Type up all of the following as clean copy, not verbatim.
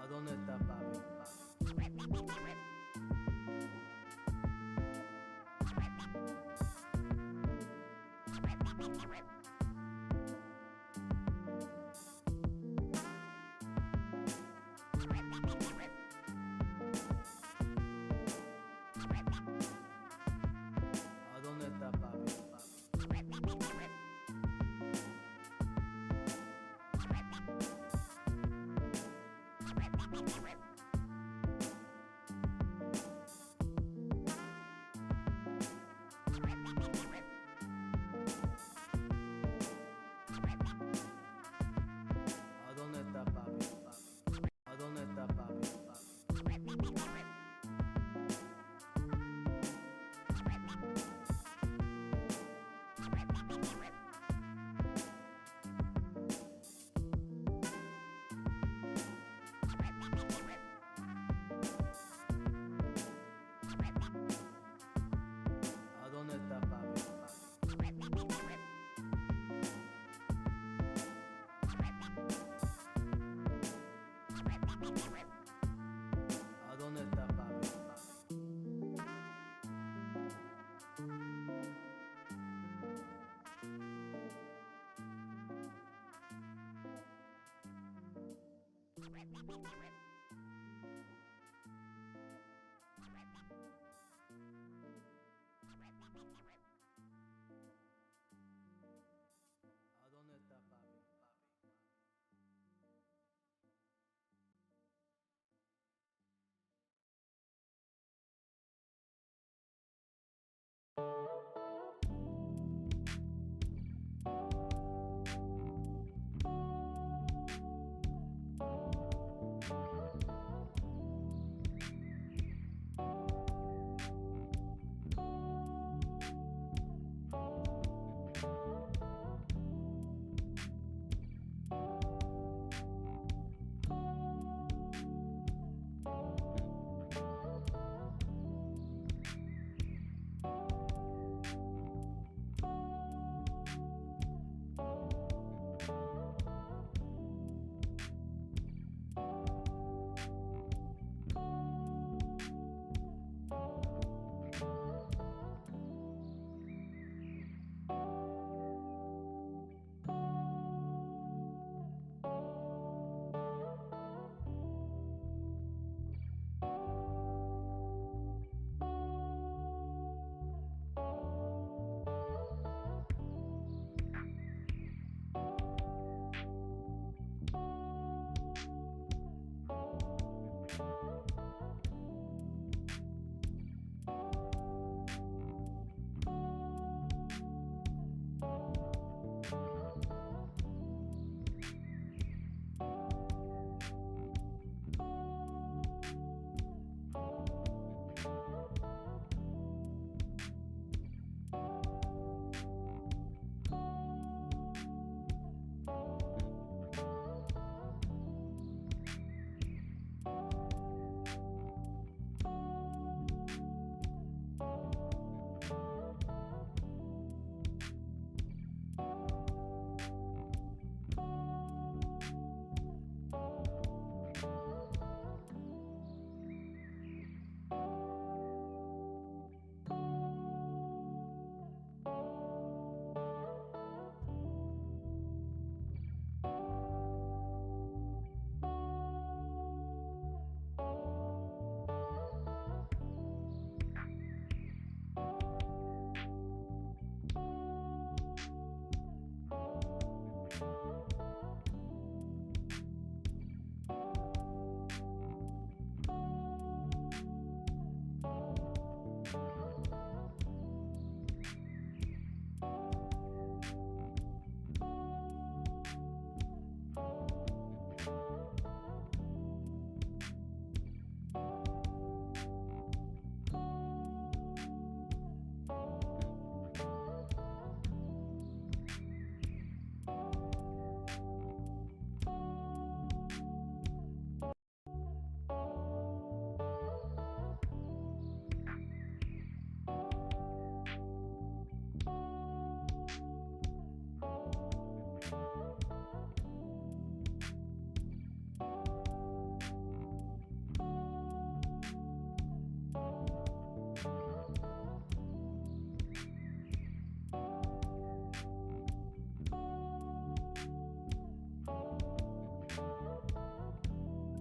¿A dónde está papi? ¿A dónde está papi? ¿A dónde está papi? ¿A dónde está papi? ¿A dónde está papi? ¿A dónde está papi? ¿A dónde está papi?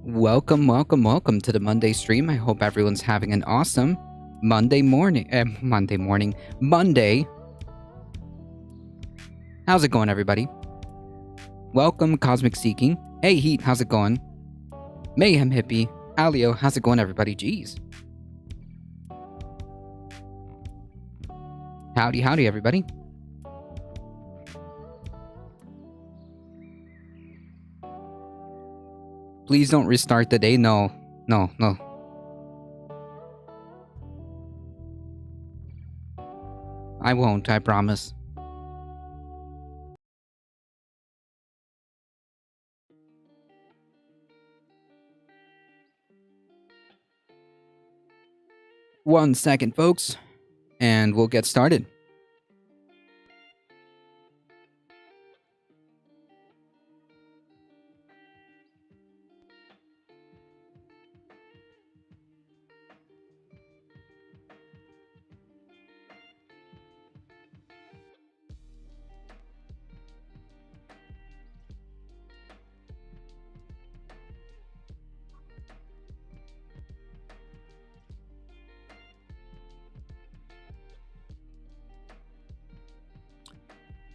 Welcome, welcome, welcome to the Monday stream. I hope everyone's having an awesome Monday morning. Monday. How's it going, everybody? Welcome, Cosmic Seeking. Hey, Heat, how's it going? Mayhem Hippie. Alio, how's it going, everybody? Jeez. Howdy, howdy, everybody. Please don't restart the day. No. I won't, I promise. One second, folks, and we'll get started.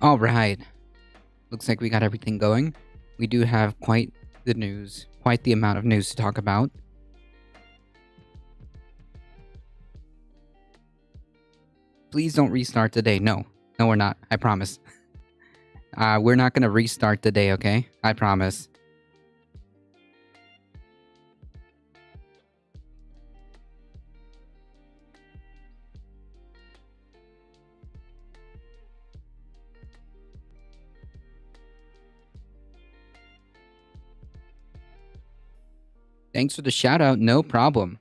All right. Looks like we got everything going. We do have quite the news, quite the amount of news to talk about. Please don't restart today. No, we're not. I promise. We're not going to restart today, okay? I promise. Thanks for the shout out. No problem.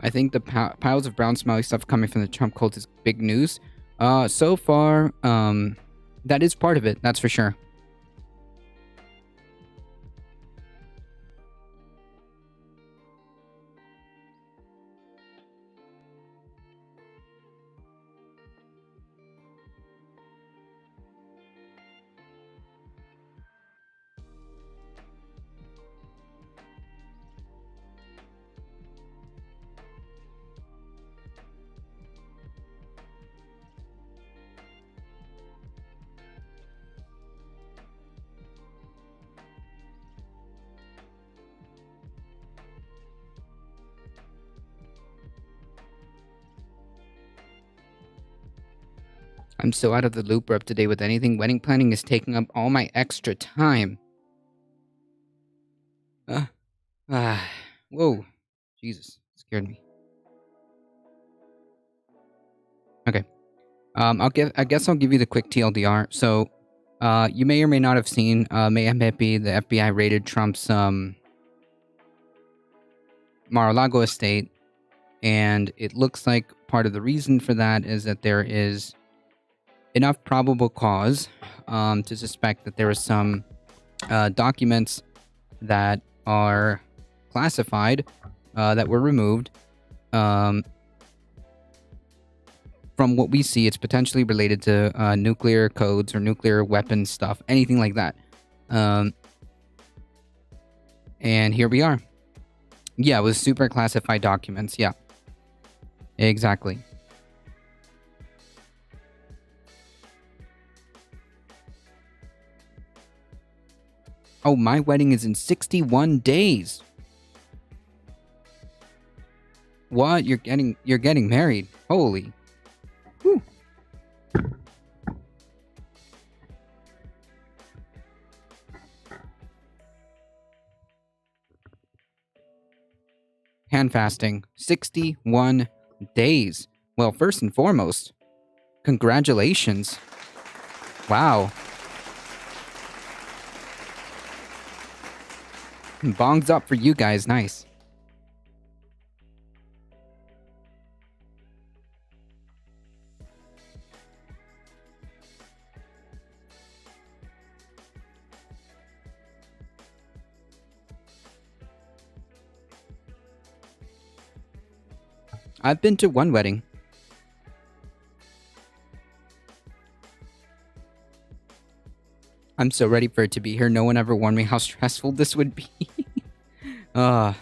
I think the piles of brown smelly stuff coming from the Trump cult is big news. So far, that is part of it. That's for sure. I'm so out of the loop or up to date with anything. Wedding planning is taking up all my extra time. Whoa. Jesus. Scared me. Okay. I guess I'll give you the quick TLDR. So, you may or may not have seen, Mayhem Hippie, the FBI raided Trump's, Mar-a-Lago estate. And it looks like part of the reason for that is that there is enough probable cause to suspect that there are some documents that are classified that were removed. From what we see, it's potentially related to nuclear codes or nuclear weapon stuff, anything like that. And here we are. Yeah, it was super classified documents. Yeah, exactly. Oh, my wedding is in 61 days. What? You're getting married? Holy. Whew. Hand fasting. 61 days. Well, first and foremost, congratulations. Wow. Bongs up for you guys. Nice. I've been to one wedding. I'm so ready for it to be here. No one ever warned me how stressful this would be. Ah.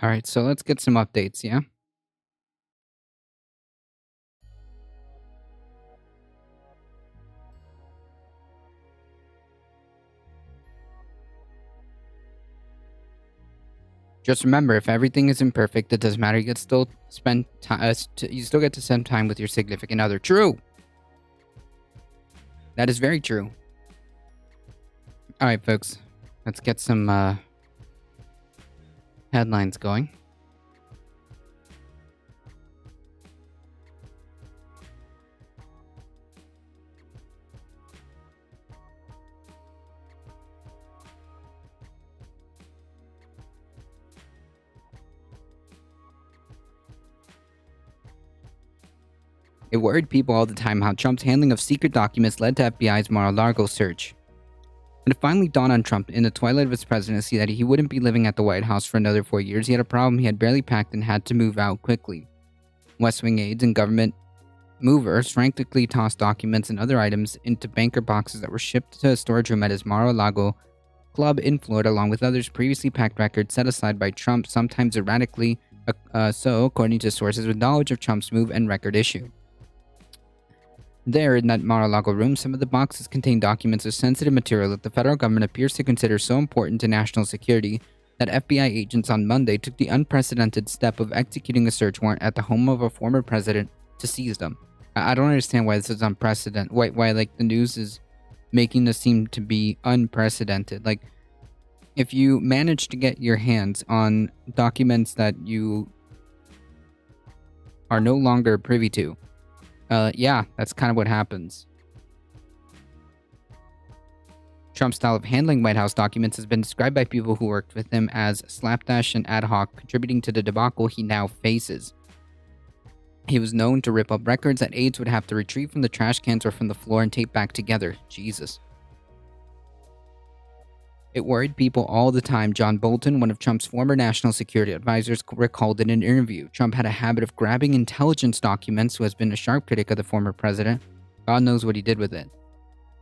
All right, so let's get some updates, yeah? Just remember, if everything isn't perfect, it doesn't matter. You get still spend time. You still get to spend time with your significant other. True. That is very true. All right, folks. Let's get some headlines going. It worried people all the time how Trump's handling of secret documents led to FBI's Mar-a-Lago search. When it finally dawned on Trump in the twilight of his presidency that he wouldn't be living at the White House for another 4 years, he had a problem he had barely packed and had to move out quickly. West Wing aides and government movers frantically tossed documents and other items into banker boxes that were shipped to a storage room at his Mar-a-Lago club in Florida, along with others previously packed records set aside by Trump, sometimes erratically, so according to sources with knowledge of Trump's move and record issue. There, in that Mar-a-Lago room, some of the boxes contained documents of sensitive material that the federal government appears to consider so important to national security that FBI agents on Monday took the unprecedented step of executing a search warrant at the home of a former president to seize them. I don't understand why this is unprecedented. Why like the news is making this seem to be unprecedented. Like, if you manage to get your hands on documents that you are no longer privy to, yeah, that's kind of what happens. Trump's style of handling White House documents has been described by people who worked with him as slapdash and ad hoc, contributing to the debacle he now faces. He was known to rip up records that aides would have to retrieve from the trash cans or from the floor and tape back together. Jesus. It worried people all the time. John Bolton, one of Trump's former national security advisors, recalled in an interview. Trump had a habit of grabbing intelligence documents, who has been a sharp critic of the former president. God knows what he did with it.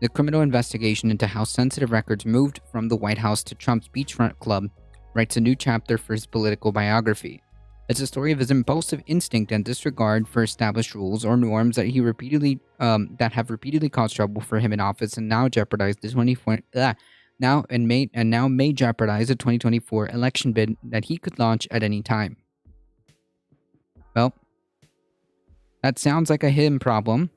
The criminal investigation into how sensitive records moved from the White House to Trump's beachfront club writes a new chapter for his political biography. It's a story of his impulsive instinct and disregard for established rules or norms that have repeatedly caused trouble for him in office and now jeopardized the now may jeopardize a 2024 election bid that he could launch at any time. Well, that sounds like a him problem.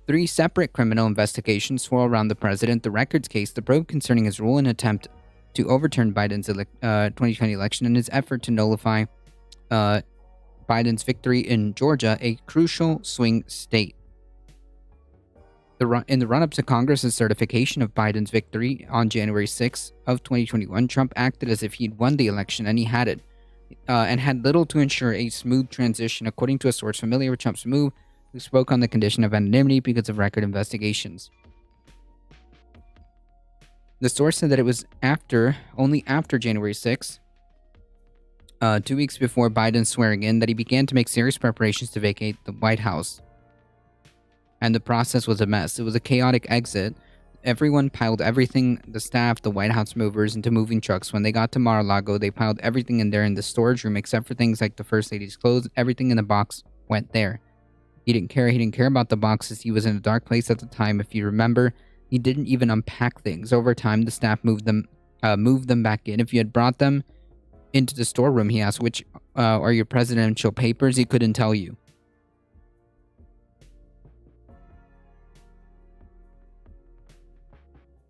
3 separate criminal investigations swirl around the president: the records case, the probe concerning his role in an attempt to overturn Biden's 2020 election, and his effort to nullify Biden's victory in Georgia, a crucial swing state. In the run-up to Congress's certification of Biden's victory on January 6th of 2021, Trump acted as if he'd won the election, and he had it, and had little to ensure a smooth transition, according to a source familiar with Trump's move, who spoke on the condition of anonymity because of record investigations. The source said that it was only after January 6th, 2 weeks before Biden's swearing in, that he began to make serious preparations to vacate the White House. And the process was a mess. It was a chaotic exit. Everyone piled everything, the staff, the White House movers, into moving trucks. When they got to Mar-a-Lago, they piled everything in there in the storage room, except for things like the First Lady's clothes. Everything in the box went there. He didn't care. He didn't care about the boxes. He was in a dark place at the time. If you remember, he didn't even unpack things. Over time, the staff moved them back in. If you had brought them into the storeroom, he asked, which are your presidential papers? He couldn't tell you.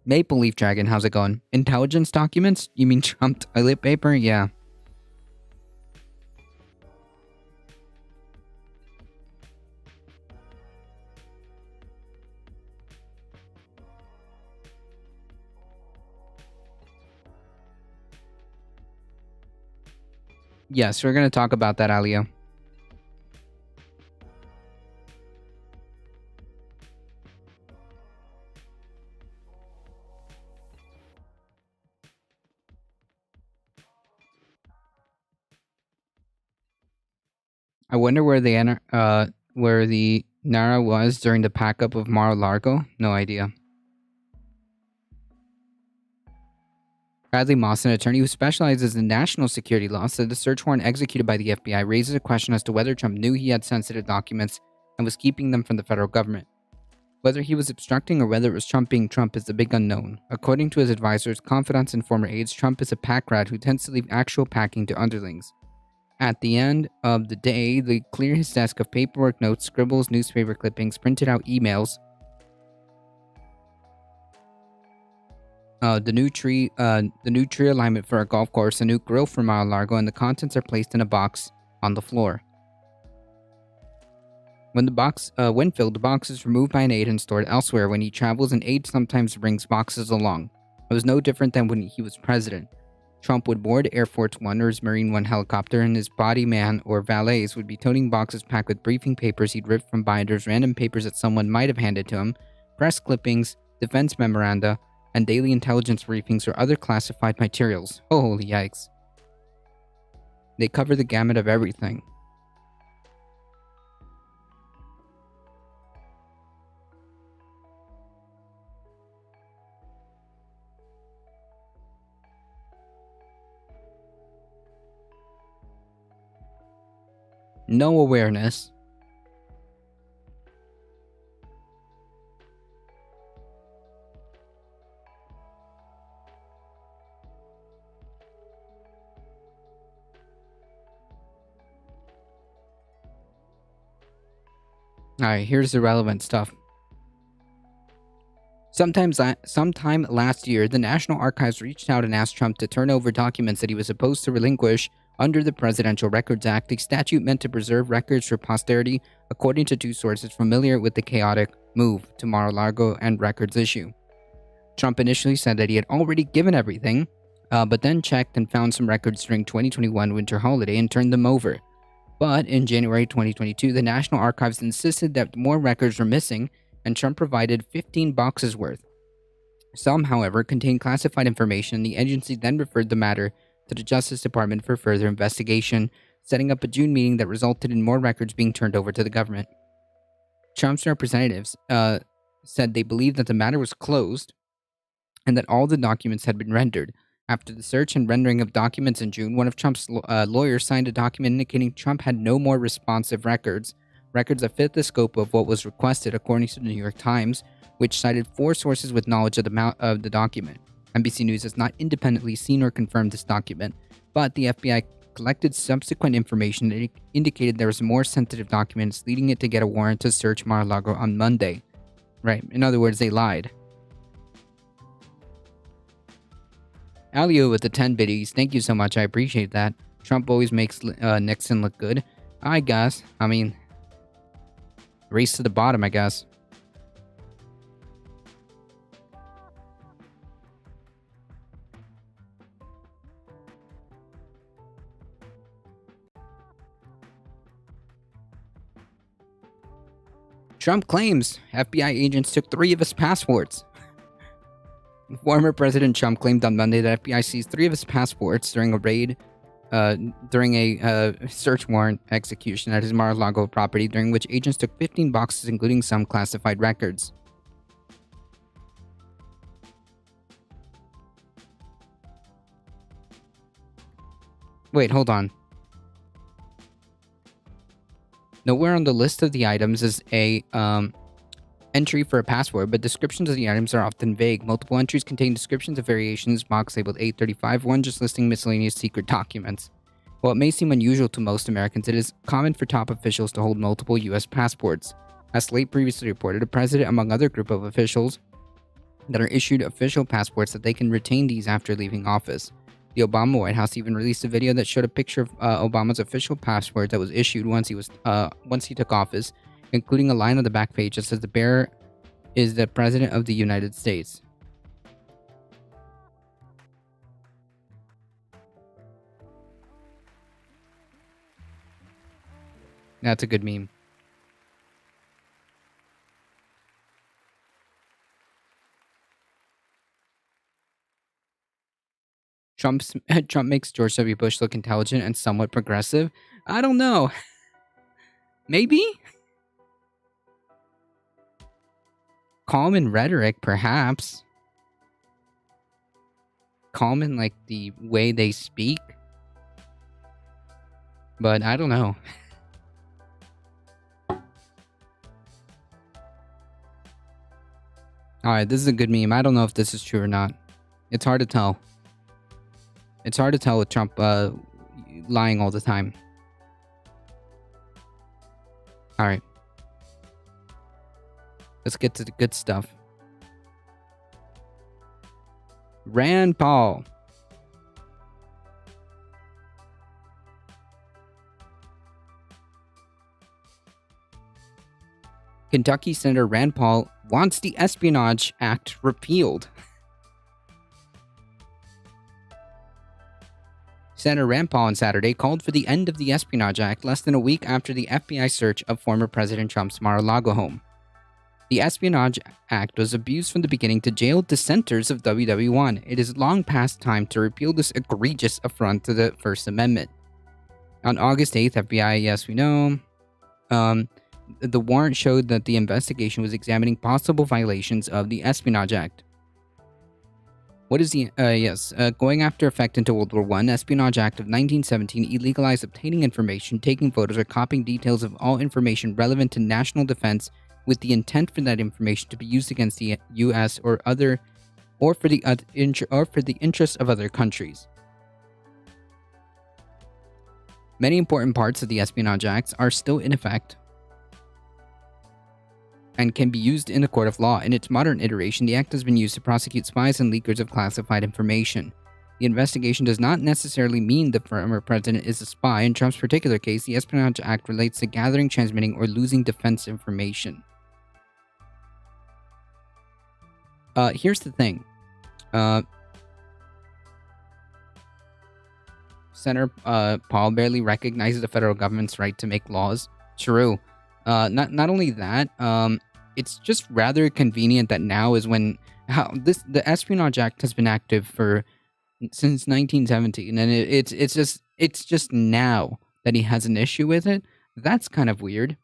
Maple Leaf Dragon, how's it going? Intelligence documents? You mean Trump toilet paper? Yeah. Yes, we're going to talk about that, Alio. I wonder where the Nara was during the pack-up of Mar-a-Lago. No idea. Bradley Moss, an attorney who specializes in national security law, said the search warrant executed by the FBI raises a question as to whether Trump knew he had sensitive documents and was keeping them from the federal government. Whether he was obstructing or whether it was Trump being Trump is the big unknown. According to his advisors, confidants, and former aides, Trump is a pack rat who tends to leave actual packing to underlings. At the end of the day, they clear his desk of paperwork, notes, scribbles, newspaper clippings, printed out emails, the new tree alignment for a golf course, a new grill for Mar-a-Lago, and the contents are placed in a box on the floor. When filled, the box is removed by an aide and stored elsewhere. When he travels, an aide sometimes brings boxes along. It was no different than when he was president. Trump would board Air Force One or his Marine One helicopter, and his body man or valets would be toting boxes packed with briefing papers he'd ripped from binders, random papers that someone might have handed to him, press clippings, defense memoranda, and daily intelligence briefings or other classified materials. Holy yikes. They cover the gamut of everything. No awareness. Alright, here's the relevant stuff. Sometime last year, the National Archives reached out and asked Trump to turn over documents that he was supposed to relinquish under the Presidential Records Act, a statute meant to preserve records for posterity, according to two sources familiar with the chaotic move to Mar-a-Lago and records issue. Trump initially said that he had already given everything, but then checked and found some records during 2021 winter holiday and turned them over. But in January 2022, the National Archives insisted that more records were missing, and Trump provided 15 boxes worth. Some, however, contained classified information, and the agency then referred the matter to the Justice Department for further investigation, setting up a June meeting that resulted in more records being turned over to the government. Trump's representatives said they believed that the matter was closed and that all the documents had been rendered. After the search and rendering of documents in June, one of Trump's lawyers signed a document indicating Trump had no more responsive records that fit the scope of what was requested, according to the New York Times, which cited 4 sources with knowledge of the document. NBC News has not independently seen or confirmed this document, but the FBI collected subsequent information that indicated there was more sensitive documents, leading it to get a warrant to search Mar-a-Lago on Monday. Right, in other words, they lied. Alio with the 10 biddies, thank you so much, I appreciate that. Trump always makes Nixon look good. I guess. I mean, race to the bottom, I guess. Trump claims FBI agents took 3 of his passports. Former President Trump claimed on Monday that FBI seized 3 of his passports during a raid, during a search warrant execution at his Mar-a-Lago property, during which agents took 15 boxes, including some classified records. Wait, hold on. Nowhere on the list of the items is a entry for a password, but descriptions of the items are often vague. Multiple entries contain descriptions of variations, box labeled 835, one just listing miscellaneous secret documents. While it may seem unusual to most Americans, it is common for top officials to hold multiple U.S. passports. As Slate previously reported, a president, among other group of officials, that are issued official passports that they can retain these after leaving office. The Obama White House even released a video that showed a picture of Obama's official passport that was issued once he took office, including a line on the back page that says the bearer is the President of the United States. That's a good meme. Trump makes George W. Bush look intelligent and somewhat progressive. I don't know. Maybe? Calm in rhetoric, perhaps. Calm in, like, the way they speak. But I don't know. Alright, this is a good meme. I don't know if this is true or not. It's hard to tell. It's hard to tell with Trump lying all the time. Alright. Let's get to the good stuff. Rand Paul. Kentucky Senator Rand Paul wants the Espionage Act repealed. Senator Rand Paul on Saturday called for the end of the Espionage Act less than a week after the FBI search of former President Trump's Mar-a-Lago home. The Espionage Act was abused from the beginning to jail dissenters of WW1. It is long past time to repeal this egregious affront to the First Amendment. On August 8th, FBI, yes, we know, the warrant showed that the investigation was examining possible violations of the Espionage Act. What is the, going after effect into World War I, Espionage Act of 1917 illegalized obtaining information, taking photos, or copying details of all information relevant to national defense with the intent for that information to be used against the U.S. or for the interests of other countries. Many important parts of the Espionage Acts are still in effect and can be used in a court of law. In its modern iteration, the act has been used to prosecute spies and leakers of classified information. The investigation does not necessarily mean the former president is a spy. In Trump's particular case, the Espionage Act relates to gathering, transmitting, or losing defense information. Here's the thing. Senator Paul barely recognizes the federal government's right to make laws. True. Not only that, it's just rather convenient that now is when the Espionage Act has been active since 1917, and it's just now that he has an issue with it. That's kind of weird.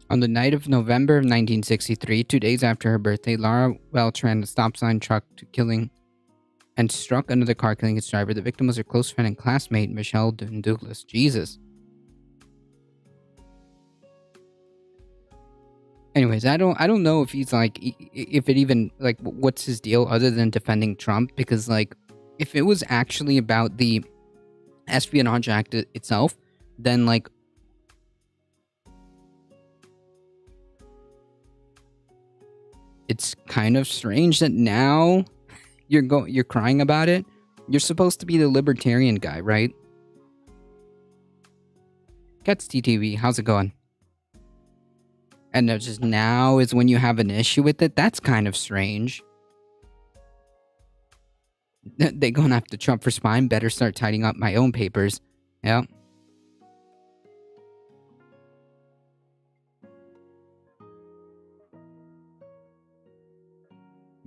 On the night of November of 1963, 2 days after her birthday, Laura Welch ran a stop sign truck to killing and struck another car, killing its driver. The victim was her close friend and classmate, Michelle Douglas. Jesus. Anyways, I don't know if he's like, if it even, like, what's his deal other than defending Trump? Because, like, if it was actually about the Espionage Act itself, then, like, it's kind of strange that now you're crying about it. You're supposed to be the libertarian guy, right? Cats TTV, how's it going? And just now is when you have an issue with it? That's kind of strange. They going after Trump for spying. Better start tidying up my own papers. Yeah.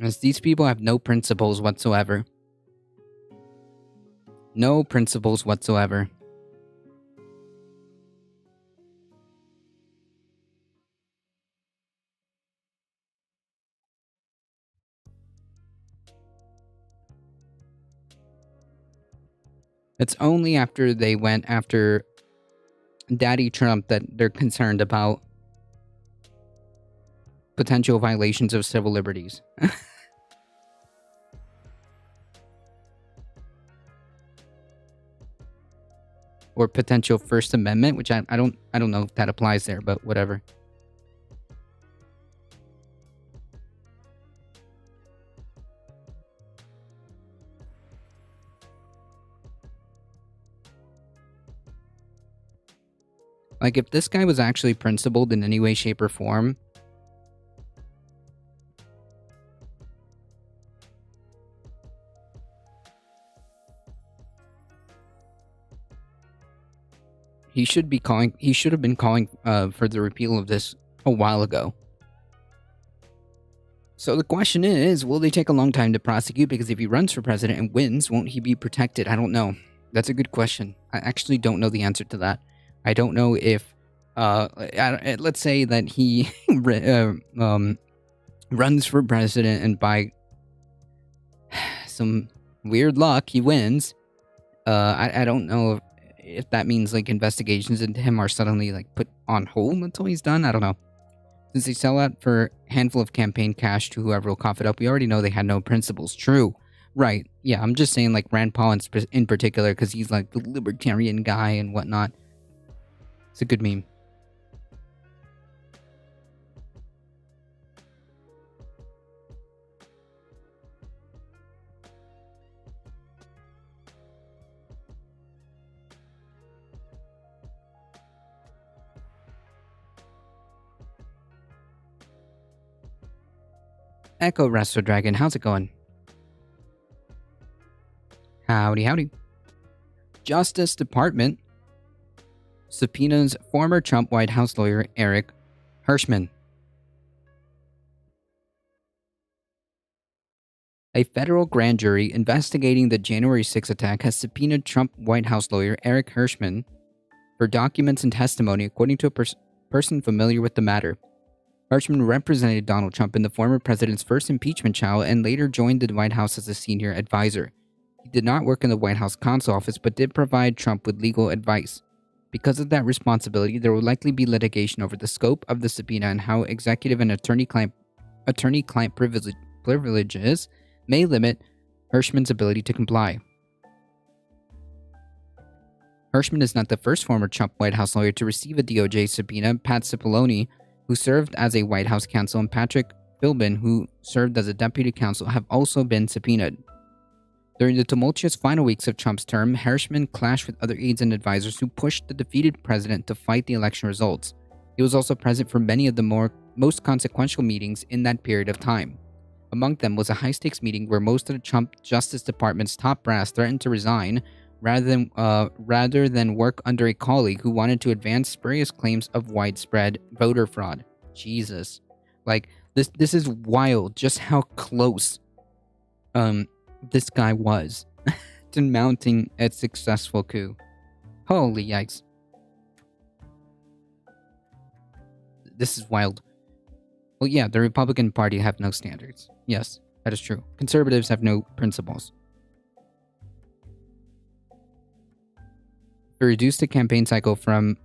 As these people have no principles whatsoever. No principles whatsoever. It's only after they went after Daddy Trump that they're concerned about potential violations of civil liberties. Or potential First Amendment, which I don't know if that applies there, but whatever. Like, if this guy was actually principled in any way, shape, or form, he should have been calling for the repeal of this a while ago. So the question is, will they take a long time to prosecute? Because if he runs for president and wins, won't he be protected? I don't know. That's a good question. I actually don't know the answer to that. I don't know if, let's say that he runs for president and by some weird luck, he wins. I don't know if that means like investigations into him are suddenly like put on hold until he's done. I don't know. Since they sell out for a handful of campaign cash to whoever will cough it up, we already know they had no principles. True. Right. Yeah, I'm just saying like Rand Paul in particular because he's like the libertarian guy and whatnot. It's a good meme. Echo Resto Dragon, how's it going? Howdy, howdy. Justice Department subpoenas former Trump White House lawyer Eric Hirschman. A federal grand jury investigating the January 6 attack has subpoenaed Trump White House lawyer Eric Hirschman for documents and testimony, according to a person familiar with the matter. Hirschman represented Donald Trump in the former president's first impeachment trial and later joined the White House as a senior advisor. He did not work in the White House counsel office but did provide Trump with legal advice. Because of that responsibility, there will likely be litigation over the scope of the subpoena and how executive and attorney-client privileges may limit Hirschman's ability to comply. Hirschman is not the first former Trump White House lawyer to receive a DOJ subpoena. Pat Cipollone, who served as a White House counsel, and Patrick Philbin, who served as a deputy counsel, have also been subpoenaed. During the tumultuous final weeks of Trump's term, Hirschman clashed with other aides and advisors who pushed the defeated president to fight the election results. He was also present for many of the most consequential meetings in that period of time. Among them was a high-stakes meeting where most of the Trump Justice Department's top brass threatened to resign rather than work under a colleague who wanted to advance spurious claims of widespread voter fraud. Jesus. Like, this is wild, just how close this guy was to mounting a successful coup. Holy yikes. This is wild. Well, yeah, the Republican Party have no standards. Yes, that is true. Conservatives have no principles. If we reduce the campaign cycle from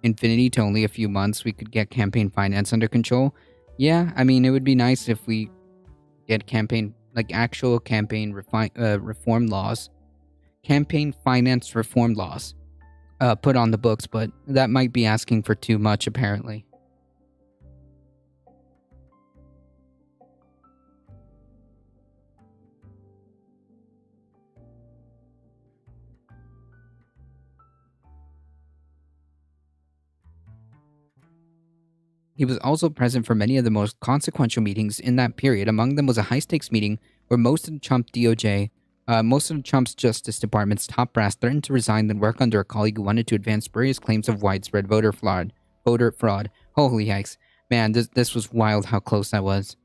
infinity to only a few months, we could get campaign finance under control. Yeah, I mean, it would be nice if we get actual campaign reform laws, campaign finance reform laws put on the books, but that might be asking for too much, apparently. He was also present for many of the most consequential meetings in that period. Among them was a high-stakes meeting where most of Trump's Justice Department's top brass threatened to resign and work under a colleague who wanted to advance spurious claims of widespread voter fraud. Holy yikes. Man, this was wild how close that was.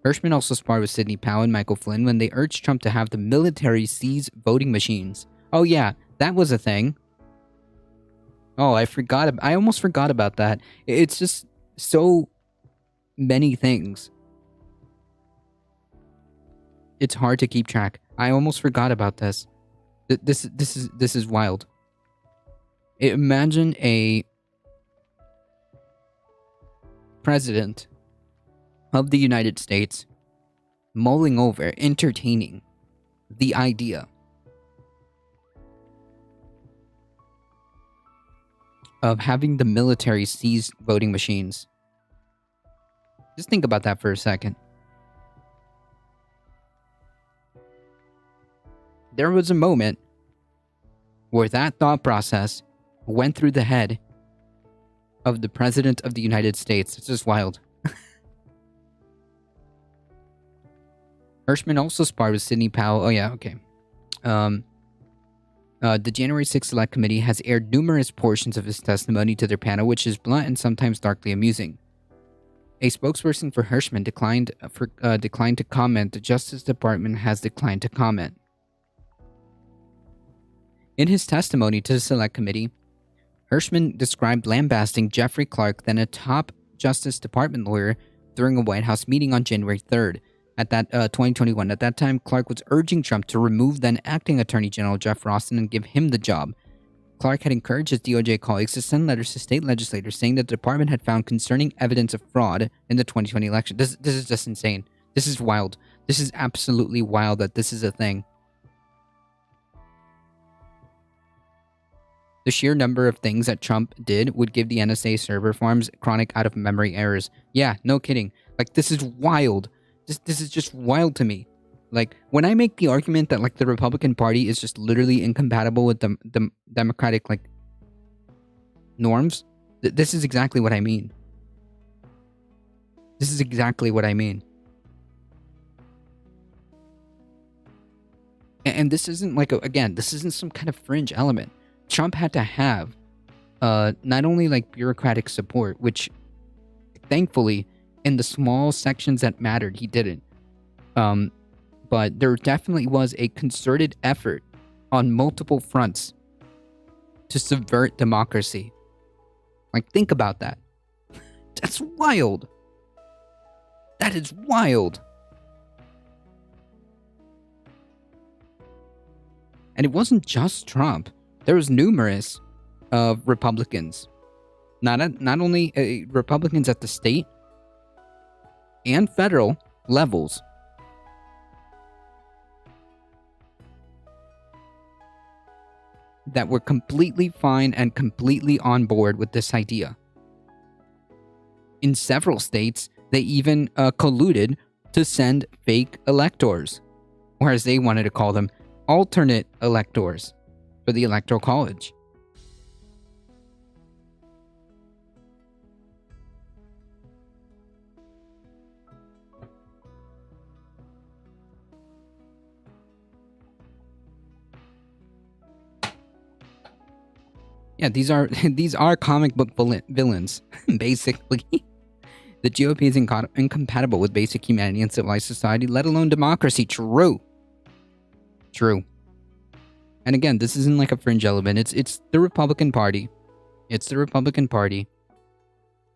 Hirschman also sparred with Sidney Powell and Michael Flynn when they urged Trump to have the military seize voting machines. Oh yeah, that was a thing. Oh, I almost forgot about that. It's just so many things. It's hard to keep track. I almost forgot about this. This is wild. Imagine a president of the United States mulling over, entertaining the idea of having the military seize voting machines. Just think about that for a second. There was a moment where that thought process went through the head of the President of the United States. It's just wild. Hirschman also sparred with Sidney Powell. Oh, yeah, okay. The January 6th Select Committee has aired numerous portions of his testimony to their panel, which is blunt and sometimes darkly amusing. A spokesperson for Hirschman declined to comment. The Justice Department has declined to comment. In his testimony to the Select Committee, Hirschman described lambasting Jeffrey Clark, then a top Justice Department lawyer, during a White House meeting on January 3rd. At that 2021. At that time, Clark was urging Trump to remove then acting Attorney General Jeff Rossen and give him the job. Clark had encouraged his DOJ colleagues to send letters to state legislators saying that the department had found concerning evidence of fraud in the 2020 election. This is just insane. This is wild. This is absolutely wild that this is a thing. The sheer number of things that Trump did would give the NSA server farms chronic out-of-memory errors. Yeah, no kidding. Like, this is wild. This is just wild to me. Like, when I make the argument that, like, the Republican Party is just literally incompatible with the Democratic, like, norms, this is exactly what I mean. This is exactly what I mean. And this isn't like, again, this isn't some kind of fringe element. Trump had to have not only, like, bureaucratic support, which, thankfully, in the small sections that mattered, he didn't. But there definitely was a concerted effort on multiple fronts to subvert democracy. Like, think about that. That's wild. That is wild. And it wasn't just Trump. There was numerous Republicans. Not only Republicans at the state and federal levels that were completely fine and completely on board with this idea. In several states, they even colluded to send fake electors, or as they wanted to call them, alternate electors for the Electoral College. Yeah, these are comic book villains, basically. The GOP is incompatible with basic humanity and civilized society, let alone democracy. True. And again, this isn't like a fringe element. It's the Republican Party. It's the Republican Party.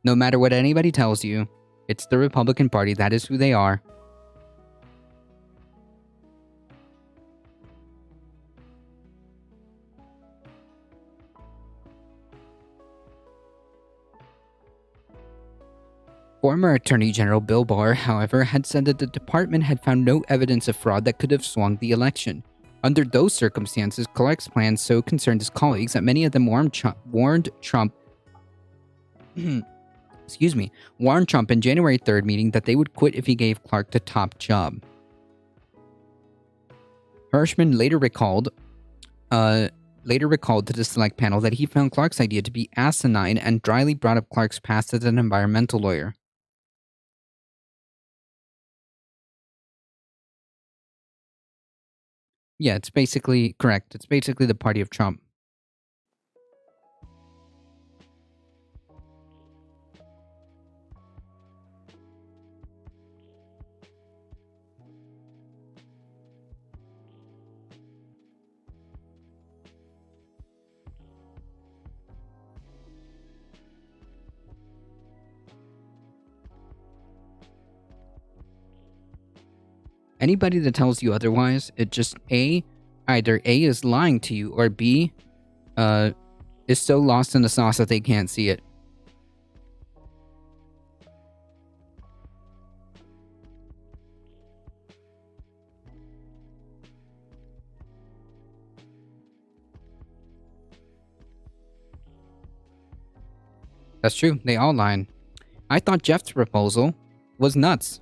No matter what anybody tells you, it's the Republican Party. That is who they are. Former Attorney General Bill Barr, however, had said that the department had found no evidence of fraud that could have swung the election. Under those circumstances, Clark's plans so concerned his colleagues that many of them warned Trump warned Trump in January 3rd meeting that they would quit if he gave Clark the top job. Hirschman later recalled to the select panel that he found Clark's idea to be asinine and dryly brought up Clark's past as an environmental lawyer. Yeah, it's basically correct. It's basically the party of Trump. Anybody that tells you otherwise, it just either A is lying to you, or B, is so lost in the sauce that they can't see it. That's true. They all lie. I thought Jeff's proposal was nuts.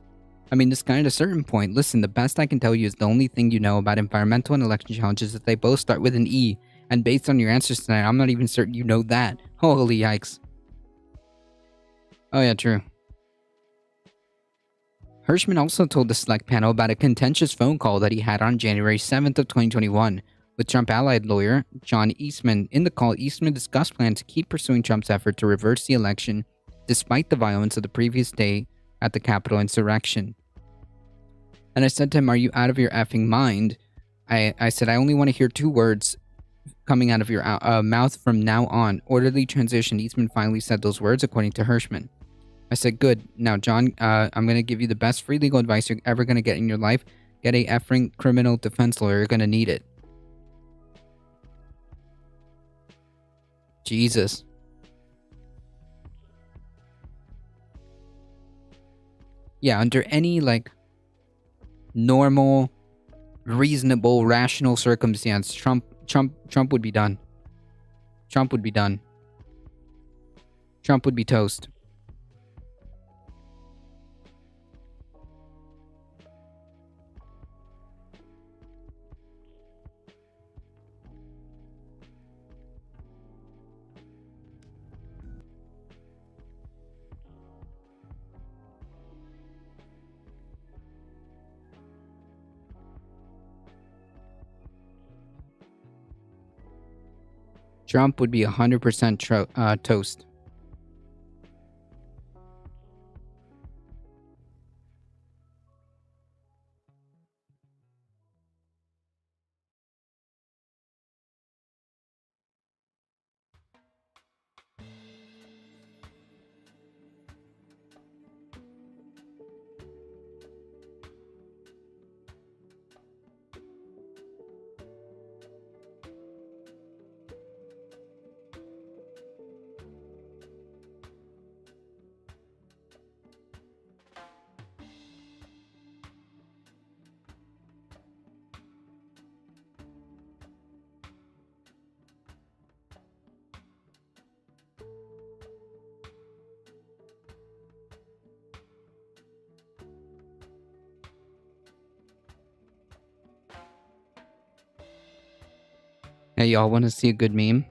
I mean, this guy at a certain point, listen, the best I can tell you is the only thing you know about environmental and election challenges is that they both start with an E. And based on your answers tonight, I'm not even certain you know that. Holy yikes. Oh yeah, true. Hirschman also told the select panel about a contentious phone call that he had on January 7th of 2021 with Trump allied lawyer John Eastman. In the call, Eastman discussed plans to keep pursuing Trump's effort to reverse the election despite the violence of the previous day at the Capitol insurrection. And I said to him, are you out of your effing mind? I said, I only want to hear two words coming out of your mouth from now on. Orderly transition. Eastman finally said those words, according to Hirschman. I said, good. Now, John, I'm going to give you the best free legal advice you're ever going to get in your life. Get a effing criminal defense lawyer. You're going to need it. Jesus. Yeah, under any, like, normal, reasonable, rational circumstance, Trump would be done. Trump would be done. Trump would be toast. Trump would be 100% toast. Hey, y'all want to see a good meme?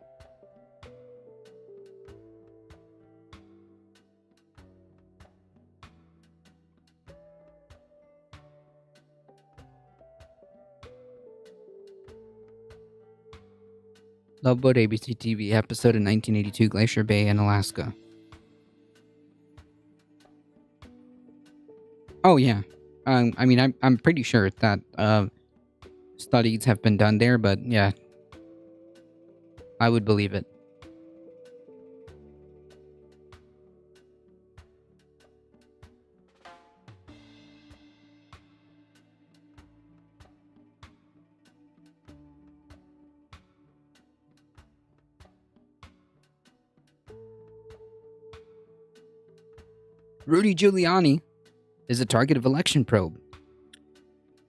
Love Boat ABC TV episode in 1982, Glacier Bay in Alaska. Oh yeah, I mean I'm pretty sure that studies have been done there, but yeah, I would believe it. Rudy Giuliani is a target of election probe.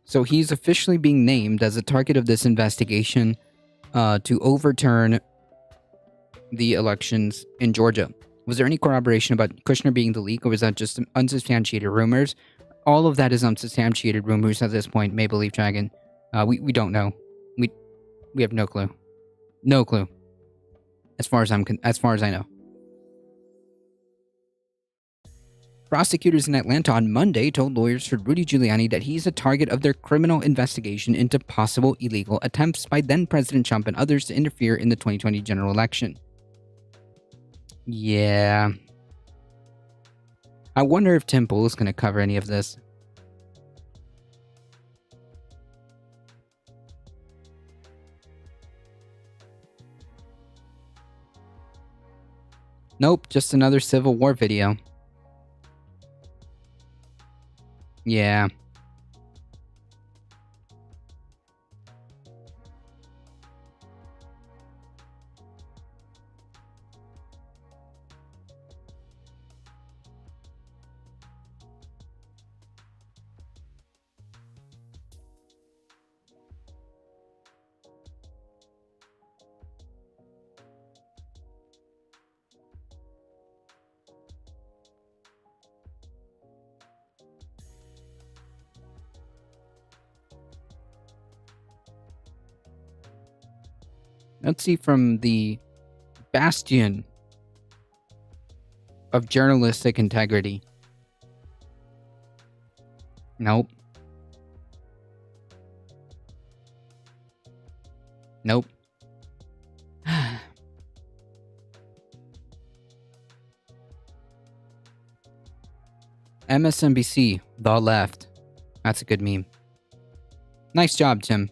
So he's officially being named as a target of this investigation to overturn the elections in Georgia. Was there any corroboration about Kushner being the leak, or was that just unsubstantiated rumors? All of that is unsubstantiated rumors at this point, Maple Leaf Dragon. We don't know. We have no clue. No clue. As far as I know. Prosecutors in Atlanta on Monday told lawyers for Rudy Giuliani that he's a target of their criminal investigation into possible illegal attempts by then-President Trump and others to interfere in the 2020 general election. Yeah. I wonder if Tim Pool is going to cover any of this. Nope, just another Civil War video. Yeah. Let's see, from the bastion of journalistic integrity. Nope. Nope. MSNBC, the left. That's a good meme. Nice job, Tim.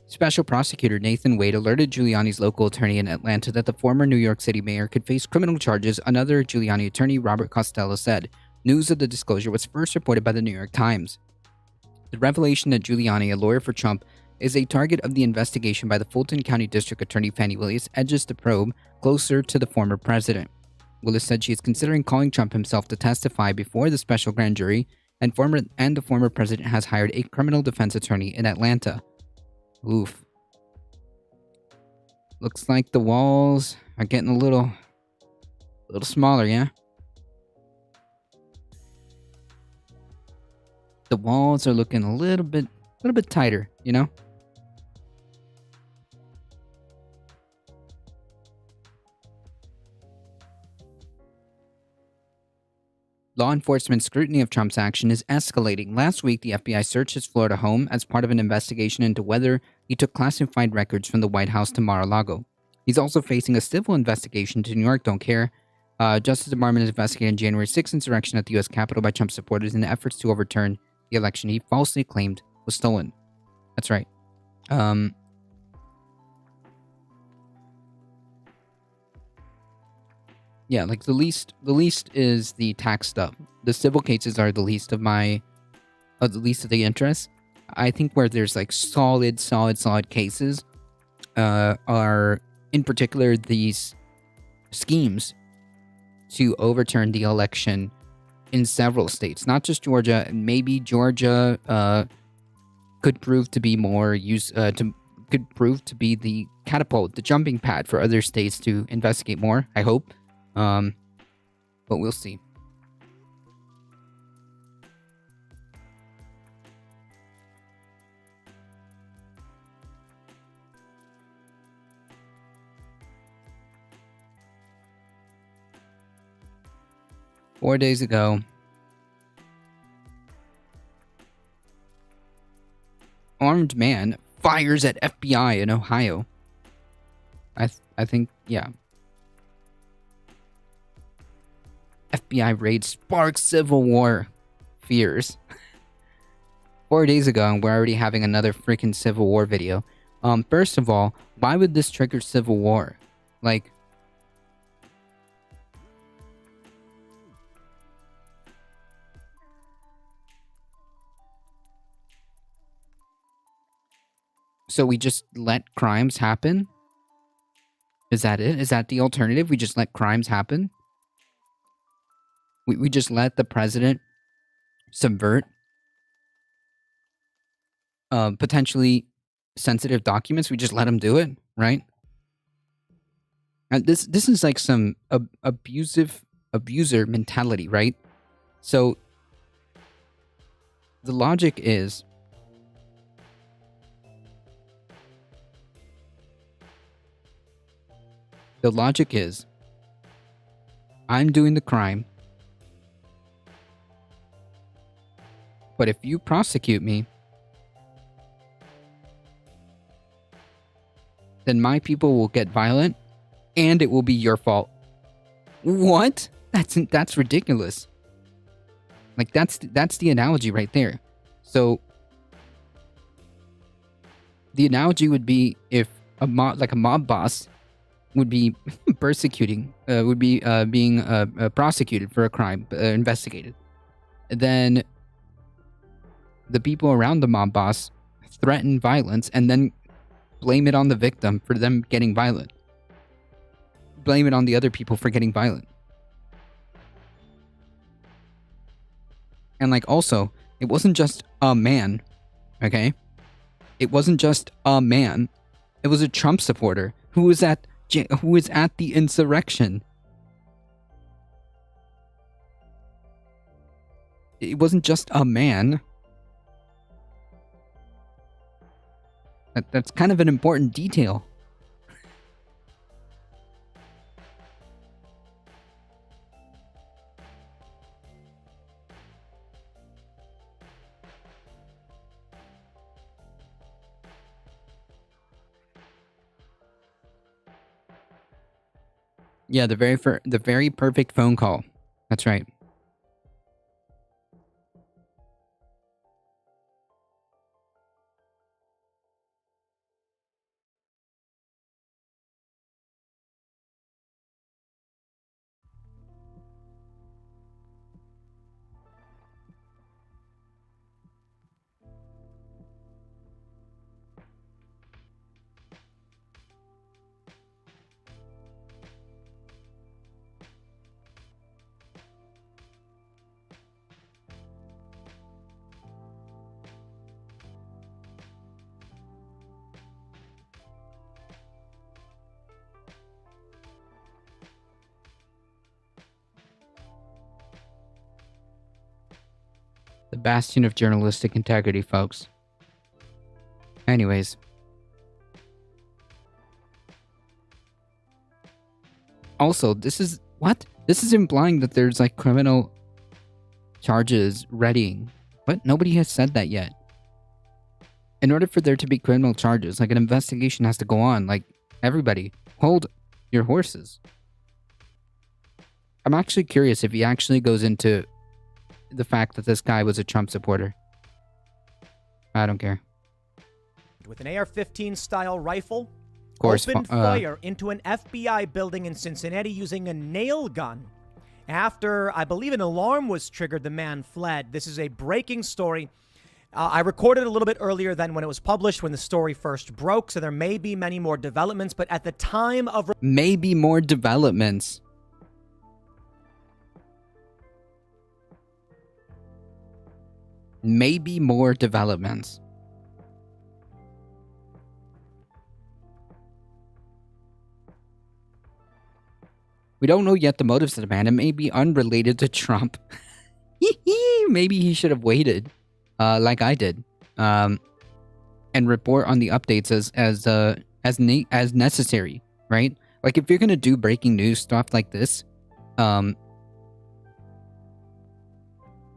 Special prosecutor Nathan Wade alerted Giuliani's local attorney in Atlanta that the former New York City mayor could face criminal charges, another Giuliani attorney, Robert Costello, said. News of the disclosure was first reported by the New York Times. The revelation that Giuliani, a lawyer for Trump, is a target of the investigation by the Fulton County District Attorney Fannie Willis edges the probe closer to the former president. Willis said she is considering calling Trump himself to testify before the special grand jury, and the former president has hired a criminal defense attorney in Atlanta. Oof. Looks like the walls are getting a little smaller, yeah? The walls are looking a little bit tighter, you know? Law enforcement scrutiny of Trump's action is escalating. Last week, the FBI searched his Florida home as part of an investigation into whether he took classified records from the White House to Mar-a-Lago. He's also facing a civil investigation to New York Don't Care. Justice Department is investigating January 6th insurrection at the U.S. Capitol by Trump supporters in efforts to overturn the election he falsely claimed was stolen. That's right. Yeah, like the least is the tax stuff. The civil cases are the least of the interest. I think where there's like solid cases are in particular these schemes to overturn the election in several states, not just Georgia. Maybe Georgia could prove to be could prove to be the catapult, the jumping pad for other states to investigate more. I hope. But we'll see. Four days ago, armed man fires at FBI in Ohio. I think, yeah. FBI raid sparks civil war fears. 4 days ago, and we're already having another freaking civil war video. First of all, why would this trigger civil war? Like, so we just let crimes happen? Is that it? Is that the alternative? We just let crimes happen? We just let the president subvert potentially sensitive documents. We just let him do it, right? And this is like some abuser mentality, right? So the logic is I'm doing the crime, but if you prosecute me, then my people will get violent, and it will be your fault. What? That's ridiculous. Like, that's the analogy right there. So the analogy would be if a mob boss would be being prosecuted for a crime, investigated. Then the people around the mob boss threaten violence and then blame it on the victim for them getting violent. Blame it on the other people for getting violent. And like, also, it wasn't just a man, okay? It wasn't just a man. It was a Trump supporter who was at the insurrection. It wasn't just a man. That's kind of an important detail. Yeah, the very perfect phone call. That's right. The bastion of journalistic integrity, folks. Anyways. Also, this is what? This is implying that there's like criminal charges readying. But nobody has said that yet. In order for there to be criminal charges, like an investigation has to go on. Like, everybody, hold your horses. I'm actually curious if he actually goes into the fact that this guy was a Trump supporter. I don't care. With an AR-15 style rifle, Of course, opened fire into an FBI building in Cincinnati using a nail gun. After, I believe, an alarm was triggered, the man fled. This is a breaking story. I recorded a little bit earlier than when it was published, when the story first broke, so there may be many more developments, but at the time of... Maybe more developments. Maybe more developments. We don't know yet the motives of the man. It may be unrelated to Trump. Maybe he should have waited, like I did, and report on the updates as necessary, right? Like if you're gonna do breaking news stuff like this, and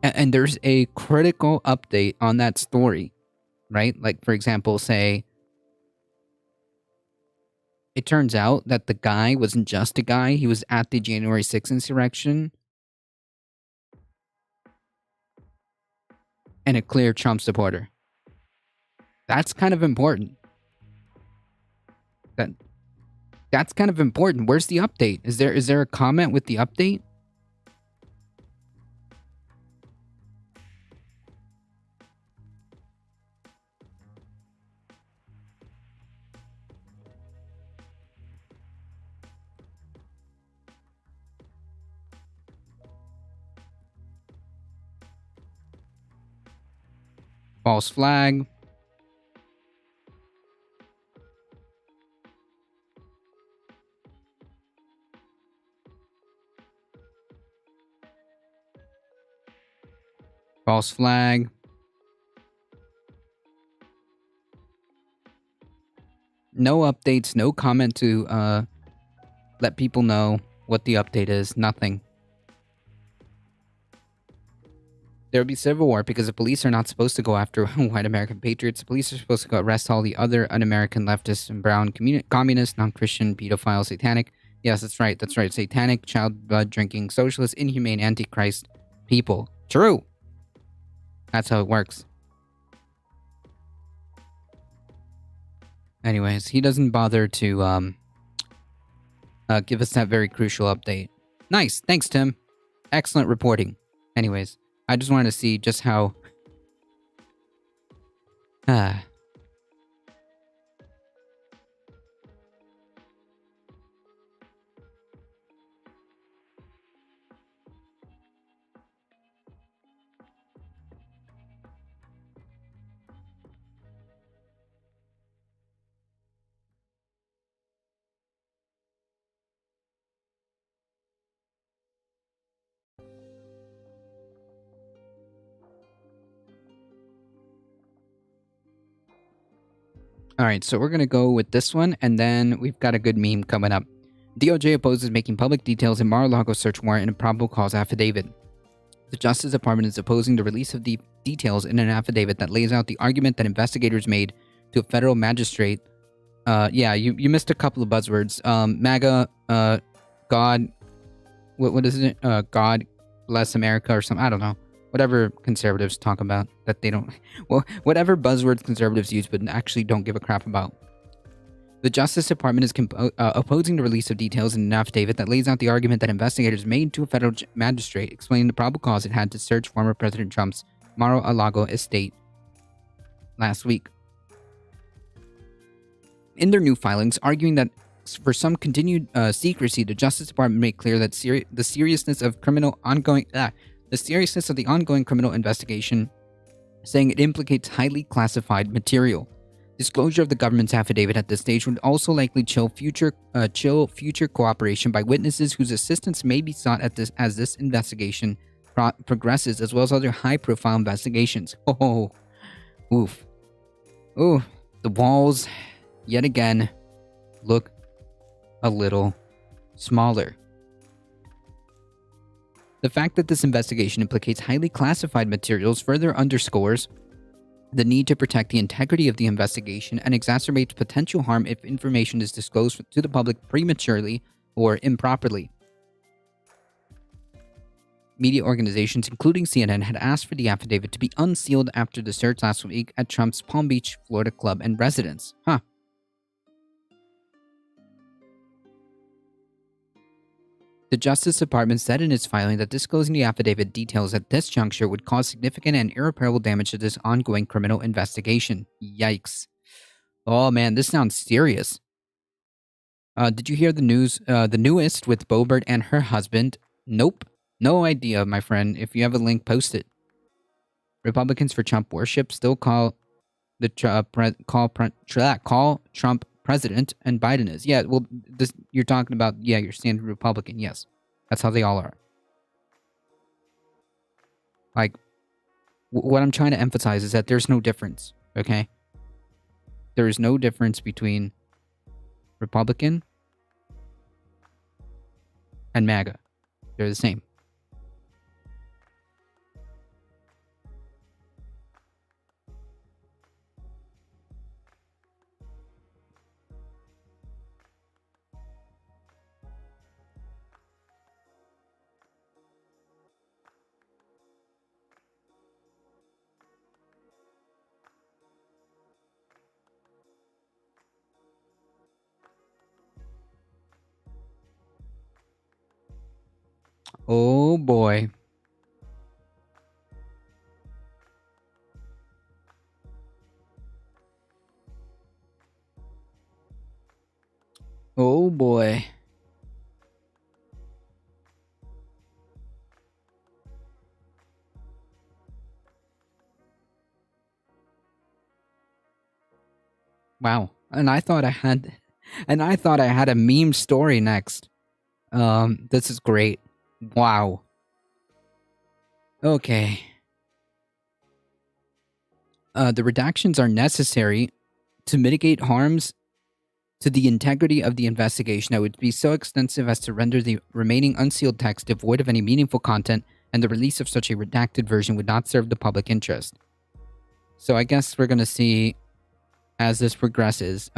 there's a critical update on that story, right? Like for example, say it turns out that the guy wasn't just a guy; he was at the January 6th insurrection. And a clear Trump supporter. That's kind of important. That's kind of important. Where's the update? Is there a comment with the update? False flag. False flag. No updates, no comment to let people know what the update is. Nothing. There would be civil war because the police are not supposed to go after white American patriots. The police are supposed to go arrest all the other un-American leftists and brown communist, non-Christian, pedophile, satanic. Yes, that's right. That's right. Satanic, child blood drinking, socialist, inhumane, antichrist people. True. That's how it works. Anyways, he doesn't bother to give us that very crucial update. Nice. Thanks, Tim. Excellent reporting. Anyways, I just wanted to see just how... All right, so we're going to go with this one, and then we've got a good meme coming up. DOJ opposes making public details in Mar-a-Lago search warrant and a probable cause affidavit. The Justice Department is opposing the release of the details in an affidavit that lays out the argument that investigators made to a federal magistrate. Yeah, you missed a couple of buzzwords. MAGA, God, what is it? God bless America or something. I don't know. Whatever conservatives talk about that they don't... Well, whatever buzzwords conservatives use but actually don't give a crap about. The Justice Department is opposing the release of details in an affidavit that lays out the argument that investigators made to a federal magistrate explaining the probable cause it had to search former President Trump's Mar-a-Lago estate last week. In their new filings, arguing that for some continued secrecy, the Justice Department made clear that the seriousness of the ongoing criminal investigation, saying it implicates highly classified material. Disclosure of the government's affidavit at this stage would also likely chill future cooperation by witnesses whose assistance may be sought as this investigation progresses, as well as other high-profile investigations. Oh, oof. Oh, the walls, yet again, look a little smaller. The fact that this investigation implicates highly classified materials further underscores the need to protect the integrity of the investigation and exacerbates potential harm if information is disclosed to the public prematurely or improperly. Media organizations, including CNN, had asked for the affidavit to be unsealed after the search last week at Trump's Palm Beach, Florida club and residence. The Justice Department said in its filing that disclosing the affidavit details at this juncture would cause significant and irreparable damage to this ongoing criminal investigation. Yikes. Oh man, this sounds serious. Did you hear the news, the newest with Boebert and her husband? Nope. No idea, my friend. If you have a link, post it. Republicans for Trump worship still call call Trump president, and Biden is. Yeah, well, you're talking about, your standard Republican. Yes, that's how they all are. Like, what I'm trying to emphasize is that there's no difference, okay? There is no difference between Republican and MAGA. They're the same. Oh boy. Oh boy. Wow. And I thought I had a meme story next. This is great. Wow. Okay. The redactions are necessary to mitigate harms to the integrity of the investigation that would be so extensive as to render the remaining unsealed text devoid of any meaningful content, and the release of such a redacted version would not serve the public interest. So I guess we're going to see as this progresses.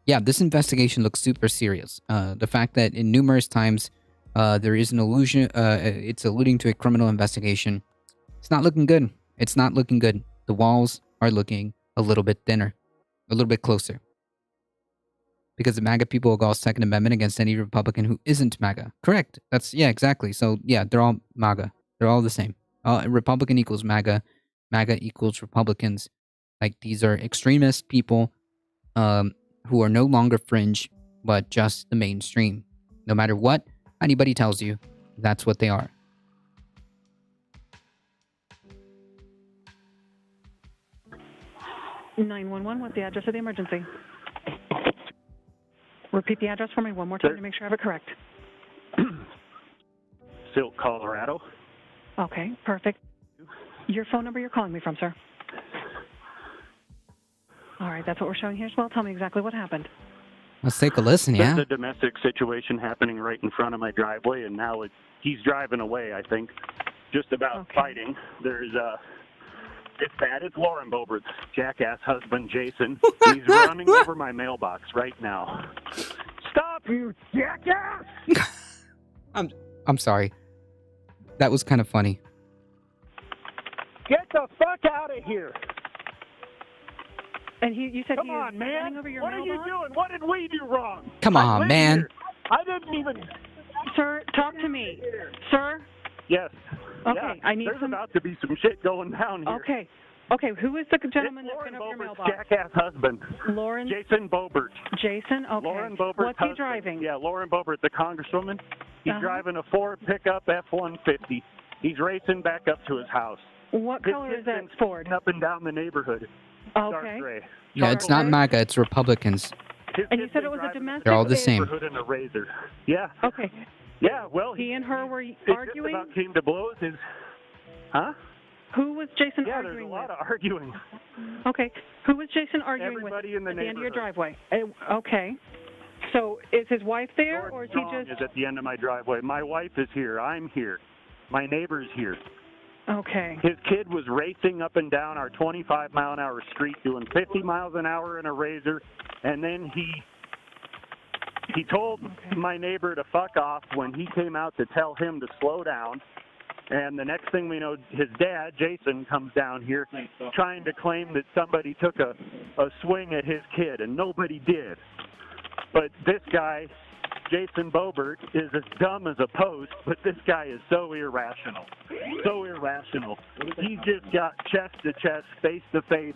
This investigation looks super serious. The fact that in numerous times there is an allusion, it's alluding to a criminal investigation. It's not looking good. It's not looking good. The walls are looking a little bit thinner, a little bit closer. Because the MAGA people will go Second Amendment against any Republican who isn't MAGA. Correct. Exactly. So, they're all MAGA. They're all the same. Republican equals MAGA. MAGA equals Republicans. Like, these are extremist people who are no longer fringe, but just the mainstream. No matter what anybody tells you, that's what they are. (911) What's the address of the emergency? Repeat the address for me one more time to make sure I have it correct. Silk, Colorado. Okay, perfect. Your phone number you're calling me from, sir? All right, that's what we're showing here as well. Tell me exactly what happened. Let's take a listen, yeah? There's a domestic situation happening right in front of my driveway, and now he's driving away, I think, just about fighting. There's it's bad. It's Lauren Bobert's jackass husband, Jason. He's running over my mailbox right now. Stop, you jackass! I'm sorry. That was kind of funny. Get the fuck out of here! And you said Come he on, was man! running over your What mailbox? are you doing? What did we do wrong? Come I on, live man. here. I didn't even... Sir, talk to me. Sir? Yes. Okay, Yeah. I need There's some... about to be some shit going down here. Okay. Okay, who is the gentleman It's that went Lauren over your Bobert's mailbox? jackass husband. Lauren? Jason Bobert. Jason? Okay. Lauren Bobert's What's he husband. driving? Yeah, Lauren Bobert, the congresswoman. He's Uh-huh. driving a Ford pickup F-150. He's racing back up to his house. What His color kid's is that been Ford? Up and down the neighborhood. Dark Okay. gray. Yeah, it's not MAGA, it's Republicans. His And you kid's said been it was a driving domestic... They're all the same. neighborhood in a Razor. Yeah. Okay. Yeah, well, He and her were it arguing? just about came to blows. Huh? Who was Jason Yeah, there's a arguing lot with? of arguing. Okay. Who was Jason arguing Everybody with in the at the end of your neighborhood. driveway? Okay. So is his wife there, George or is Strong he just... is at the end of my driveway. My wife is here. I'm here. My neighbor's here. Okay. His kid was racing up and down our 25-mile-an-hour street doing 50 miles an hour in a Razor, and then he told my neighbor to fuck off when he came out to tell him to slow down. And the next thing we know, his dad, Jason, comes down here trying to claim that somebody took a swing at his kid, and nobody did. But this guy, Jason Bobert, is as dumb as a post, but this guy is so irrational. So irrational. He just got chest to chest, face to face,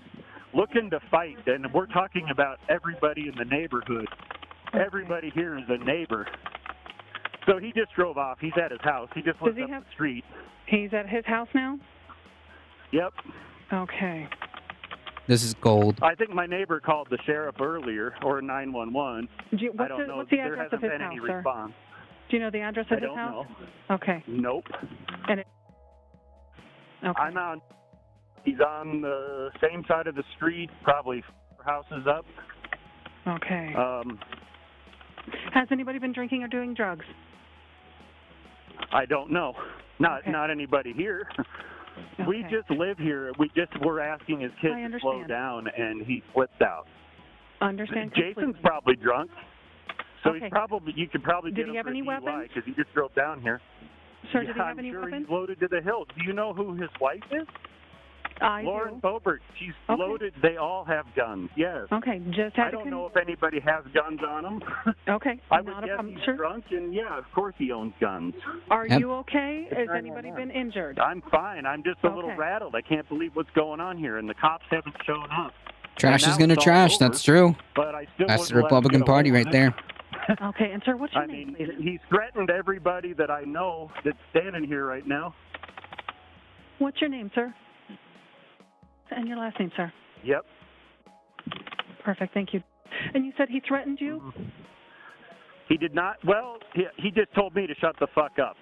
looking to fight. And we're talking about everybody in the neighborhood. Everybody here is a neighbor. So he just drove off. He's at his house. He just lives up the street. He's at his house now? Yep. Okay. This is gold. I think my neighbor called the sheriff earlier, or 911. I don't know. What's the There address hasn't of his been house, any sir? response. Do you know the address of I his don't house? know. Okay. Nope. And okay. I'm on. He's on the same side of the street, probably 4 houses up. Okay. Has anybody been drinking or doing drugs? I don't know. Not Okay. not anybody here. We Okay. just live here. We just were asking his kid I to slow understand. down, and he flipped out. Understand Jason's completely. probably drunk, so Okay. he's probably you could probably Did get he him have for any DUI weapons? because he just drove down here. Sir, yeah, did he have I'm any sure weapons? he's loaded to the hilt. Do you know who his wife is? I Lauren do. Bobert. She's Okay. loaded. They all have guns. Yes. Okay, just had I to don't know if anybody has guns on them. Okay, I would not a guess problem. he's Sir, drunk, and yeah, of course he owns guns. are Yep. you okay? Has anybody been injured? I'm fine. I'm just a little Okay. rattled. I can't believe what's going on here, and the cops haven't shown up. Trash And is now going to it's all trash. over, That's true. But I still That's the wouldn't let him Republican get away Party with right it. there. Okay, and sir, what's your I name, mean, please? he's threatened everybody that I know that's standing here right now. What's your name, sir? And your last name, sir. Yep. Perfect, thank you. And you said he threatened you? He did not. Well, he just told me to shut the fuck up.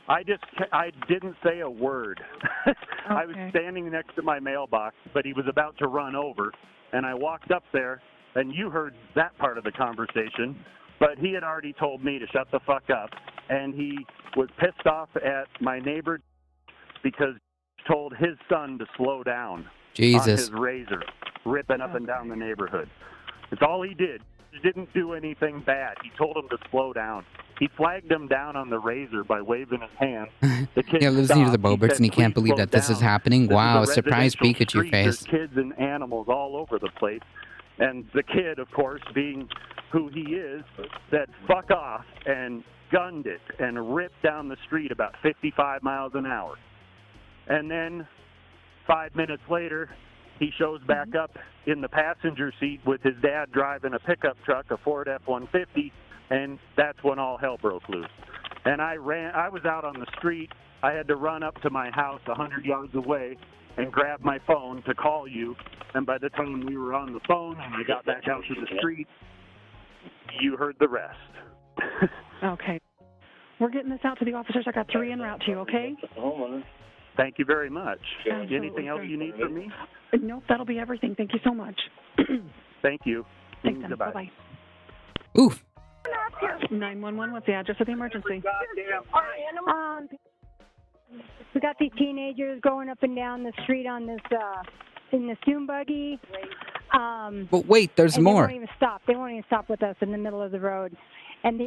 I didn't say a word. I was Okay. standing next to my mailbox, but he was about to run over, and I walked up there, and you heard that part of the conversation, but he had already told me to shut the fuck up, and he was pissed off at my neighbor because he told his son to slow down Jesus. on his Razor, ripping up and down the neighborhood. That's all he did. He didn't do anything bad. He told him to slow down. He flagged him down on the Razor by waving his hand. The kid Yeah, listening to the stopped. Boberts, said, and he can't "Please believe slow that this is down. happening. This is Wow, a surprise residential Pikachu street. face. There's kids and animals all over the place. And the kid, of course, being who he is, said, fuck off, and gunned it and ripped down the street about 55 miles an hour. And then 5 minutes later, he shows back up in the passenger seat with his dad driving a pickup truck, a Ford F-150, and that's when all hell broke loose. And I was out on the street. I had to run up to my house 100 yards away and grab my phone to call you. And by the time we were on the phone and I got back out to the street, you heard the rest. Okay. We're getting this out to the officers. I got 3 en route to you, okay? Thank you very much. Absolutely, Anything else sir. you need from me? Nope, that'll be everything. Thank you so much. Thank you. Thanks, then. Goodbye. Bye-bye. Oof. 911, what's the address of the emergency? We got these teenagers going up and down the street on this in the dune buggy. But wait, there's and more. They won't even stop. They won't even stop with us in the middle of the road. And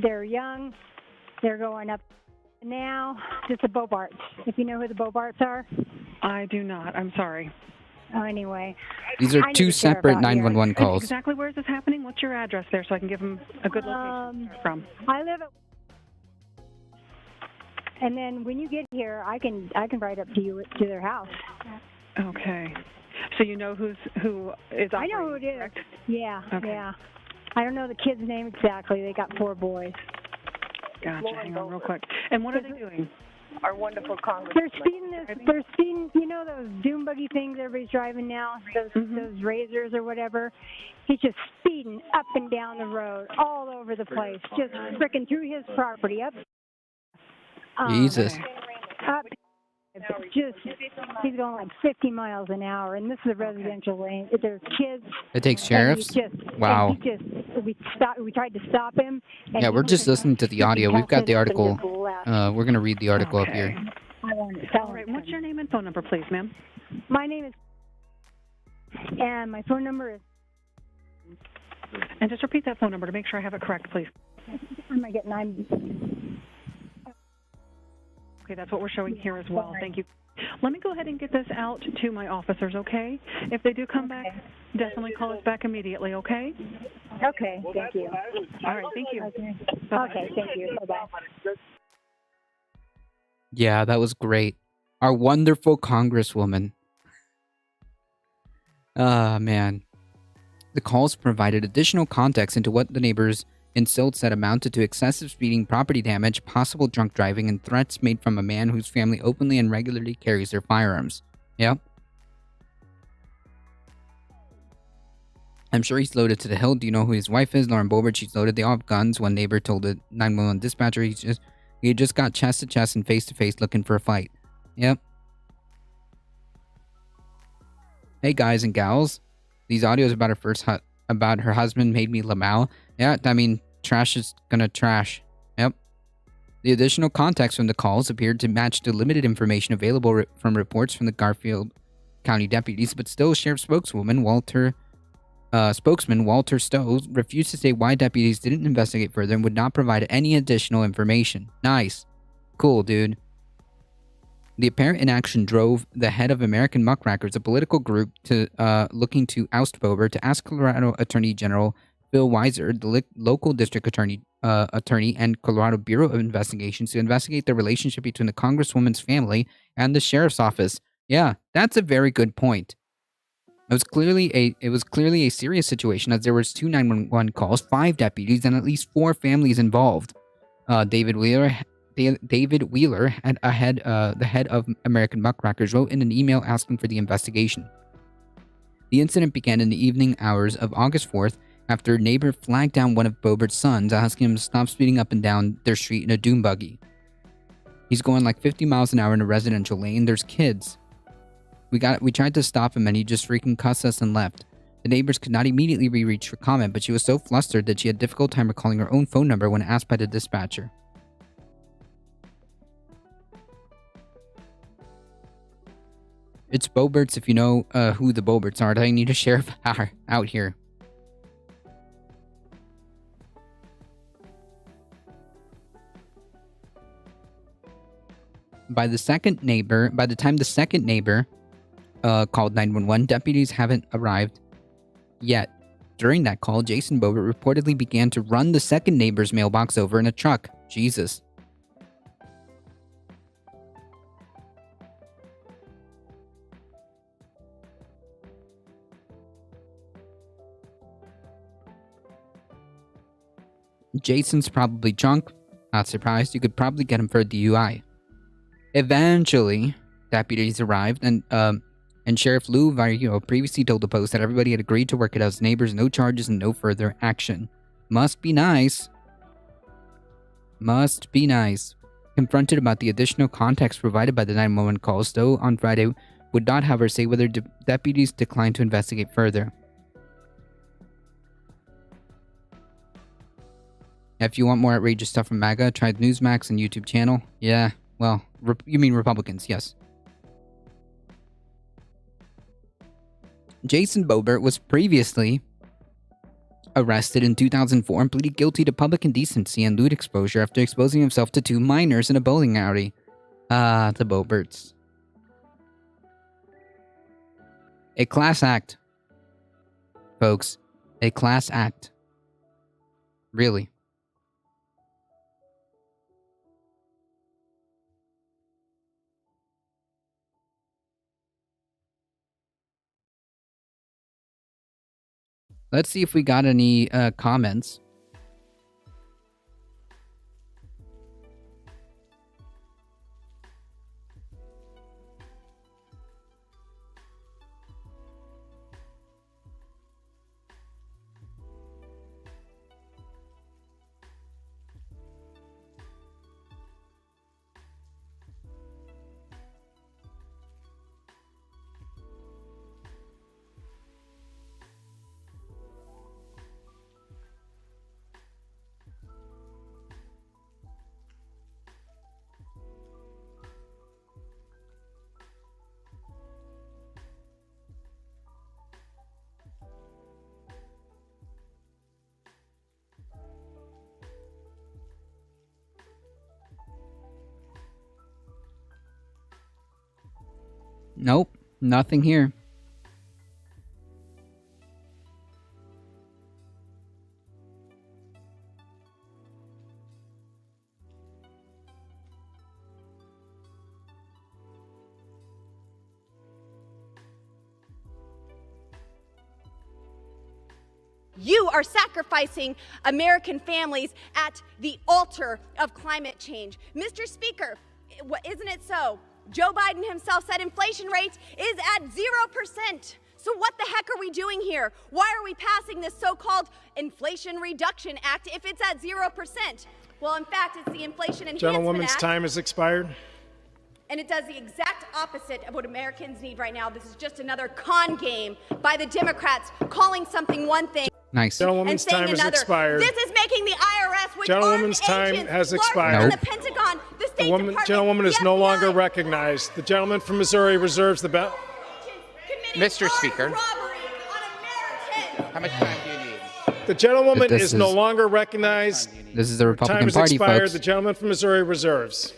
they're young. They're going up now. It's the Bobarts. If you know who the Bobarts are. I do not. I'm sorry. Oh, anyway. These are I need two the sheriff separate out here. 911 calls. Exactly where is this happening? What's your address there so I can give them a good location to start from? I live at. And then when you get here, I can ride up to you to their house. Okay. So you know who is operating, I know who it is. correct? Yeah, Okay. yeah. I don't know the kid's name exactly. They got 4 boys. Gotcha. Hang on real quick. And what are they doing? Our wonderful Congress. They're speeding They're speeding. You know those dune buggy things everybody's driving now? Those razors or whatever. He's just speeding up and down the road, all over the place, just fricking through his property, up. Jesus. Up. Just he's going like 50 miles an hour, and this is a residential lane. There's kids. It takes and sheriffs? he just, Wow. and he just, we tried to stop him. And Yeah, he we're was just listening to the audio. We've got the cussing and article. just left. We're going to read the article up Okay. here. All right. What's your name and phone number, please, ma'am? My name is, and my phone number is. And just repeat that phone number to make sure I have it correct, please. Am I getting? I'm. Okay, that's what we're showing here as well. Thank you. Let me go ahead and get this out to my officers, okay? If they do come back, definitely call us back immediately, okay? Okay, thank you. All right, thank you. Okay, Bye-bye. okay, thank you. Bye-bye. Yeah, that was great. Our wonderful Congresswoman. Ah, man. The calls provided additional context into what the neighbors in Silt said amounted to excessive speeding, property damage, possible drunk driving, and threats made from a man whose family openly and regularly carries their firearms. Yep. I'm sure he's loaded to the hill. Do you know who his wife is? Lauren Bobert. She's loaded. They all have guns. One neighbor told the 911 dispatcher he just got chest to chest and face to face looking for a fight. Yep. Hey guys and gals, these audios about about her husband made me lamau. Yeah, I mean, trash is gonna trash. Yep. The additional context from the calls appeared to match the limited information available from reports from the Garfield County deputies, but still, Sheriff spokesman Walter Stowe refused to say why deputies didn't investigate further and would not provide any additional information. Nice. Cool, dude. The apparent inaction drove the head of American Muckrakers, a political group to looking to oust Bober, to ask Colorado Attorney General Bill Weiser, the local district attorney and Colorado Bureau of Investigations, to investigate the relationship between the Congresswoman's family and the sheriff's office. Yeah, that's a very good point. It was clearly a serious situation, as there was 2 911 calls, 5 deputies, and at least 4 families involved. David Wheeler, the head of American Muckrakers, wrote in an email asking for the investigation. The incident began in the evening hours of August 4th after a neighbor flagged down one of Bobert's sons, asking him to stop speeding up and down their street in a dune buggy. He's going like 50 miles an hour in a residential lane. There's kids. We tried to stop him and he just freaking cussed us and left. The neighbors could not immediately be reached for comment, but she was so flustered that she had a difficult time recalling her own phone number when asked by the dispatcher. It's Boberts. If you know who the Boberts are, I need a sheriff out here. By the time the second neighbor called 911, deputies haven't arrived yet. During that call, Jason Bobert reportedly began to run the second neighbor's mailbox over in a truck. Jesus. Jason's probably drunk. Not surprised. You could probably get him for a DUI. Eventually, deputies arrived, and Sheriff Lou Varrio previously told the Post that everybody had agreed to work it out as neighbors, no charges, and no further action. Must be nice. Must be nice. Confronted about the additional context provided by the 911 calls, though, on Friday, would not, however, say whether deputies declined to investigate further. If you want more outrageous stuff from MAGA, try Newsmax and YouTube channel. Yeah, well, you mean Republicans, yes. Jason Boebert was previously arrested in 2004 and pleaded guilty to public indecency and lewd exposure after exposing himself to 2 minors in a bowling alley. Ah, the Boeberts. A class act. Folks, a class act. Really. Let's see if we got any comments. Nope, nothing here. You are sacrificing American families at the altar of climate change. Mr. Speaker, isn't it so? Joe Biden himself said inflation rate is at 0%. So what the heck are we doing here? Why are we passing this so-called Inflation Reduction Act if it's at 0%? Well, in fact, it's the Inflation Enhancement Gentlewoman's Act. time has expired. And it does the exact opposite of what Americans need right now. This is just another con game by the Democrats, calling something one thing Nice. Gentlewoman's and saying time has another. expired. This is making the IRS, which Gentlewoman's armed time agents has larger expired. than Nope. the Pentagon, the State The Department, gentlewoman is the no FBI. longer recognized. The gentleman from Missouri reserves the ballot. Mr. Speaker. Robbery on Americans. How much time do you need? The gentlewoman This is no is- longer recognized. This is the Time Republican has Party, expired. folks. The gentleman from Missouri reserves.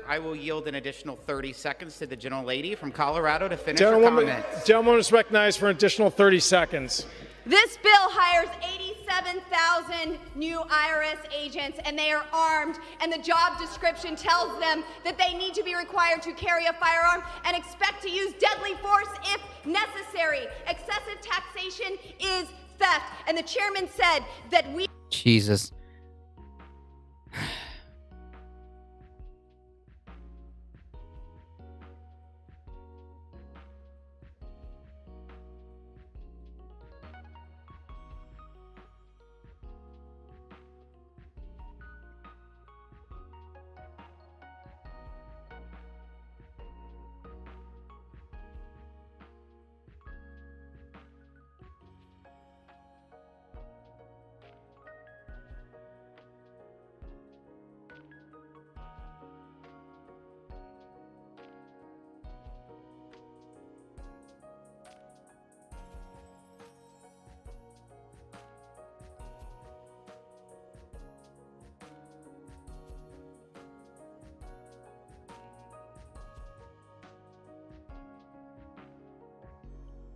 I will yield an additional 30 seconds to the gentlelady from Colorado to finish her comments. Gentlewoman is recognized for an additional 30 seconds. This bill hires 87,000 new IRS agents, and they are armed, and the job description tells them that they need to be required to carry a firearm and expect to use deadly force if necessary. Excessive taxation is theft, and the chairman said that we... Jesus.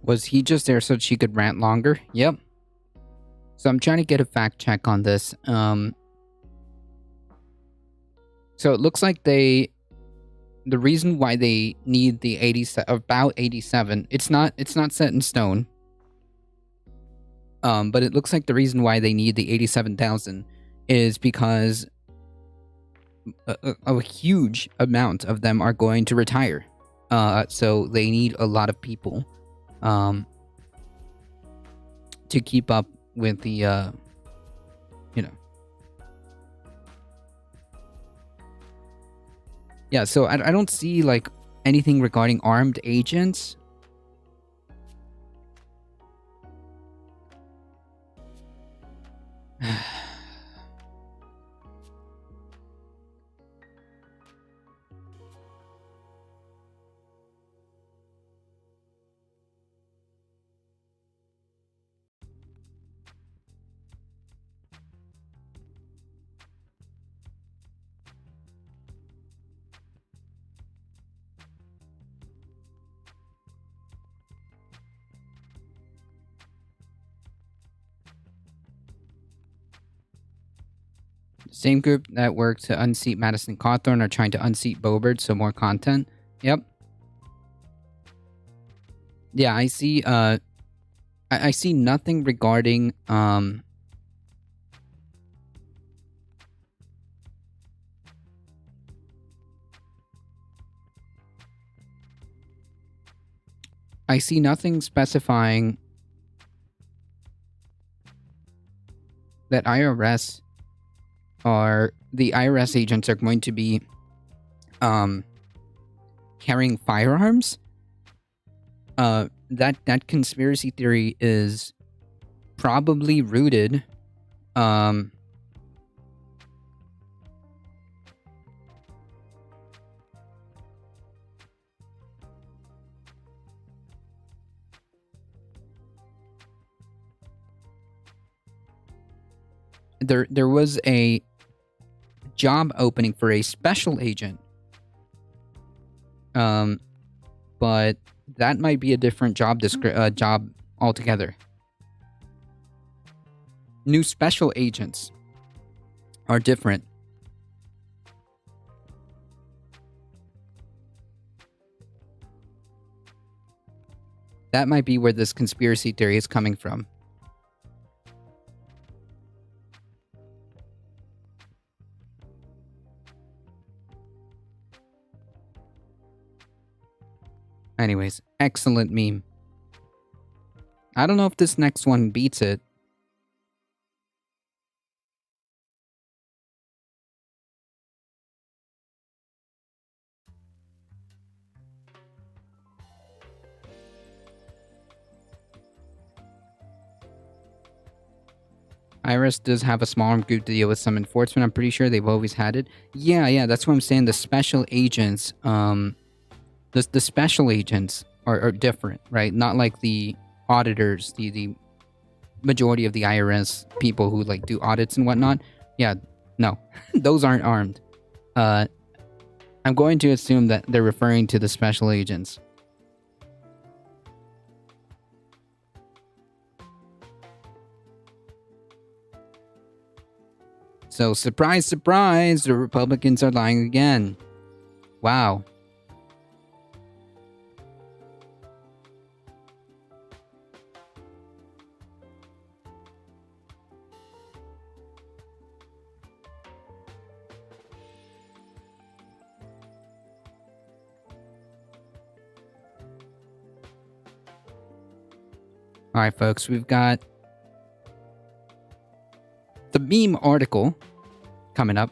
Was he just there so she could rant longer? Yep. So I'm trying to get a fact check on this. So it looks like the reason why they need the about 87, it's not set in stone. But it looks like the reason why they need the 87,000 is because a huge amount of them are going to retire. So they need a lot of people to keep up with the Yeah, so I don't see, like, anything regarding armed agents. Same group that worked to unseat Madison Cawthorn are trying to unseat Bobert, so more content. Yep. Yeah, I see, I see nothing regarding, I see nothing specifying that the IRS agents are going to be, carrying firearms. That conspiracy theory is probably rooted, there was a job opening for a special agent. But that might be a different job job altogether. New special agents are different. That might be where this conspiracy theory is coming from. Anyways, excellent meme. I don't know if this next one beats it. Iris does have a small arm group to deal with some enforcement. I'm pretty sure they've always had it. Yeah, that's what I'm saying. The special agents, the special agents are different, right? Not like the auditors, the majority of the IRS people who like do audits and whatnot. Yeah, no, those aren't armed. I'm going to assume that they're referring to the special agents. So, surprise, surprise, the Republicans are lying again. Wow. Alright, folks, we've got the meme article coming up.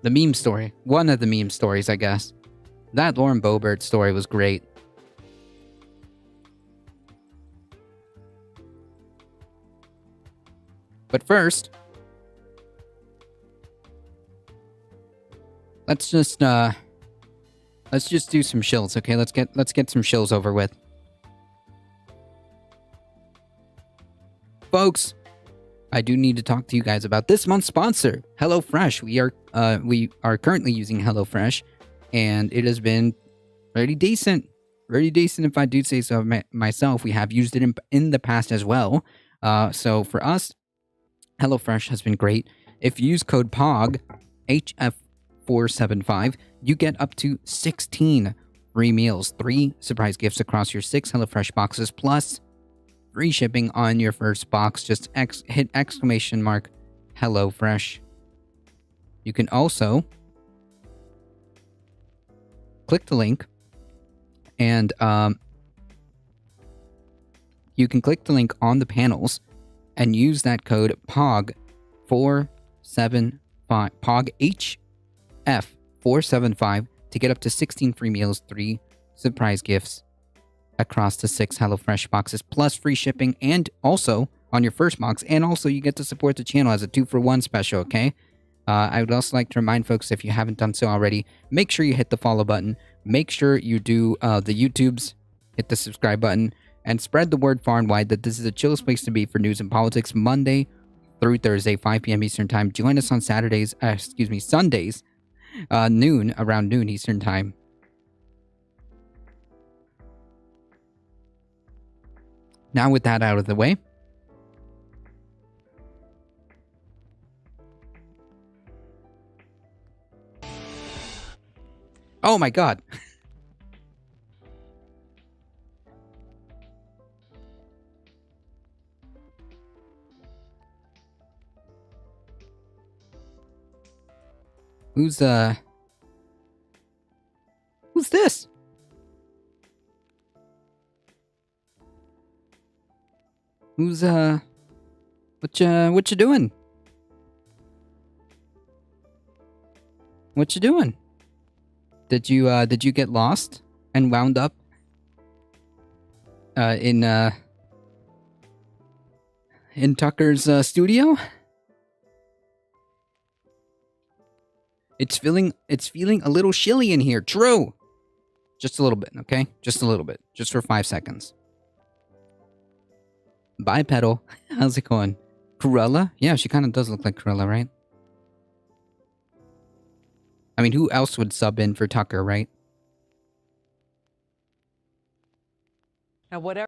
The meme story. One of the meme stories, I guess. That Lauren Boebert story was great. But first, let's just do some shills, okay? Let's get some shills over with. Folks, I do need to talk to you guys about this month's sponsor, HelloFresh. We are currently using HelloFresh, and it has been pretty decent. Very decent, if I do say so myself. We have used it in the past as well. So for us, HelloFresh has been great. If you use code POG, HF475, you get up to 16 free meals, 3 surprise gifts across your 6 HelloFresh boxes, plus free shipping on your first box. Just hit exclamation mark HelloFresh. You can also click the link and you can click the link on the panels and use that code POG475, POGHF475 to get up to 16 free meals, 3 surprise gifts across the 6 HelloFresh boxes, plus free shipping, and also on your first box, and also you get to support the channel as a 2-for-1 special, okay? I would also like to remind folks, if you haven't done so already, make sure you hit the follow button, make sure you do the YouTubes, hit the subscribe button, and spread the word far and wide that this is the chillest place to be for news and politics, Monday through Thursday, 5 p.m. Eastern Time. Join us on Sundays, around noon Eastern Time. Now with that out of the way, oh my god. Who's this? Who's what you doing? What you doing? Did you get lost and wound up in Tucker's studio? It's feeling a little chilly in here. True. Just a little bit, okay? Just a little bit. Just for 5 seconds. Bipedal. How's it going? Cruella? Yeah, she kind of does look like Cruella, right? I mean, who else would sub in for Tucker, right? Now, whatever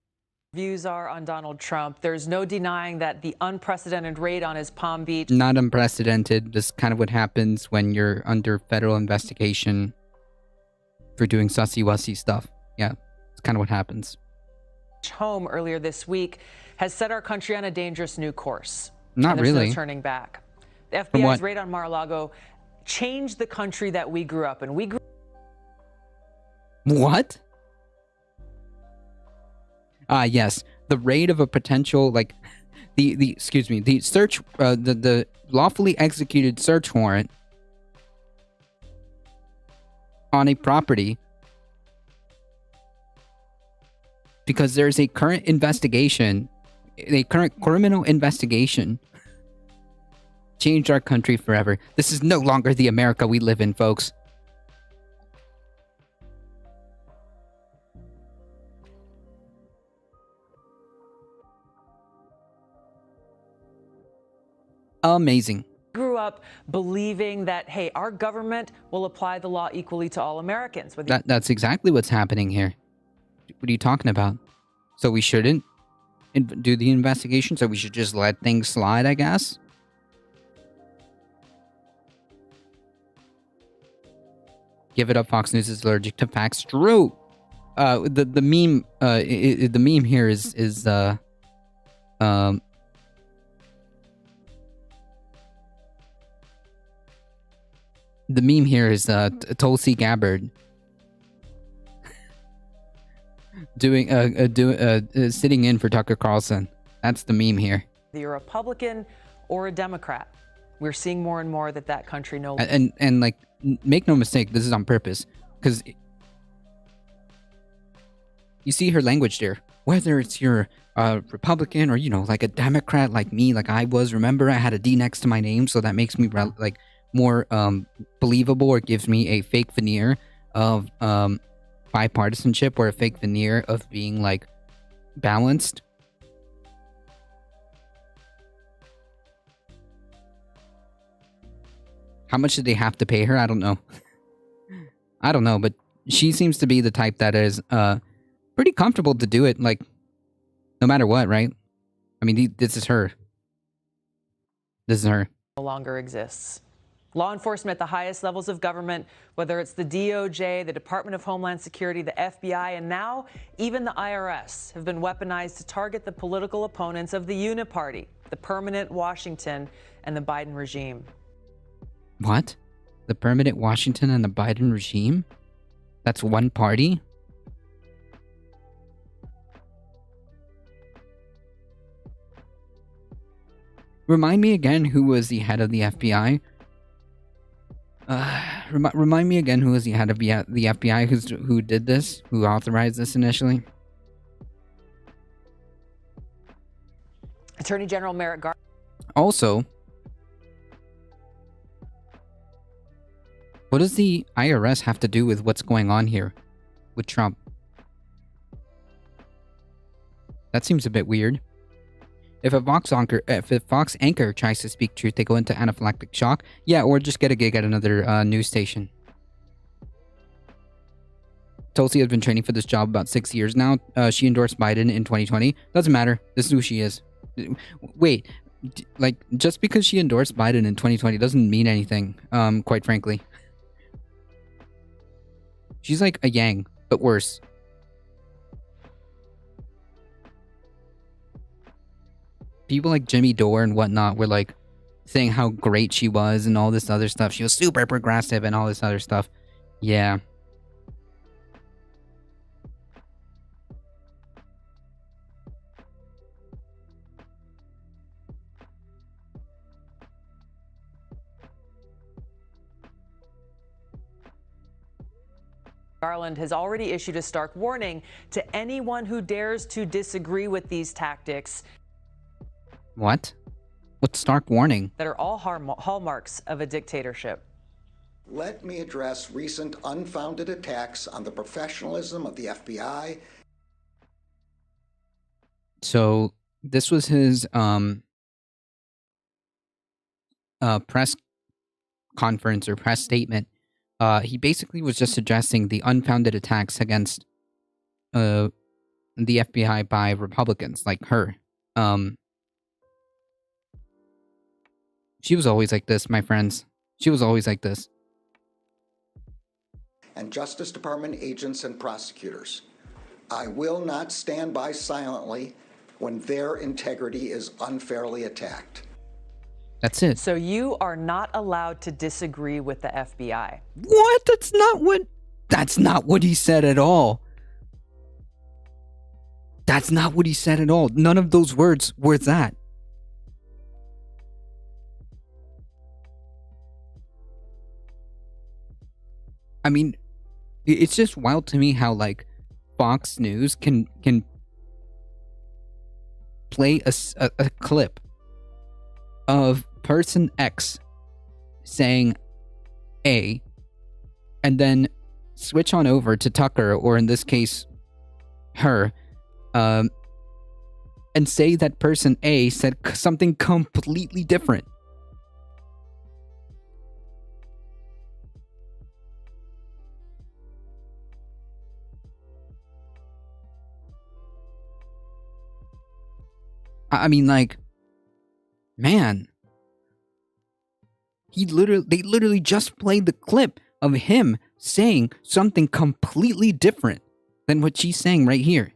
views are on Donald Trump, there's no denying that the unprecedented raid on his Palm Beach... Not unprecedented. This is kind of what happens when you're under federal investigation for doing sussy-wussy stuff. Yeah, it's kind of what happens. ...home earlier this week has set our country on a dangerous new course. Not and there's really. no turning back. The FBI's raid on Mar-a-Lago changed the country that we grew up in. What? Yes, the raid of a potential, like, the search, the lawfully executed search warrant on a property because there's a current investigation, a current criminal investigation, changed our country forever. This is no longer the America we live in, folks. Amazing. Grew up believing that, hey, our government will apply the law equally to all Americans. That's exactly what's happening here. What are you talking about? So we shouldn't do the investigation? So we should just let things slide, I guess? Give it up, Fox News is allergic to facts. True. The meme here is the meme here is Tulsi Gabbard doing sitting in for Tucker Carlson. That's the meme here. Whether you're a Republican or a Democrat, we're seeing more and more that country no. And like, make no mistake, this is on purpose, because you see her language there. Whether it's you're a Republican or, you know, like a Democrat like me, like I was. Remember, I had a D next to my name, so that makes me like more believable, or gives me a fake veneer of bipartisanship, or a fake veneer of being like balanced. How much did they have to pay her? I don't know. I don't know, but she seems to be the type that is pretty comfortable to do it, like, no matter what, right? I mean, this is her. This is her. No longer exists. Law enforcement at the highest levels of government, whether it's the DOJ, the Department of Homeland Security, the FBI, and now even the IRS, have been weaponized to target the political opponents of the Uniparty, the permanent Washington, and the Biden regime. What? The permanent Washington and the Biden regime? That's one party? Remind me again who was the head of the FBI. Remind me again who was the head of the FBI who did this, who authorized this initially. Attorney General Merrick Garland. Also, what does the IRS have to do with what's going on here with Trump? That seems a bit weird. If a Fox anchor tries to speak truth, they go into anaphylactic shock. Yeah, or just get a gig at another news station. Tulsi has been training for this job about 6 years now. She endorsed Biden in 2020. Doesn't matter. This is who she is. Wait, like, just because she endorsed Biden in 2020 doesn't mean anything, quite frankly. She's like a Yang, but worse. People like Jimmy Dore and whatnot were like saying how great she was and all this other stuff. She was super progressive and all this other stuff. Yeah. Garland has already issued a stark warning to anyone who dares to disagree with these tactics. What? What stark warning? That are all hallmarks of a dictatorship. Let me address recent unfounded attacks on the professionalism of the FBI. So this was his press conference or press statement. He basically was just addressing the unfounded attacks against the FBI by Republicans like her. She was always like this, my friends. She was always like this. And Justice Department agents and prosecutors. I will not stand by silently when their integrity is unfairly attacked. That's it. So you are not allowed to disagree with the FBI. What? That's not what he said at all. That's not what he said at all. None of those words were that. I mean, it's just wild to me how, like, Fox News can play a clip of person X saying A and then switch on over to Tucker, or in this case, her, and say that person A said something completely different. I mean, like, man, they literally just played the clip of him saying something completely different than what she's saying right here.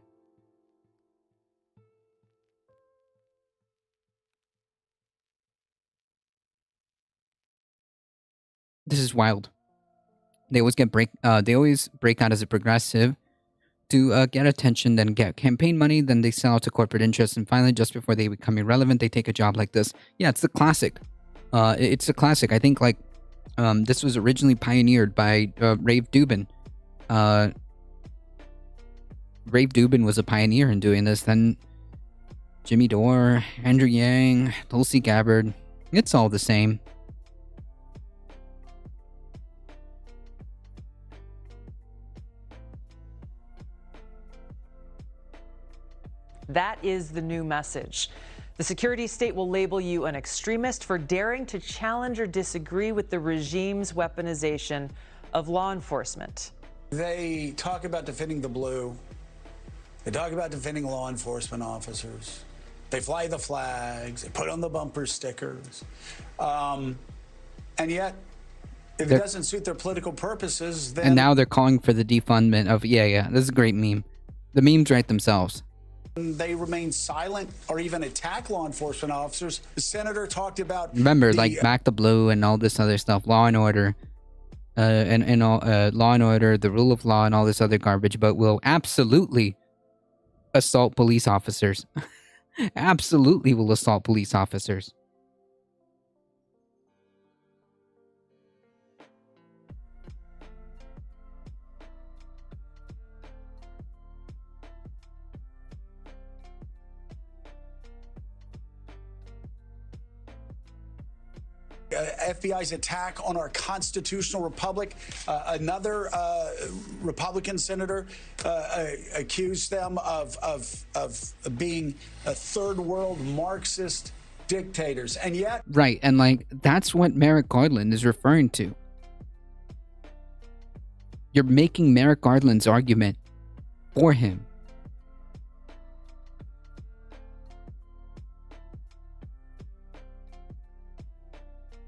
This is wild. They always break out as a progressive to get attention, then get campaign money, then they sell out to corporate interests, and finally, just before they become irrelevant, they take a job like this. Yeah, it's the classic. It's a classic. I think, like, this was originally pioneered by Rafe Dubin. Rafe Dubin was a pioneer in doing this. Then Jimmy Dore, Andrew Yang, Tulsi Gabbard. It's all the same. That is the new message. The security state will label you an extremist for daring to challenge or disagree with the regime's weaponization of law enforcement. They talk about defending the blue. They talk about defending law enforcement officers. They fly the flags. They put on the bumper stickers. And yet, if it doesn't suit their political purposes, then... And now they're calling for the defundment of... Yeah, this is a great meme. The memes write themselves. They remain silent or even attack law enforcement officers. The senator talked about... Remember, like, Back the Blue and all this other stuff. Law and Order. And all, Law and Order, the rule of law, and all this other garbage. But will absolutely assault police officers. Absolutely will assault police officers. FBI's attack on our constitutional republic. Another Republican senator accused them of being a third world Marxist dictators. And yet... Right, and like, that's what Merrick Garland is referring to. You're making Merrick Garland's argument for him.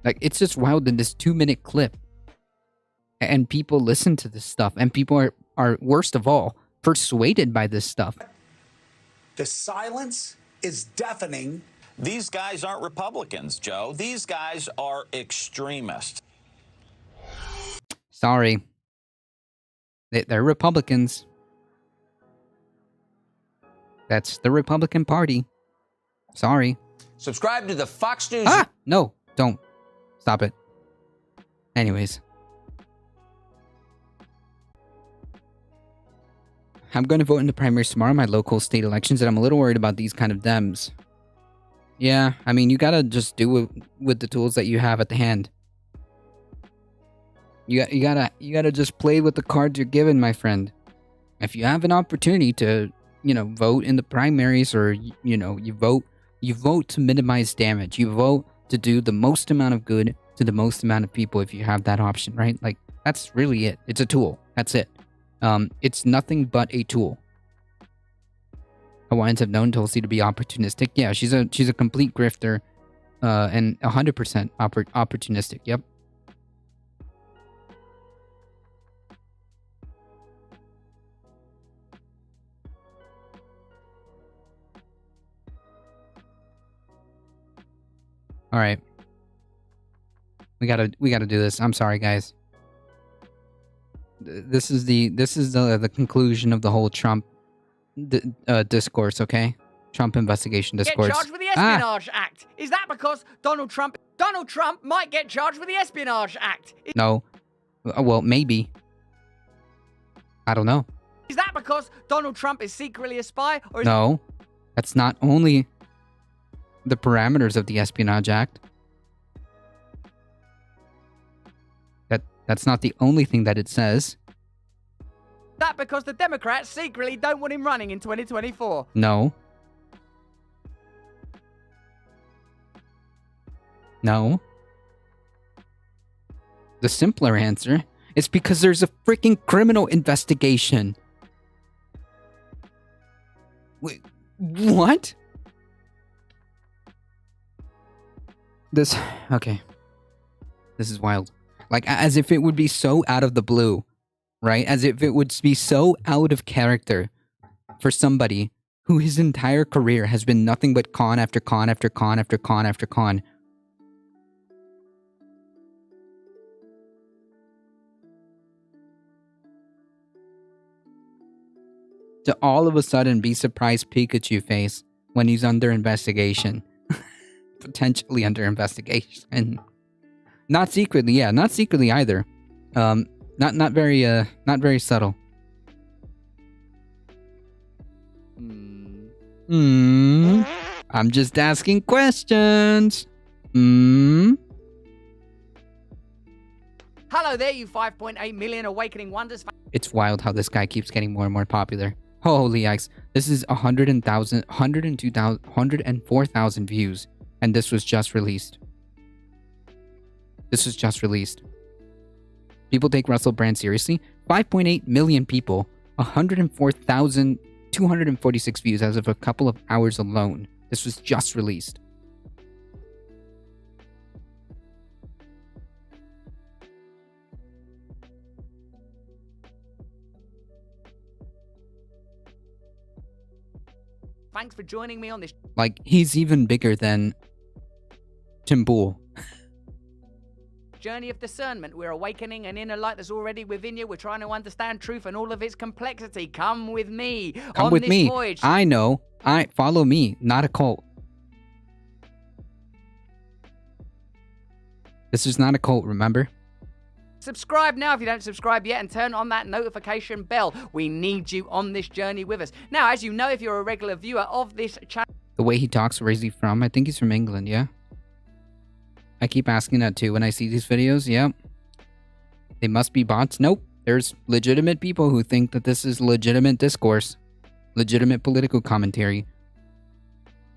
Like, it's just wild in this 2-minute clip. And people listen to this stuff. And people are, worst of all, persuaded by this stuff. The silence is deafening. These guys aren't Republicans, Joe. These guys are extremists. Sorry. They're Republicans. That's the Republican Party. Sorry. Subscribe to the Fox News... Ah! No, don't. Stop it. Anyways. I'm going to vote in the primaries tomorrow, my local state elections, and I'm a little worried about these kind of Dems. Yeah, I mean, you gotta just do it with the tools that you have at the hand. You gotta just play with the cards you're given, my friend. If you have an opportunity to, vote in the primaries, or, you vote to minimize damage. You vote to do the most amount of good to the most amount of people if you have that option, right? Like, that's really it. It's a tool. That's it. It's nothing but a tool. Hawaiians have known Tulsi to be opportunistic. Yeah, she's a complete grifter, and 100% opportunistic. Yep. All right. We gotta do this. I'm sorry, guys. This is the conclusion of the whole Trump discourse, okay? Trump investigation discourse. Get charged with the Espionage Act. Is that because Donald Trump might get charged with the Espionage Act? No. Well, maybe. I don't know. Is that because Donald Trump is secretly a spy? Or is No. That's not only the parameters of the Espionage Act. That's not the only thing that it says. that because the Democrats secretly don't want him running in 2024? No. No. The simpler answer is because there's a freaking criminal investigation. Wait, what? Okay. This is wild. Like, as if it would be so out of the blue, right? As if it would be so out of character for somebody who his entire career has been nothing but con after con after con after con after con. To all of a sudden be surprised Pikachu face when he's under investigation. Potentially under investigation. Not secretly, yeah, not secretly either. Not very subtle. I'm just asking questions. Hello there, you 5.8 million awakening wonders. It's wild how this guy keeps getting more and more popular. Holy yikes. This is 104,000 views. And this was just released. People take Russell Brand seriously? 5.8 million people. 104,246 views as of a couple of hours alone. This was just released. Thanks for joining me on this. Like, he's even bigger than Tim Pool. Journey of discernment. We're awakening an inner light that's already within you. We're trying to understand truth and all of its complexity. Come with me. Come on with this me. Voyage. I know. Follow me, not a cult. This is not a cult, remember? Subscribe now if you don't subscribe yet and turn on that notification bell. We need you on this journey with us. Now, as you know, if you're a regular viewer of this channel... The way he talks, where is he from? I think he's from England, yeah? I keep asking that too when I see these videos. Yep. They must be bots. Nope. There's legitimate people who think that this is legitimate discourse, legitimate political commentary.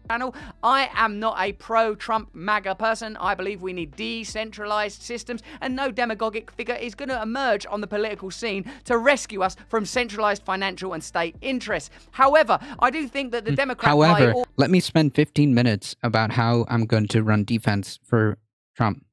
Channel. I am not a pro-Trump MAGA person. I believe we need decentralized systems, and no demagogic figure is going to emerge on the political scene to rescue us from centralized financial and state interests. However, I do think that the Democrat However, Party let me spend 15 minutes about how I'm going to run defense for Trump.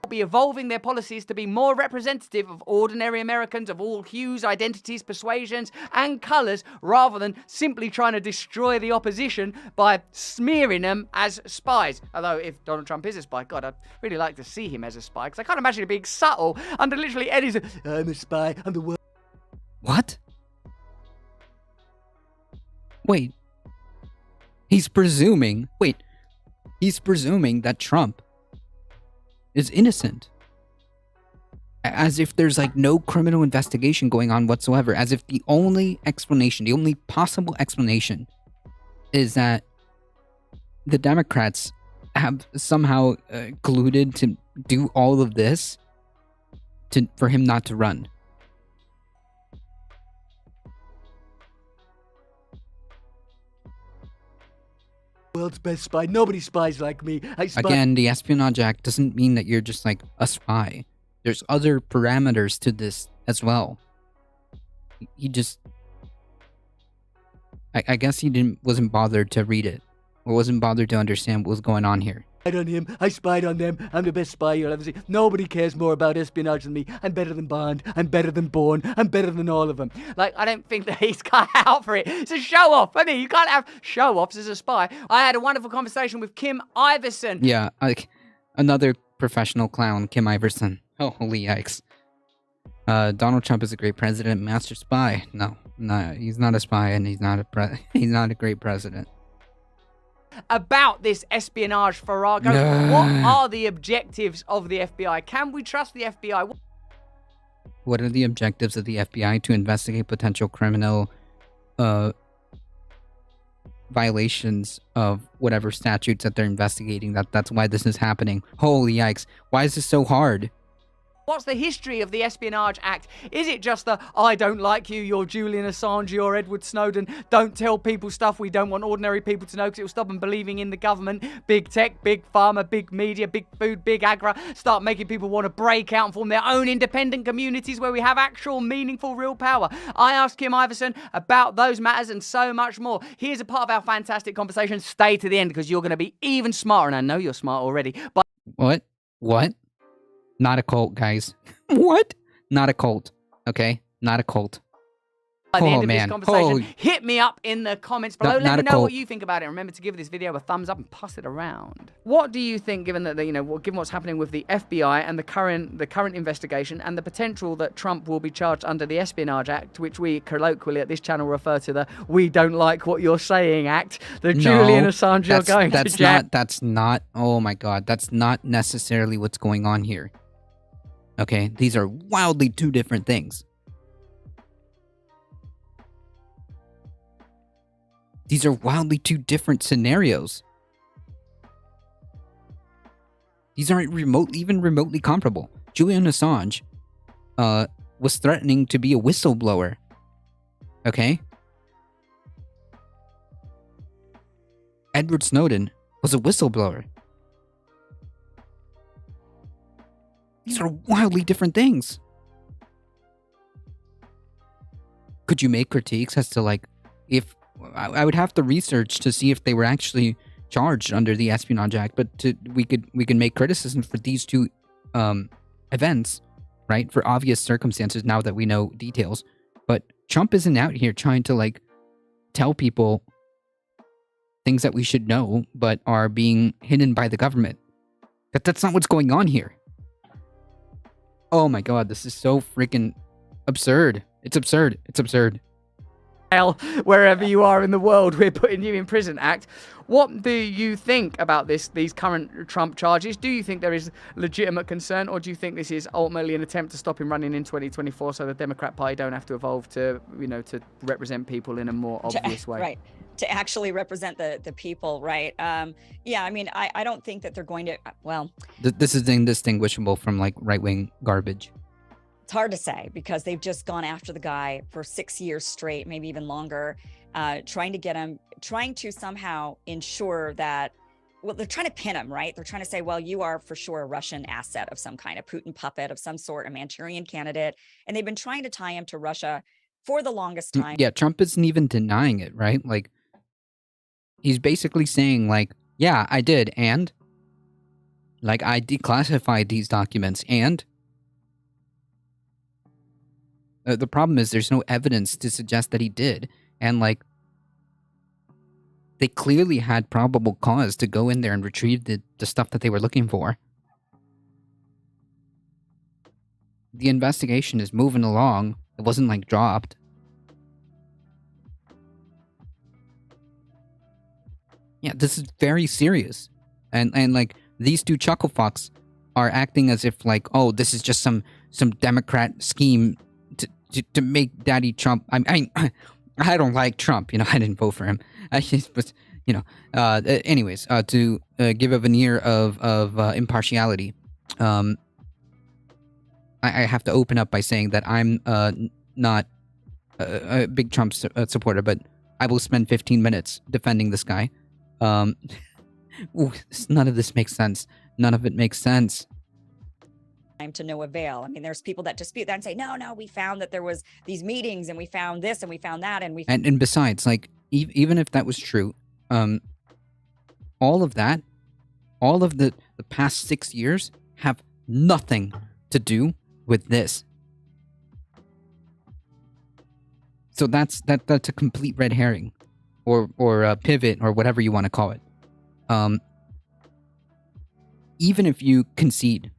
be evolving their policies to be more representative of ordinary Americans of all hues, identities, persuasions, and colours, rather than simply trying to destroy the opposition by smearing them as spies. Although, if Donald Trump is a spy, God, I'd really like to see him as a spy, because I can't imagine it being subtle under literally Eddie's, I'm a spy, I'm the world. What? Wait. He's presuming that Trump is innocent. As if there's like no criminal investigation going on whatsoever. As if the only explanation, the only possible explanation is that the Democrats have somehow colluded to do all of this for him not to run. World's best spy. Nobody spies like me. I spy. Again, the Espionage Act doesn't mean that you're just like a spy. There's other parameters to this as well. He just... I guess he wasn't bothered to read it. Or wasn't bothered to understand what was going on here. I spied on him. I spied on them. I'm the best spy you'll ever see. Nobody cares more about espionage than me. I'm better than Bond. I'm better than Bourne. I'm better than all of them. Like, I don't think that he's cut out for it. It's a show-off. I mean, you can't have show-offs as a spy. I had a wonderful conversation with Kim Iverson. Yeah, like another professional clown, Kim Iverson. Oh, holy yikes. Donald Trump is a great president, master spy. No, he's not a spy, and he's not a great president. About this espionage farrago. What are the objectives of the FBI? Can we trust the FBI? What are the objectives of the FBI? To investigate potential criminal violations of whatever statutes that they're investigating. That's why this is happening. Holy yikes. Why is this so hard? What's the history of the Espionage Act? Is it just the, I don't like you, you're Julian Assange, you're Edward Snowden, don't tell people stuff we don't want ordinary people to know because it will stop them believing in the government, big tech, big pharma, big media, big food, big agra, start making people want to break out and form their own independent communities where we have actual, meaningful, real power? I asked Kim Iverson about those matters and so much more. Here's a part of our fantastic conversation. Stay to the end because you're going to be even smarter, and I know you're smart already. But What? Not a cult, guys. What? Not a cult. Okay? Not a cult. By the end of this conversation, hit me up in the comments below. Let me know what you think about it. Remember to give this video a thumbs up and pass it around. What do you think, given that given what's happening with the FBI and the current investigation and the potential that Trump will be charged under the Espionage Act, which we colloquially at this channel refer to the "We don't like what you're saying" act, the Julian Assange you're going to jail. That's not. Oh my God, that's not necessarily what's going on here. Okay, these are wildly two different things. These are wildly two different scenarios. These aren't even remotely comparable. Julian Assange was threatening to be a whistleblower. Okay? Edward Snowden was a whistleblower. These are wildly different things. Could you make critiques as to if I would have to research to see if they were actually charged under the Espionage Act, but we could make criticism for these two events, right? For obvious circumstances now that we know details. But Trump isn't out here trying to tell people things that we should know, but are being hidden by the government. That's not what's going on here. Oh my God, this is so freaking absurd. It's absurd. It's absurd. Wherever you are in the world, we're putting you in prison act. What do you think about these current Trump charges? Do you think there is legitimate concern, or do you think this is ultimately an attempt to stop him running in 2024 so the Democrat Party don't have to evolve to, to represent people in a more obvious way? Right. to actually represent the people, right? Yeah, I mean, I don't think that they're going to, well, This is indistinguishable from like right-wing garbage. it's hard to say because they've just gone after the guy for 6 years straight, maybe even longer, trying to get him, trying to somehow ensure that, well, they're trying to pin him, right? They're trying to say, well, you are for sure a Russian asset of some kind, a Putin puppet of some sort, a Manchurian candidate. And they've been trying to tie him to Russia for the longest time. Yeah, Trump isn't even denying it, right? Like, he's basically saying, like, yeah, I did, and? Like, I declassified these documents, and? The problem is there's no evidence to suggest that he did, and, like, they clearly had probable cause to go in there and retrieve the stuff that they were looking for. The investigation is moving along. It wasn't, like, dropped. Yeah, this is very serious. And like, these two chuckle fucks are acting as if, like, oh, this is just some Democrat scheme to make Daddy Trump. I don't like Trump. You know, I didn't vote for him. I just was, you know. Anyways, to give a veneer of impartiality, I have to open up by saying that I'm not a big Trump supporter, but I will spend 15 minutes defending this guy. None of this makes sense. None of it makes sense. To no avail. I mean, there's people that dispute that and say, no, we found that there was these meetings and we found this and we found that and we. And besides, like, even if that was true, all of that, all of the past 6 years have nothing to do with this. So that's a complete red herring, or a pivot, or whatever you want to call it. Even if you concede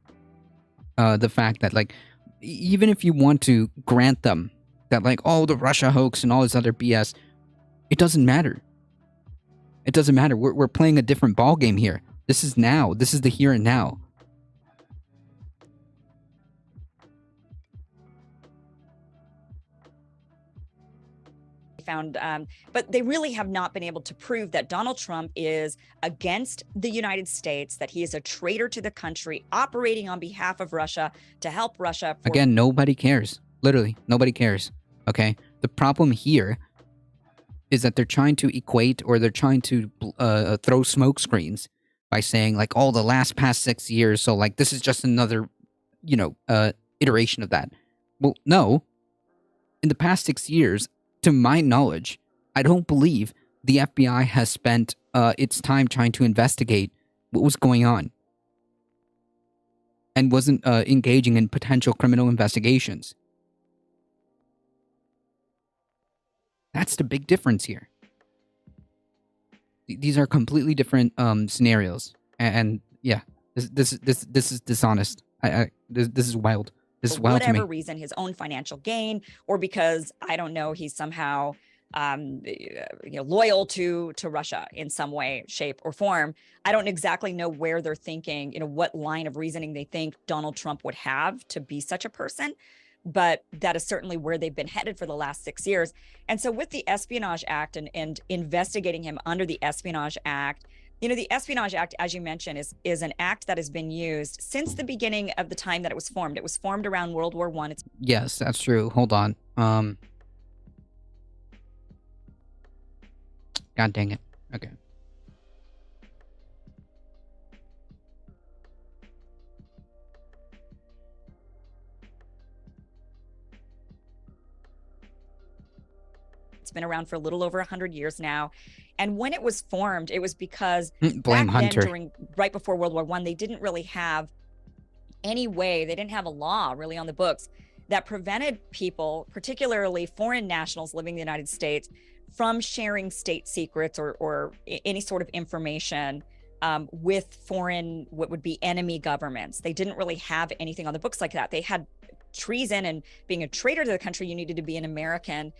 the fact that, like, even if you want to grant them that, like, oh, the Russia hoax and all this other BS, it doesn't matter. It doesn't matter. We're playing a different ball game here. This is now. This is the here and now. Found, but they really have not been able to prove that Donald Trump is against the United States, that he is a traitor to the country, operating on behalf of Russia to help Russia. Again, nobody cares. Literally, nobody cares. Okay? The problem here is that they're trying to equate, or they're trying to throw smoke screens by saying, like, oh, the past 6 years, so, like, this is just another, iteration of that. Well, no. In the past 6 years, to my knowledge, I don't believe the FBI has spent its time trying to investigate what was going on and wasn't engaging in potential criminal investigations. That's the big difference here. These are completely different scenarios, and yeah, this is dishonest. This is wild. This is wild to me. For whatever reason, his own financial gain, or because, I don't know, he's somehow loyal to Russia in some way, shape, or form. I don't exactly know where they're thinking, what line of reasoning they think Donald Trump would have to be such a person. But that is certainly where they've been headed for the last 6 years. And so with the Espionage Act and investigating him under the Espionage Act, the Espionage Act, as you mentioned, is an act that has been used since the beginning of the time that it was formed. It was formed around World War I. Yes, that's true. Hold on. God dang it. Okay. It's been around for a little over 100 years now. And when it was formed, it was because Blame back Hunter. then, right before World War I, they didn't really have any way, they didn't have a law really on the books that prevented people, particularly foreign nationals living in the United States, from sharing state secrets or any sort of information with foreign, what would be enemy governments. They didn't really have anything on the books like that. They had treason, and being a traitor to the country, you needed to be an American.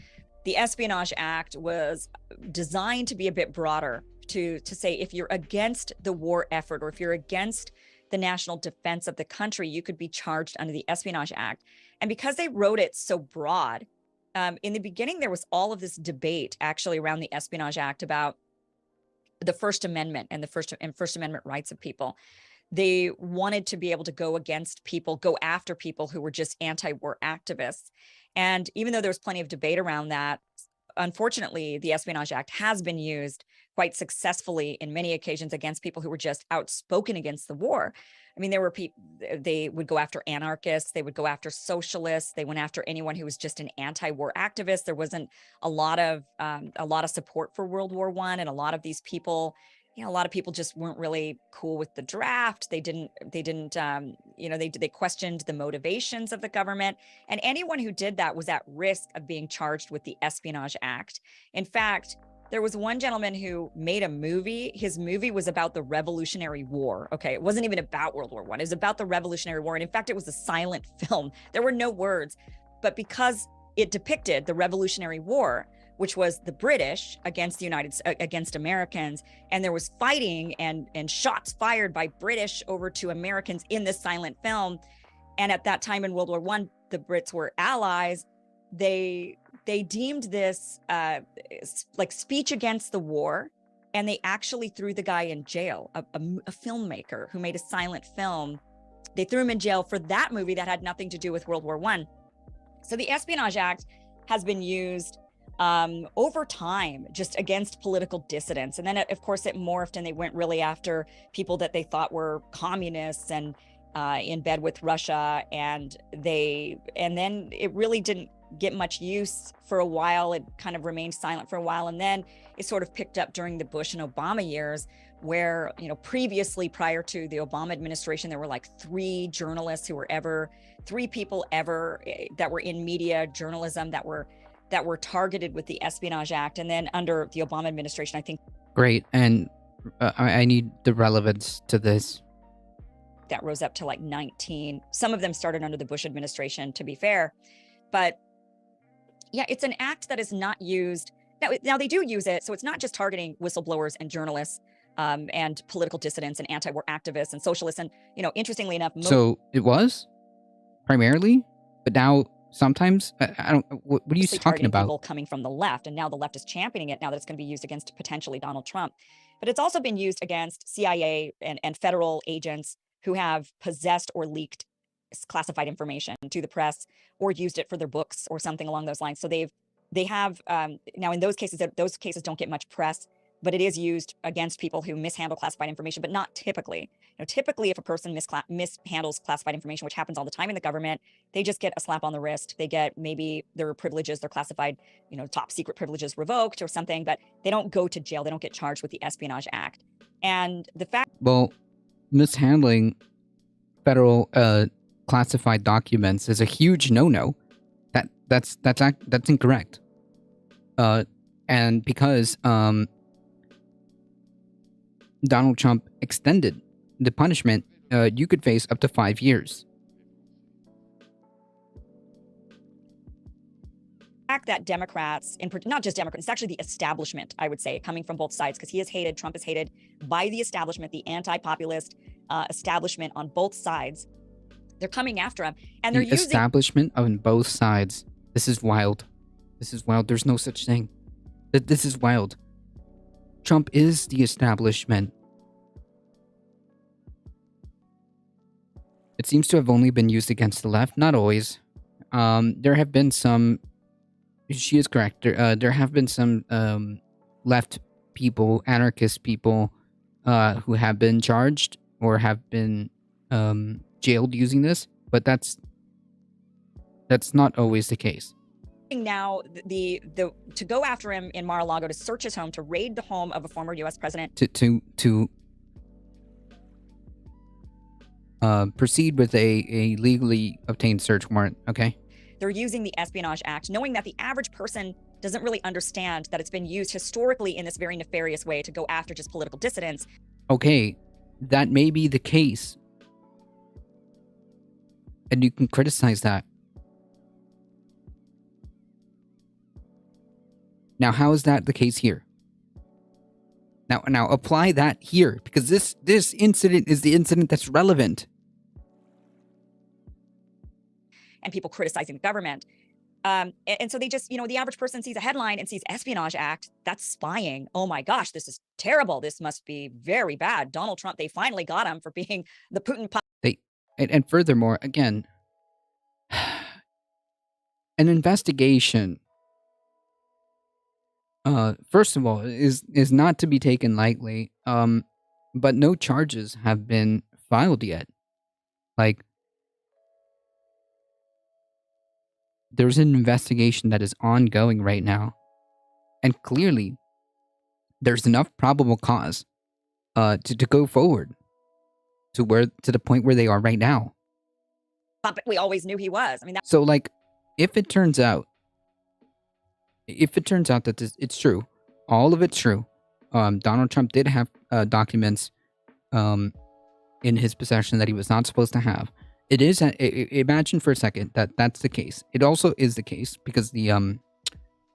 The Espionage Act was designed to be a bit broader, to say if you're against the war effort, or if you're against the national defense of the country, you could be charged under the Espionage Act. And because they wrote it so broad, in the beginning, there was all of this debate actually around the Espionage Act about the First Amendment and the First Amendment rights of people. They wanted to be able to go after people who were just anti-war activists. And even though there was plenty of debate around that, unfortunately, the Espionage Act has been used quite successfully in many occasions against people who were just outspoken against the war. I mean, there were people, they would go after anarchists, they would go after socialists, they went after anyone who was just an anti-war activist. There wasn't a lot of support for World War I, and a lot of these people, a lot of people just weren't really cool with the draft. They questioned the motivations of the government, and anyone who did that was at risk of being charged with the Espionage Act. In fact, there was one gentleman who made a movie. His movie was about the Revolutionary War. Okay, it wasn't even about World War I. It was about the Revolutionary War, and in fact, it was a silent film. There were no words, but because it depicted the Revolutionary War, which was the British against against Americans, and there was fighting and shots fired by British over to Americans in this silent film. And at that time in World War I, the Brits were allies. They deemed this like speech against the war, and they actually threw the guy in jail, a filmmaker who made a silent film. They threw him in jail for that movie that had nothing to do with World War I. So the Espionage Act has been used over time, just against political dissidents. And then, of course, it morphed, and they went really after people that they thought were communists and in bed with Russia. And then it really didn't get much use for a while. It kind of remained silent for a while. And then it sort of picked up during the Bush and Obama years, where, previously, prior to the Obama administration, there were like three people ever that were in media journalism that were targeted with the Espionage Act. And then under the Obama administration, I think. Great. And I need the relevance to this. That rose up to like 19. Some of them started under the Bush administration, to be fair. But yeah, it's an act that is not used. Now they do use it. So it's not just targeting whistleblowers and journalists and political dissidents and anti-war activists and socialists. And, interestingly enough. So it was primarily, but now sometimes I don't. What are you talking about? People coming from the left, and now the left is championing it. Now that it's going to be used against potentially Donald Trump, but it's also been used against CIA and federal agents who have possessed or leaked classified information to the press, or used it for their books or something along those lines. So they have now in those cases don't get much press, but it is used against people who mishandle classified information, but not typically. Typically, if a person mishandles classified information, which happens all the time in the government, they just get a slap on the wrist. They get maybe their privileges, their classified, top secret privileges revoked or something, but they don't go to jail. They don't get charged with the Espionage Act. And the fact... Well, mishandling federal classified documents is a huge no-no. That's incorrect. And because Donald Trump extended the punishment, you could face up to 5 years. That Democrats, not just Democrats, it's actually the establishment, I would say, coming from both sides, because Trump is hated by the establishment, the anti-populist establishment on both sides. They're coming after him, and they're using establishment on both sides. This is wild. There's no such thing. This is wild. Trump is the establishment. It seems to have only been used against the left, not always. There have been some. She is correct. There have been some left people, anarchist people, who have been charged or have been jailed using this, but that's not always the case. Now, to go after him in Mar-a-Lago, to search his home, to raid the home of a former U.S. president, to proceed with a legally obtained search warrant. Okay. They're using the Espionage Act, knowing that the average person doesn't really understand that it's been used historically in this very nefarious way to go after just political dissidents. Okay, that may be the case. And you can criticize that. Now, how is that the case here? Now apply that here, because this incident is the incident that's relevant. And people criticizing the government. And so they just, the average person sees a headline and sees Espionage Act. That's spying. Oh my gosh, this is terrible. This must be very bad. Donald Trump, they finally got him for being the Putin. And furthermore, again, an investigation, first of all, is not to be taken lightly. But no charges have been filed yet. Like, there's an investigation that is ongoing right now, and clearly, there's enough probable cause, to go forward to the point where they are right now. Puppet we always knew he was. I mean, So, like, if it turns out that it's true, all of it's true, Donald Trump did have documents in his possession that he was not supposed to have. It is, imagine for a second that that's the case. It also is the case because the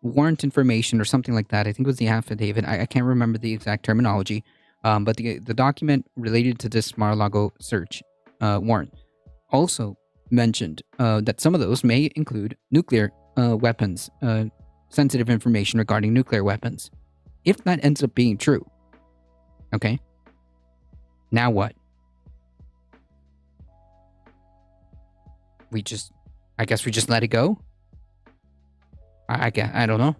warrant information or something like that, I think it was the affidavit, I can't remember the exact terminology, but the document related to this Mar-a-Lago search warrant also mentioned that some of those may include nuclear weapons, sensitive information regarding nuclear weapons. If that ends up being true, okay, now what? I guess we just let it go? I don't know.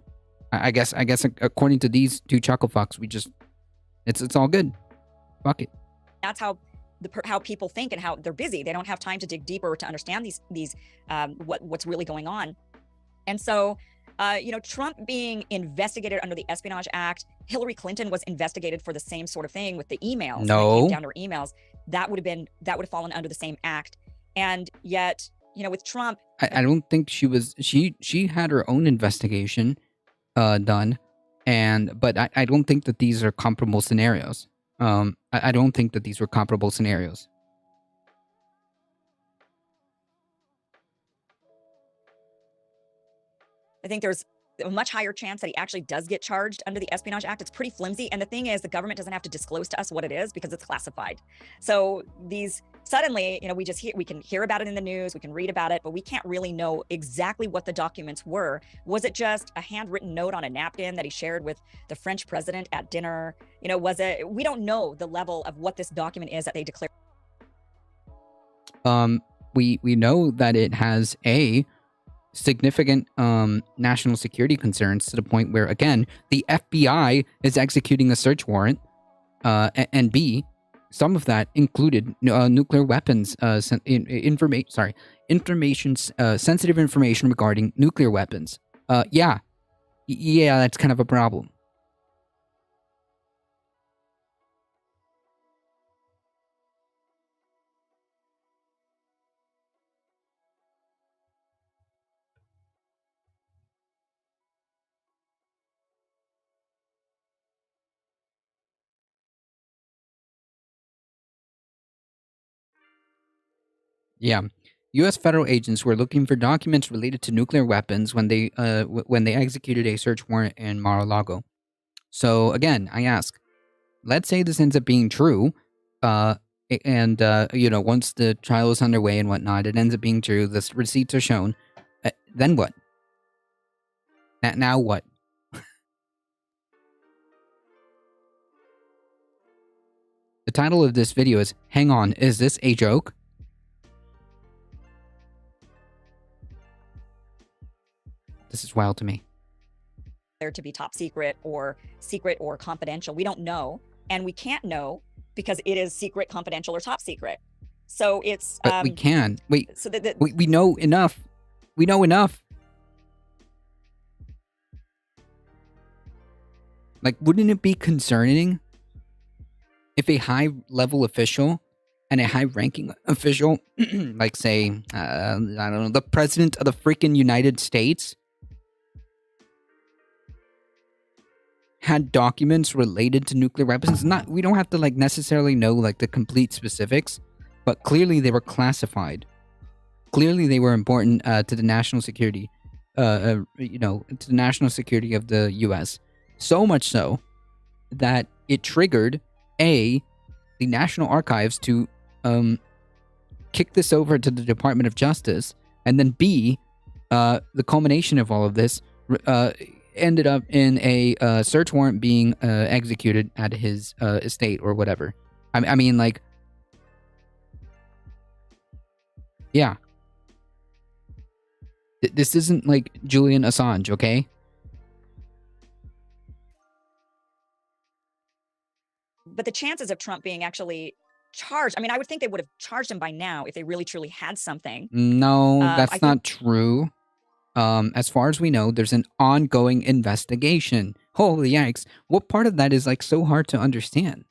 I guess according to these two chuckle fucks, it's all good. Fuck it. that's how how people think and how they're busy. They don't have time to dig deeper to understand these what's really going on. And so, Trump being investigated under the Espionage Act, Hillary Clinton was investigated for the same sort of thing with the emails. No. When it came down to her emails, that would have fallen under the same act. And yet, with Trump, I don't think she was. She had her own investigation done, but I don't think that these are comparable scenarios. I don't think that these were comparable scenarios. I think there's a much higher chance that he actually does get charged under the Espionage Act. It's pretty flimsy. And the thing is, the government doesn't have to disclose to us what it is because it's classified. So these suddenly, we can hear about it in the news, we can read about it, but we can't really know exactly what the documents were. Was it just a handwritten note on a napkin that he shared with the French president at dinner? We don't know the level of what this document is that they declared. We know that it has significant national security concerns to the point where, again, the FBI is executing a search warrant, and B, some of that included nuclear weapons, sensitive information regarding nuclear weapons. Yeah, that's kind of a problem. Yeah, U.S. federal agents were looking for documents related to nuclear weapons when they executed a search warrant in Mar-a-Lago. So again, I ask, let's say this ends up being true, once the trial is underway and whatnot, it ends up being true. The receipts are shown. Then what? Now what? The title of this video is, "Hang on, is this a joke?" This is wild to me. There to be top secret or confidential. We don't know, and we can't know because it is secret, confidential, or top secret. So it's. But we can. Wait. So we know enough. We know enough. Like, wouldn't it be concerning if a high-level official and a high-ranking official, like, say, I don't know, the president of the freaking United States, had documents related to nuclear weapons? We don't have to necessarily know the complete specifics, but clearly they were classified. Clearly they were important to the national security, to the national security of the U.S. So much so that it triggered the National Archives to kick this over to the Department of Justice, and then B, the culmination of all of this ended up in a search warrant being executed at his estate or whatever. I mean, like, yeah. This isn't like Julian Assange, okay? But the chances of Trump being actually charged, I mean, I would think they would have charged him by now if they really truly had something. No, that's not true. As far as we know, there's an ongoing investigation. Holy yikes. What part of that is like so hard to understand?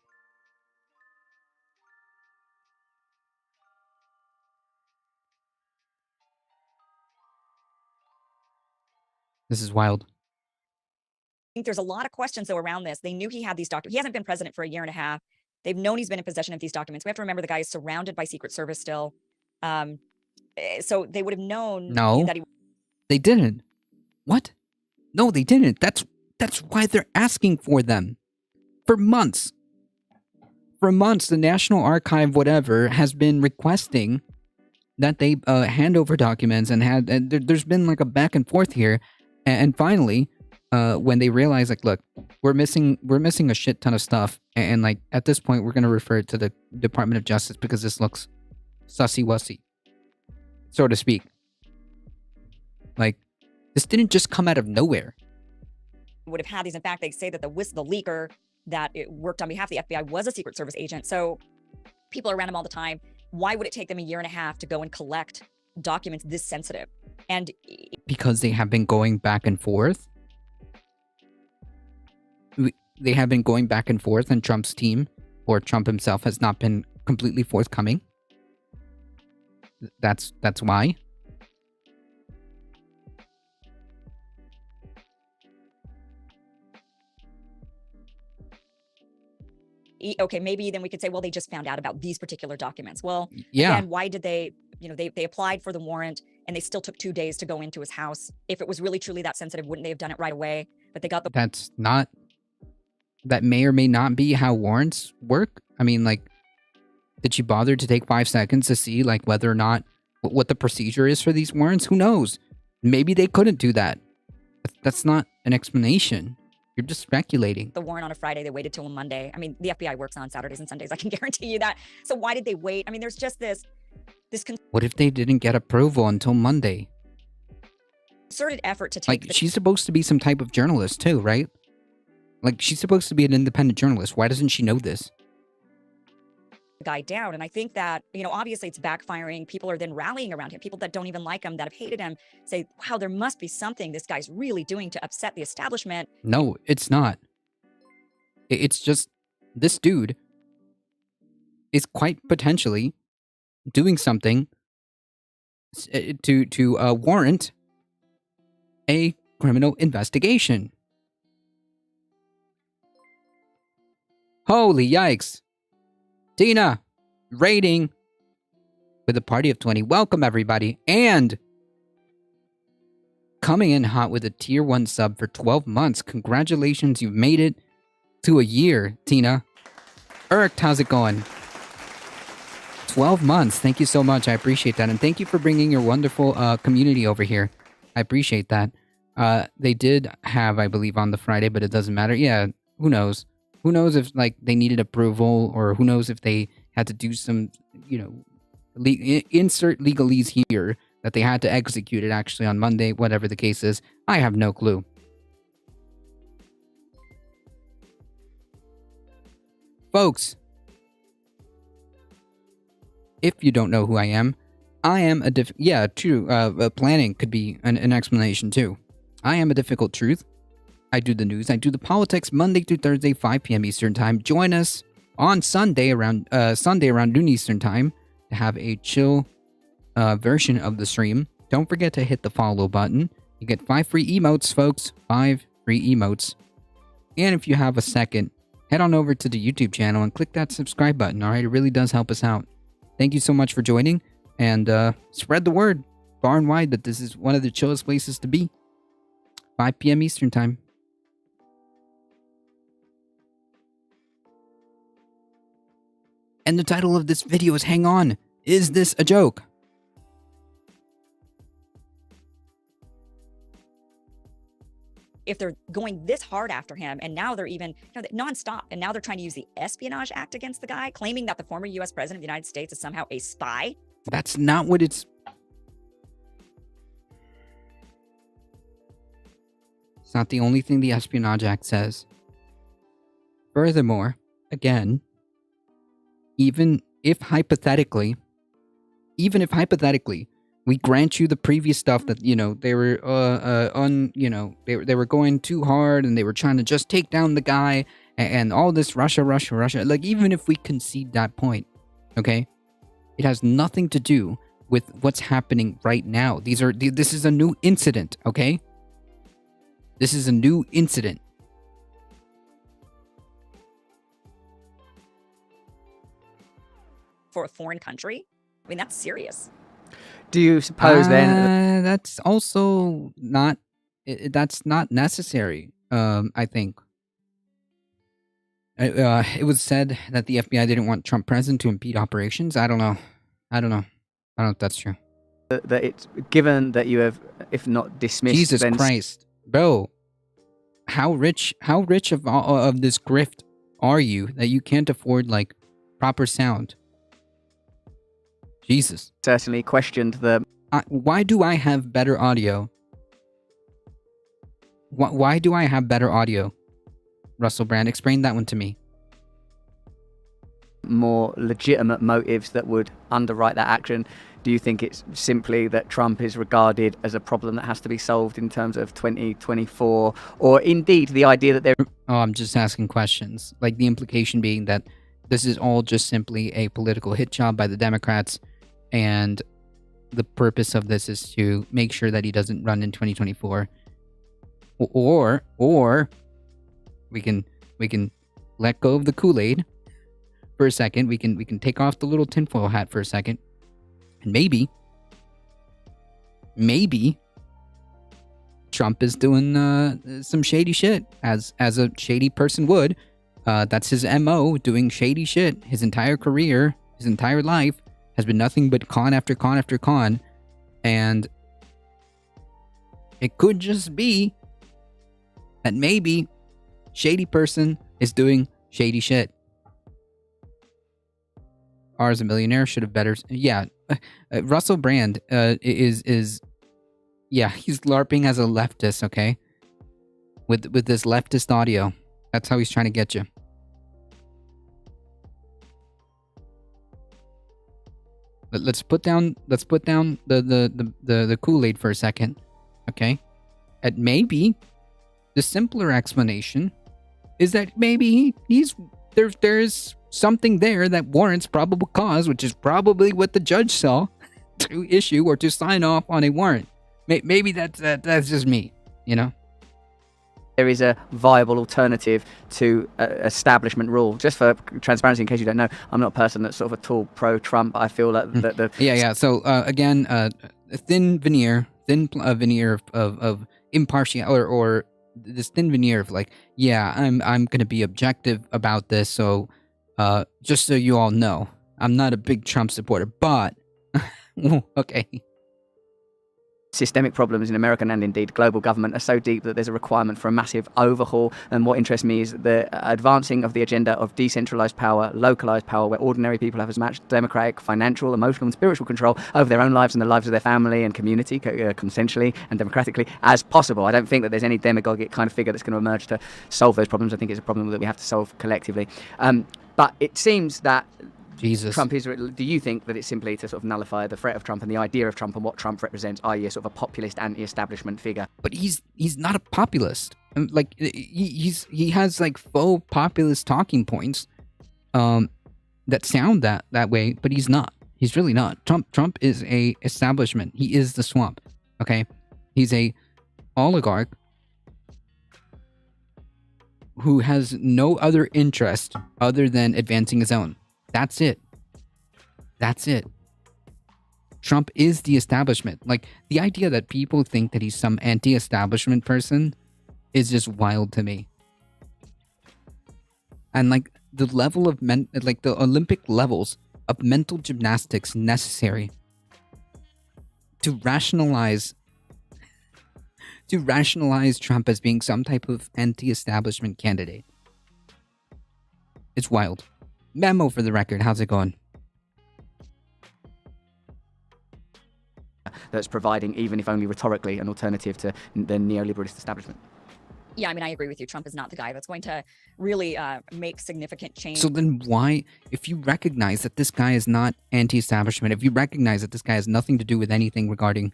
This is wild. I think there's a lot of questions though around this. They knew he had these documents. He hasn't been president for a year and a half. They've known he's been in possession of these documents. We have to remember the guy is surrounded by Secret Service still. So they would have known that he... They didn't. What? No, they didn't. That's why they're asking for them. For months. For months, the National Archive, whatever, has been requesting that they hand over documents and there's been like a back and forth here. And finally, when they realize, like, look, we're missing a shit ton of stuff. And like, at this point, we're going to refer it to the Department of Justice because this looks sussy-wussy, so to speak. Like, this didn't just come out of nowhere. Would have had these. In fact, they say that the leaker that it worked on behalf of the FBI was a Secret Service agent. So people are around him all the time. Why would it take them a year and a half to go and collect documents this sensitive? And because they have been going back and forth. They have been going back and forth, and Trump's team, or Trump himself, has not been completely forthcoming. That's why. Okay, maybe then we could say, well, they just found out about these particular documents. Well, yeah. Again, why did they, they applied for the warrant and they still took 2 days to go into his house. If it was really truly that sensitive, wouldn't they have done it right away? But they got the... That may or may not be how warrants work. I mean, like, did she bother to take 5 seconds to see, like, whether or not, what the procedure is for these warrants? Who knows? Maybe they couldn't do that. That's not an explanation. You're just speculating. The warrant on a Friday, they waited till a Monday. I mean, the FBI works on Saturdays and Sundays. I can guarantee you that. So why did they wait? I mean, there's just this what if they didn't get approval until Monday? Concerted effort to take... Like, she's supposed to be some type of journalist too, right? Like, she's supposed to be an independent journalist. Why doesn't she know this? Guy down. And I think that, obviously it's backfiring. People are then rallying around him. People that don't even like him, that have hated him, say, wow, there must be something this guy's really doing to upset the establishment. No, it's not. It's just this dude is quite potentially doing something to warrant a criminal investigation. Holy yikes. Tina, rating with a party of 20. Welcome, everybody. And coming in hot with a tier 1 sub for 12 months. Congratulations, you've made it to a year, Tina. Eric, how's it going? 12 months. Thank you so much. I appreciate that. And thank you for bringing your wonderful community over here. I appreciate that. They did have, I believe, on the Friday, but it doesn't matter. Yeah, who knows? Who knows if, like, they needed approval, or who knows if they had to do some, insert legalese here that they had to execute it actually on Monday, whatever the case is. I have no clue. Folks, if you don't know who I am a planning could be an explanation too. I am a difficult truth. I do the news. I do the politics Monday through Thursday, 5 p.m. Eastern Time. Join us on Sunday around noon Eastern Time to have a chill version of the stream. Don't forget to hit the follow button. You get 5 free emotes, folks. 5 free emotes. And if you have a second, head on over to the YouTube channel and click that subscribe button. All right, it really does help us out. Thank you so much for joining, and spread the word far and wide that this is one of the chillest places to be. 5 p.m. Eastern Time. And the title of this video is Hang On, Is This a Joke? if they're going this hard after him, and now they're even nonstop, and now they're trying to use the Espionage Act against the guy, claiming that the former U.S. president of the United States is somehow a spy. That's not what it's... It's not the only thing the Espionage Act says. Furthermore, again, even if hypothetically, we grant you the previous stuff that, they were they were going too hard and they were trying to just take down the guy and all this Russia. Like, even if we concede that point, okay, it has nothing to do with what's happening right now. This is a new incident, okay? This is a new incident. For a foreign country? I mean, that's serious. Do you suppose then... That's also not... That's not necessary, I think. It was said that the FBI didn't want Trump present to impede operations. I don't know if that's true. That it's given that you have, if not dismissed... Jesus Christ. Bro, how rich of this grift are you that you can't afford, like, proper sound? Jesus. Certainly questioned the... why do I have better audio? Why do I have better audio? Russell Brand, explain that one to me. More legitimate motives that would underwrite that action. Do you think it's simply that Trump is regarded as a problem that has to be solved in terms of 2024? Or indeed the idea that there... Oh, I'm just asking questions. Like, the implication being that this is all just simply a political hit job by the Democrats, and the purpose of this is to make sure that he doesn't run in 2024. Or we can let go of the Kool-Aid for a second. We can take off the little tinfoil hat for a second, and maybe Trump is doing some shady shit, as a shady person would. That's his MO, doing shady shit. His entire career, his entire life has been nothing but con after con after con. And it could just be that maybe shady person is doing shady shit. R as a millionaire should have better... Yeah, Russell Brand is... Yeah, he's LARPing as a leftist, okay? With this leftist audio. That's how he's trying to get you. Let's put down the Kool-Aid for a second, okay? And maybe the simpler explanation is that maybe there's something there that warrants probable cause, which is probably what the judge saw to issue or to sign off on a warrant. Maybe that's just me, There is a viable alternative to establishment rule. Just for transparency, in case you don't know, I'm not a person that's sort of at all pro-Trump. I feel like the yeah. So again, a thin veneer of impartiality, or this thin veneer of like, yeah, I'm gonna be objective about this. So just so you all know, I'm not a big Trump supporter, but okay. Systemic problems in American and indeed global government are so deep that there's a requirement for a massive overhaul. And what interests me is the advancing of the agenda of decentralized power, localized power, where ordinary people have as much democratic, financial, emotional, and spiritual control over their own lives and the lives of their family and community, consensually and democratically, as possible. I don't think that there's any demagogic kind of figure that's going to emerge to solve those problems. I think it's a problem that we have to solve collectively. But it seems that Jesus. Trump is... Do you think that it's simply to sort of nullify the threat of Trump and the idea of Trump and what Trump represents, i.e. a sort of a populist anti-establishment figure? But he's not a populist. Like, he has like faux populist talking points that sound that way, but he's not. He's really not. Trump is a establishment. He is the swamp. Okay? He's a oligarch who has no other interest other than advancing his own. That's it. Trump is the establishment. Like, the idea that people think that he's some anti-establishment person is just wild to me. And like the level of the Olympic levels of mental gymnastics necessary to rationalize to rationalize Trump as being some type of anti-establishment candidate. It's wild. Memo for the record. How's it going? That's providing, even if only rhetorically, an alternative to the neoliberalist establishment. Yeah, I mean, I agree with you. Trump is not the guy that's going to really make significant change. So then why, if you recognize that this guy is not anti-establishment, if you recognize that this guy has nothing to do with anything regarding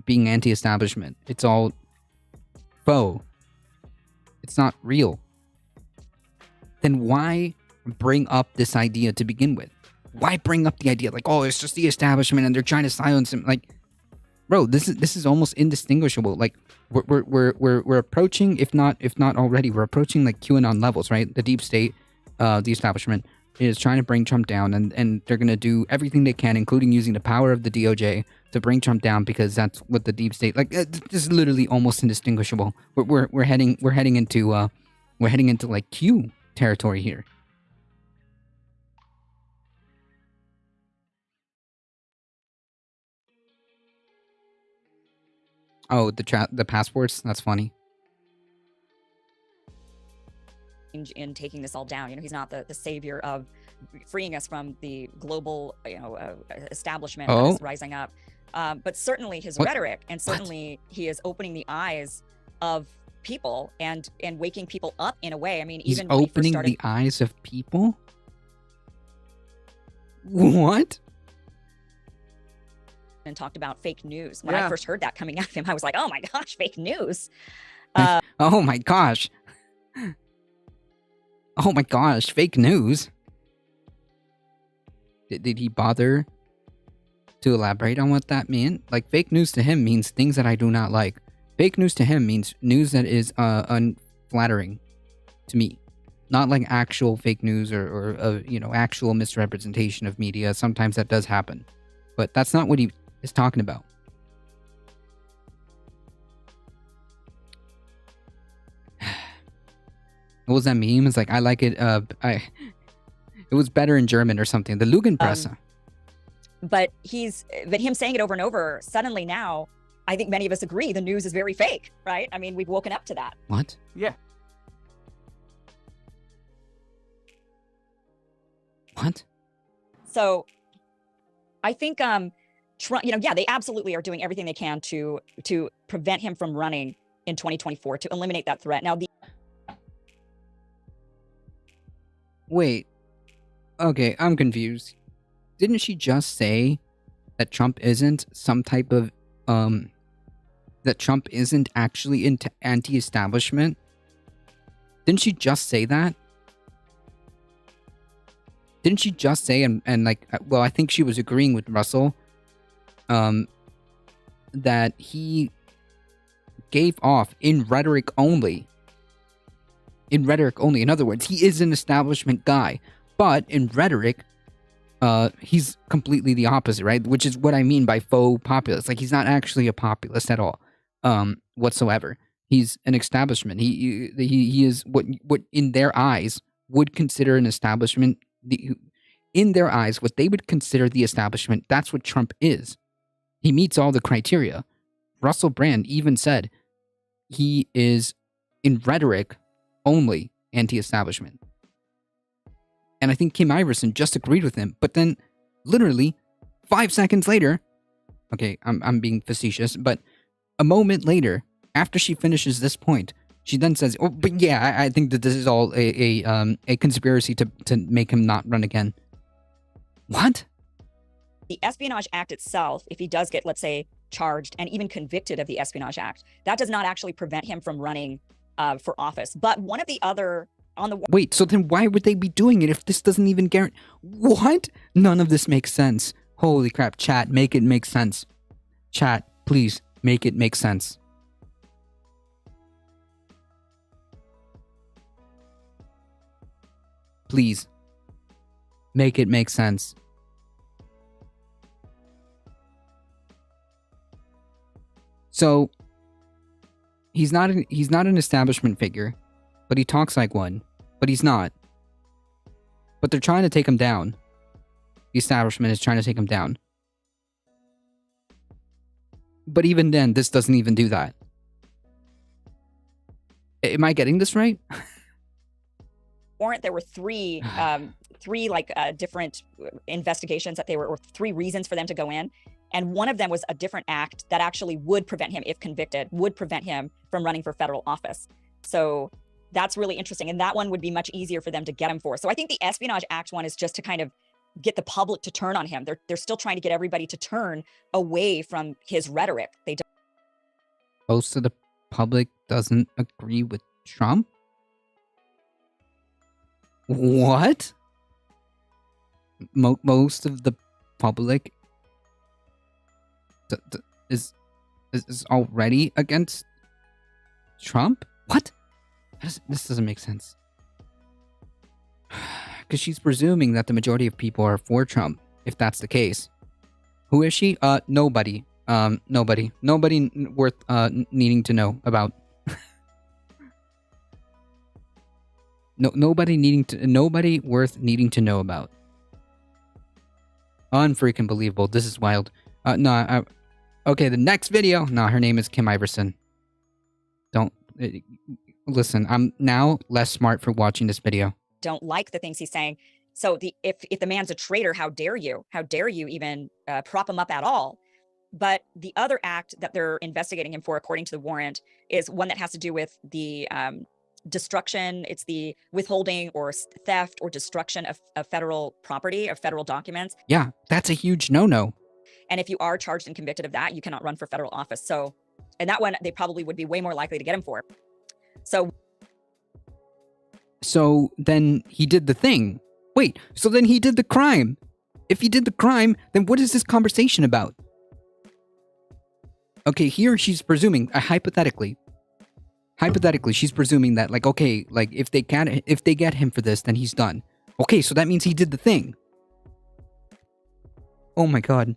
being anti-establishment, it's all faux, it's not real, then why bring up this idea to begin with? Why bring up the idea like, oh, it's just the establishment and they're trying to silence him? Like, bro, this is almost indistinguishable. Like, we're approaching, if not already, we're approaching like QAnon levels, right? The deep state, the establishment is trying to bring Trump down, and they're gonna do everything they can, including using the power of the DOJ to bring Trump down, because that's what the deep state, like, this is literally almost indistinguishable. We're heading into like Q territory here. Oh, the passports? That's funny. In taking this all down, he's not the savior of freeing us from the global, establishment that is rising up. But certainly his rhetoric, and certainly he is opening the eyes of people and waking people up in a way. I mean, He's even when opening the eyes of people? What? and talked about fake news. When I first heard that coming out of him, I was like, oh my gosh, fake news. Oh my gosh. Oh my gosh, fake news. Did he bother to elaborate on what that meant? Like, fake news to him means things that I do not like. Fake news to him means news that is unflattering to me. Not like actual fake news or actual misrepresentation of media. Sometimes that does happen. But that's not what he is talking about. What was that meme? It's like, I like it. It was better in German or something. The Lügenpresse. But him saying it over and over, suddenly now, I think many of us agree the news is very fake, right? I mean, we've woken up to that. What? Yeah. What? So I think Trump, they absolutely are doing everything they can to prevent him from running in 2024, to eliminate that threat. Now, Wait. Okay, I'm confused. Didn't she just say that Trump isn't some type of that Trump isn't actually into anti-establishment? Didn't she just say that? Didn't she just say, and like, well, I think she was agreeing with Russell, that he gave off in rhetoric only. In rhetoric only. In other words, he is an establishment guy, but in rhetoric, he's completely the opposite, right? Which is what I mean by faux populist. Like, he's not actually a populist at all, whatsoever. He's an establishment. He is what in their eyes would consider an establishment. In their eyes, what they would consider the establishment, that's what Trump is. He meets all the criteria. Russell Brand even said he is, in rhetoric only, anti-establishment. And I think Kim Iverson just agreed with him. But then, literally, 5 seconds later, okay, I'm being facetious, but a moment later, after she finishes this point, she then says, "Oh, but yeah, I think that this is all a conspiracy to make him not run again." What? The Espionage Act itself, if he does get, let's say, charged and even convicted of the Espionage Act, that does not actually prevent him from running for office. But one of the other Wait, so then why would they be doing it if this doesn't even guarantee? What? None of this makes sense. Holy crap. Chat, make it make sense. Chat, please, make it make sense. Please, make it make sense. So, he's not an establishment figure, but he talks like one. But he's not. But they're trying to take him down. The establishment is trying to take him down. But even then, this doesn't even do that. Am I getting this right? Warrant, there were three different investigations that or 3 reasons for them to go in. And one of them was a different act that actually would prevent him, if convicted, would prevent him from running for federal office. So that's really interesting. And that one would be much easier for them to get him for. So I think the Espionage Act one is just to kind of get the public to turn on him. They're still trying to get everybody to turn away from his rhetoric. They don't. Most of the public doesn't agree with Trump? What? Most of the public is already against Trump? What? This doesn't make sense. Because she's presuming that the majority of people are for Trump, if that's the case. Who is she? Nobody. Nobody. Nobody worth needing to know about. Nobody worth needing to know about. Unfreaking believable. This is wild. Okay, the next video. No, her name is Kim Iverson. Don't listen. I'm now less smart for watching this video. Don't like the things he's saying. So if the man's a traitor, how dare you? How dare you even prop him up at all? But the other act that they're investigating him for, according to the warrant, is one that has to do with the destruction. It's the withholding or theft or destruction of federal property, of federal documents. Yeah, that's a huge no-no. And if you are charged and convicted of that, you cannot run for federal office. So, and that one, they probably would be way more likely to get him for. So then he did the thing. Wait, so then he did the crime. If he did the crime, then what is this conversation about? Okay, here she's presuming, hypothetically, she's presuming that, like, okay, like, if they get him for this, then he's done. Okay, so that means he did the thing. Oh my god.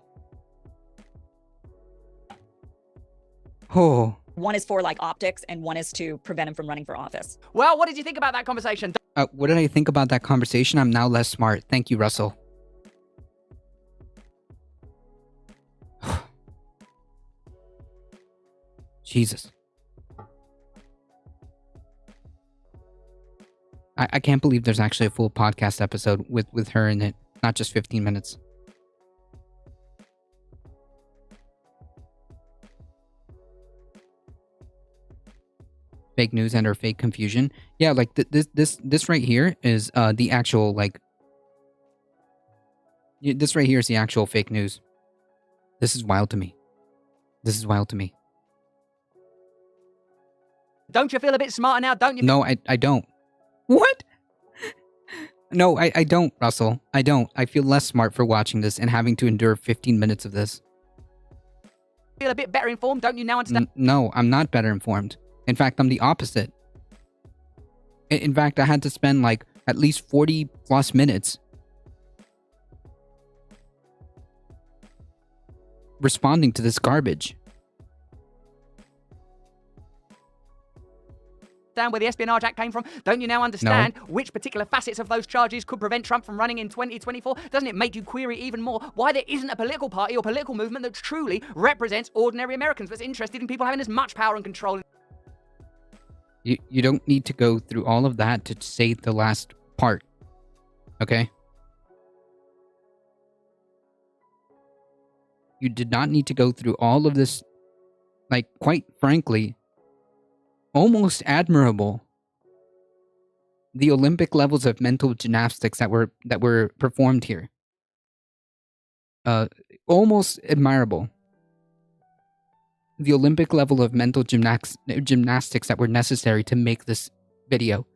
Oh. One is for like optics and one is to prevent him from running for office. Well, what did you think about that conversation? What did I think about that conversation? I'm now less smart. Thank you, Russell. Jesus. I can't believe there's actually a full podcast episode with her in it, not just 15 minutes. Fake news and or fake confusion. Yeah, like this right here is the actual, like, this right here is the actual fake news. This is wild to me. This is wild to me. Don't you feel a bit smarter now? Don't you? No, I don't. What? No, I don't, Russell. I don't. I feel less smart for watching this and having to endure 15 minutes of this. Feel a bit better informed? Don't you now understand? No, I'm not better informed. In fact, I'm the opposite. In fact, I had to spend like at least 40 plus minutes responding to this garbage. Where the Espionage Act came from? Don't you now understand which particular facets of those charges could prevent Trump from running in 2024? Doesn't it make you query even more why there isn't a political party or political movement that truly represents ordinary Americans, that's interested in people having as much power and control? You don't need to go through all of that to say the last part, okay? You did not need to go through all of this, like, quite frankly, almost admirable. The Olympic levels of mental gymnastics that were performed here. Almost admirable. The Olympic level of mental gymnastics that were necessary to make this video.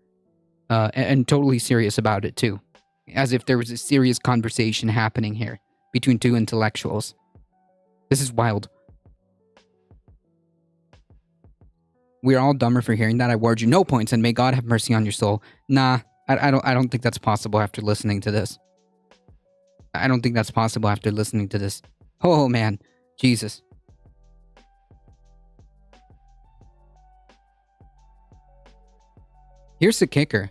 And totally serious about it, too. As if there was a serious conversation happening here between two intellectuals. This is wild. We're all dumber for hearing that. I award you no points, and may God have mercy on your soul. Nah, I don't think that's possible after listening to this. I don't think that's possible after listening to this. Oh, man. Jesus. Here's the kicker.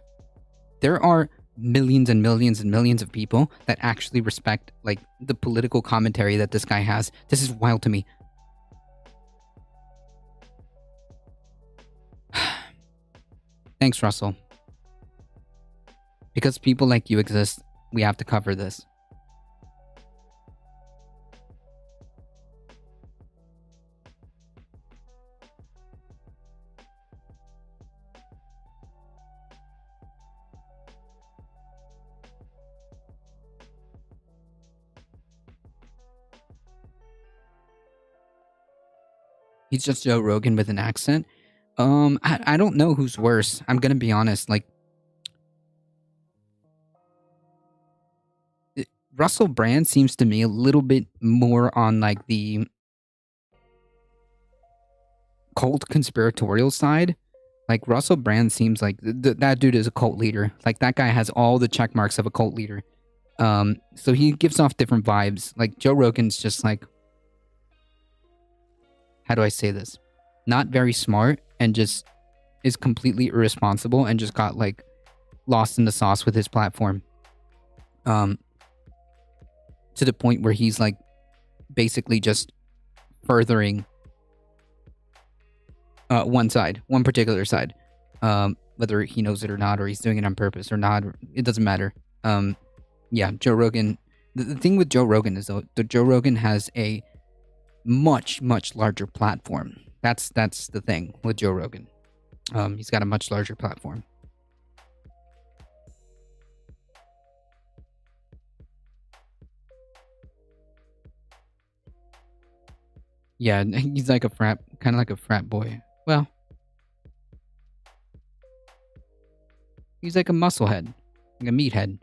There are millions and millions and millions of people that actually respect, like, the political commentary that this guy has. This is wild to me. Thanks, Russell. Because people like you exist, we have to cover this. He's just Joe Rogan with an accent. I don't know who's worse. I'm gonna be honest. Like, Russell Brand seems to me a little bit more on like the cult conspiratorial side. Like, Russell Brand seems like that dude is a cult leader. Like, that guy has all the check marks of a cult leader. So he gives off different vibes. Like, Joe Rogan's just like, how do I say this? Not very smart and just is completely irresponsible and just got like lost in the sauce with his platform. To the point where he's like basically just furthering one particular side. Whether he knows it or not, or he's doing it on purpose or not, it doesn't matter. Yeah, Joe Rogan. The thing with Joe Rogan is, though, that Joe Rogan has a much larger platform. That's the thing with Joe Rogan. He's got a much larger platform. Yeah, he's like kind of like a frat boy. Well, he's like a musclehead, like a meathead.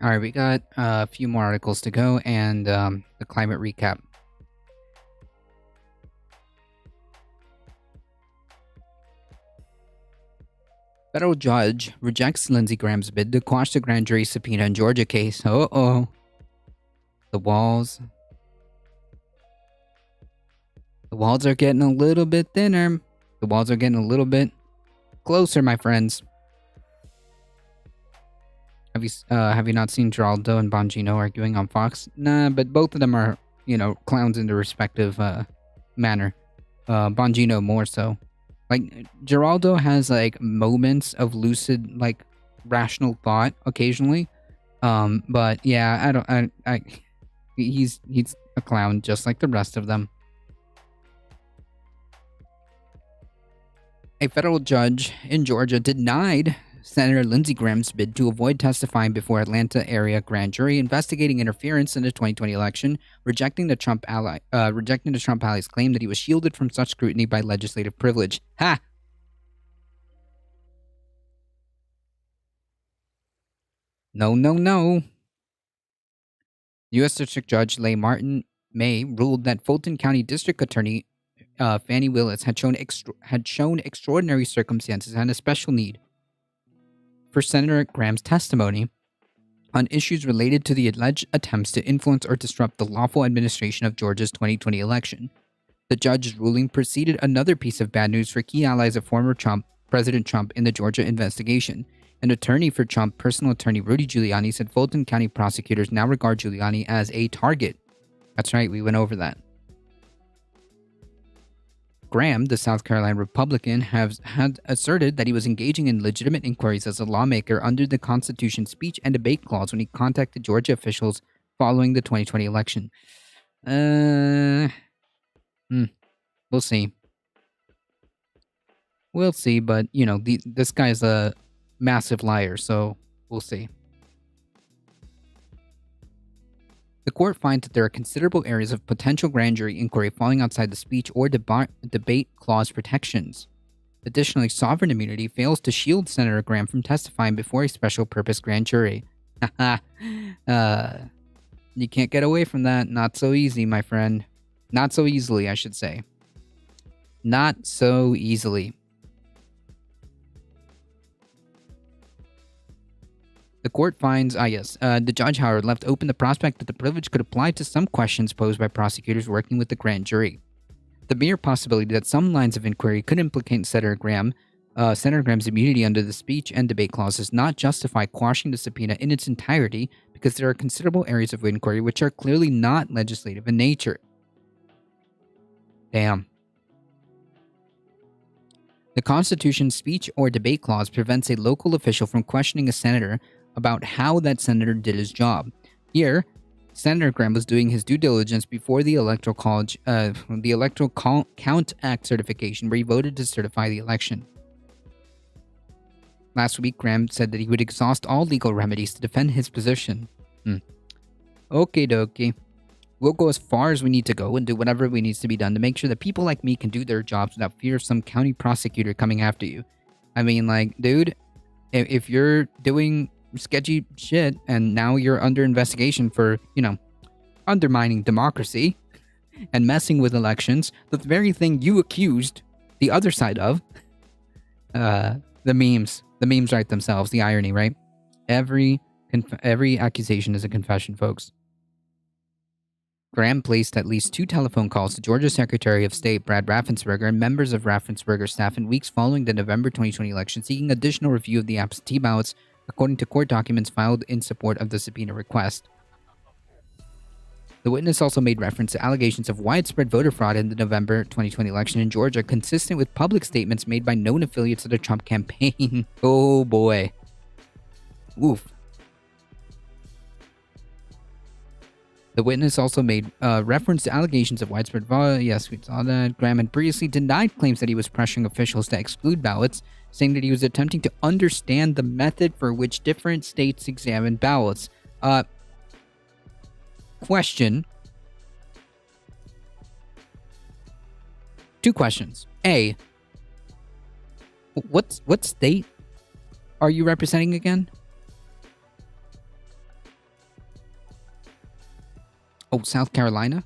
All right, we got a few more articles to go and the climate recap. Federal judge rejects Lindsey Graham's bid to quash the grand jury subpoena in Georgia case. Uh-oh. The walls are getting a little bit thinner. The walls are getting a little bit closer, my friends. Have you not seen Geraldo and Bongino arguing on Fox? Nah, but both of them are, clowns in their respective manner. Bongino more so. Like, Geraldo has like moments of lucid, like, rational thought occasionally. But yeah, he's a clown just like the rest of them. A federal judge in Georgia denied Senator Lindsey Graham's bid to avoid testifying before Atlanta area grand jury investigating interference in the 2020 election, rejecting the Trump ally's claim that he was shielded from such scrutiny by legislative privilege. Ha! No. U.S. District Judge Leigh Martin May ruled that Fulton County District Attorney Fannie Willis had shown extraordinary circumstances and a special need for Senator Graham's testimony on issues related to the alleged attempts to influence or disrupt the lawful administration of Georgia's 2020 election. The judge's ruling preceded another piece of bad news for key allies of former President Trump in the Georgia investigation. An attorney for Trump, personal attorney Rudy Giuliani, said Fulton County prosecutors now regard Giuliani as a target. That's right, we went over that. Graham, the South Carolina Republican, had asserted that he was engaging in legitimate inquiries as a lawmaker under the Constitution's speech and debate clause when he contacted Georgia officials following the 2020 election. We'll see. We'll see, but, this guy's a massive liar, so we'll see. The court finds that there are considerable areas of potential grand jury inquiry falling outside the speech or debate clause protections. Additionally, sovereign immunity fails to shield Senator Graham from testifying before a special purpose grand jury. You can't get away from that. Not so easy, my friend. Not so easily, I should say. Not so easily. The court finds, the judge, however, left open the prospect that the privilege could apply to some questions posed by prosecutors working with the grand jury. The mere possibility that some lines of inquiry could implicate Senator Graham's immunity under the speech and debate clause does not justify quashing the subpoena in its entirety because there are considerable areas of inquiry which are clearly not legislative in nature. Damn. The Constitution's speech or debate clause prevents a local official from questioning a senator about how that senator did his job. Here, Senator Graham was doing his due diligence before the Electoral Count Act certification, where he voted to certify the election. Last week, Graham said that he would exhaust all legal remedies to defend his position. Okie dokie. We'll go as far as we need to go and do whatever we needs to be done to make sure that people like me can do their jobs without fear of some county prosecutor coming after you. I mean, like, dude, if you're doing sketchy shit and now you're under investigation for, undermining democracy and messing with elections, the very thing you accused the other side of, the memes write themselves, the irony, right? Every accusation is a confession, folks. Graham placed at least 2 telephone calls to Georgia Secretary of State Brad Raffensperger and members of Raffensperger's staff in weeks following the November 2020 election, seeking additional review of the absentee ballots, according to court documents filed in support of the subpoena request. The witness also made reference to allegations of widespread voter fraud in the November 2020 election in Georgia, consistent with public statements made by known affiliates of the Trump campaign. Oh boy. Oof. The witness also made reference to allegations of widespread fraud. Yes, we saw that. Graham had previously denied claims that he was pressuring officials to exclude ballots, saying that he was attempting to understand the method for which different states examine ballots. Question. 2 questions. A, what state are you representing again? Oh, South Carolina?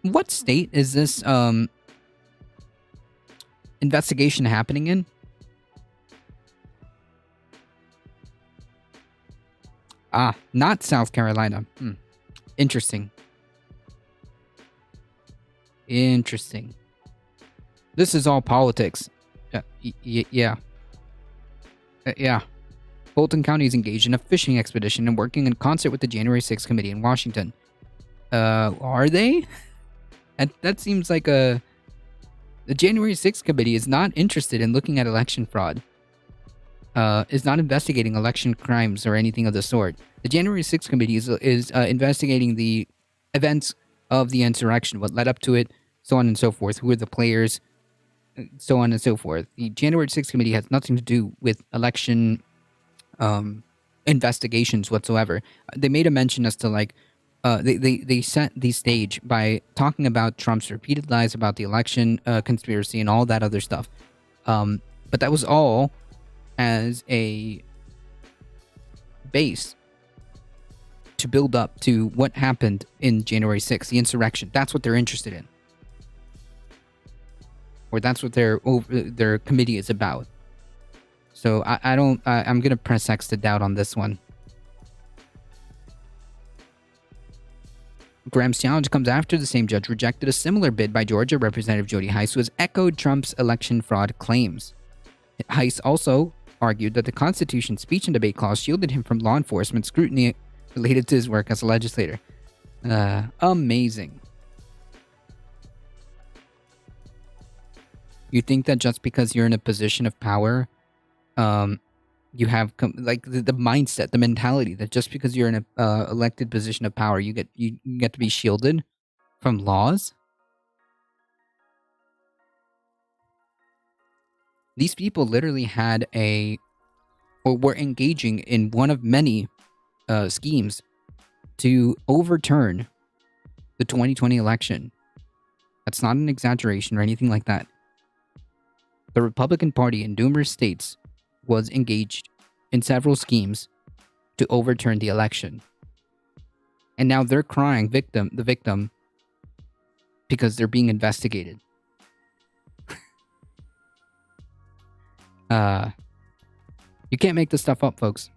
What state is this investigation happening in? Not South Carolina. Interesting. Interesting. This is all politics. Yeah. Yeah. Fulton County is engaged in a fishing expedition and working in concert with the January 6th committee in Washington. Are they? That seems like the January 6th committee is not interested in looking at election fraud. Is not investigating election crimes or anything of the sort. The January 6th committee is investigating the events of the insurrection, what led up to it, so on and so forth, who are the players, so on and so forth. The January 6th committee has nothing to do with election investigations whatsoever. They made a mention as to they set the stage by talking about Trump's repeated lies about the election conspiracy and all that other stuff. But that was all as a base to build up to what happened in January 6th, the insurrection. That's what they're interested in. Or that's what their committee is about. So I'm going to press X to doubt on this one. Graham's challenge comes after the same judge rejected a similar bid by Georgia Representative Jody Hice, who has echoed Trump's election fraud claims. Hice also argued that the Constitution's speech and debate clause shielded him from law enforcement scrutiny related to his work as a legislator. Amazing. You think that just because you're in a position of power, you have the mindset, the mentality that just because you're in a elected position of power, you get to be shielded from laws? These people literally had were engaging in one of many schemes to overturn the 2020 election. That's not an exaggeration or anything like that. The Republican Party in numerous states was engaged in several schemes to overturn the election. And now they're crying the victim, because they're being investigated. You can't make this stuff up, folks.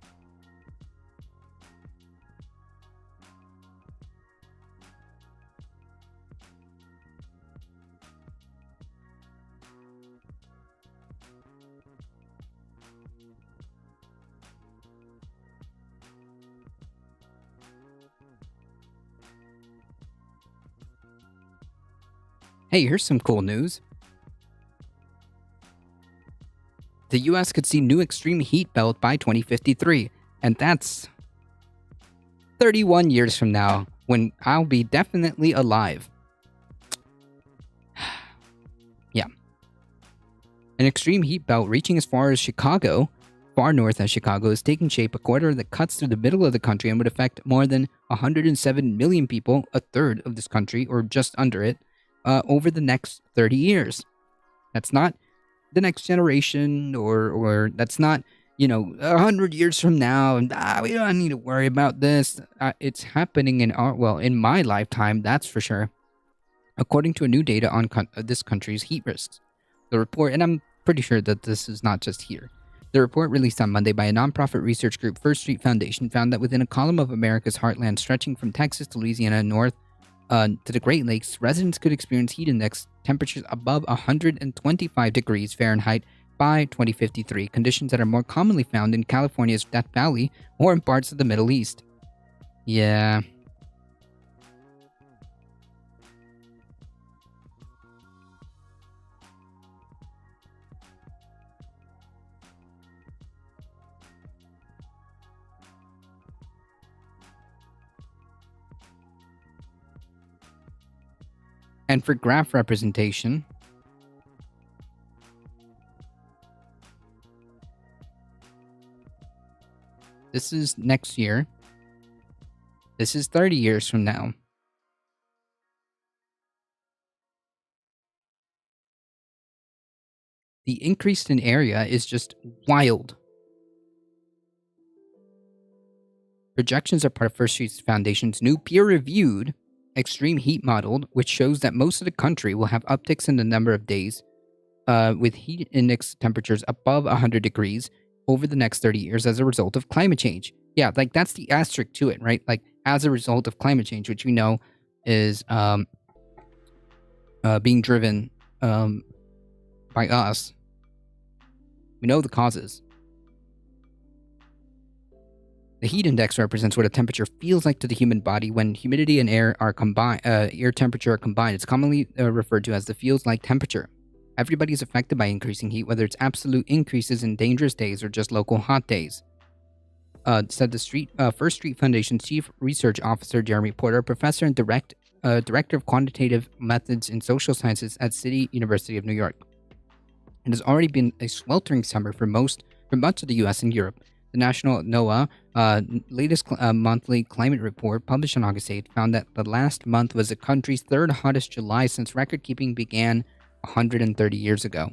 Hey, here's some cool news. The US could see new extreme heat belt by 2053, and that's 31 years from now, when I'll be definitely alive. Yeah. An extreme heat belt reaching as far as Chicago, far north as Chicago, is taking shape, a corridor that cuts through the middle of the country and would affect more than 107 million people, a third of this country, or just under it, over the next 30 years. That's not the next generation, or that's not, 100 years from now, and we don't need to worry about this. It's happening in my lifetime, that's for sure. According to a new data on this country's heat risks. The report, and I'm pretty sure that this is not just here. The report released on Monday by a nonprofit research group, First Street Foundation, found that within a column of America's heartland stretching from Texas to Louisiana north to the Great Lakes, residents could experience heat index temperatures above 125 degrees Fahrenheit by 2053, conditions that are more commonly found in California's Death Valley or in parts of the Middle East. Yeah. And for graph representation, this is next year. This is 30 years from now. The increase in area is just wild. Projections are part of First Street Foundation's new peer-reviewed extreme heat model, which shows that most of the country will have upticks in the number of days with heat index temperatures above 100 degrees over the next 30 years as a result of climate change. Yeah, like that's the asterisk to it, right? Like as a result of climate change, which we know is being driven by us. We know the causes. The heat index represents what a temperature feels like to the human body when humidity and air are combined. Air temperature are combined. It's commonly referred to as the feels like temperature. Everybody is affected by increasing heat, whether it's absolute increases in dangerous days or just local hot days. Said the First Street Foundation's Chief Research Officer Jeremy Porter, professor and director of quantitative methods in social sciences at City University of New York. It has already been a sweltering summer for much of the U.S. and Europe. The national NOAA latest monthly climate report, published on August 8th, found that the last month was the country's third hottest July since record-keeping began 130 years ago.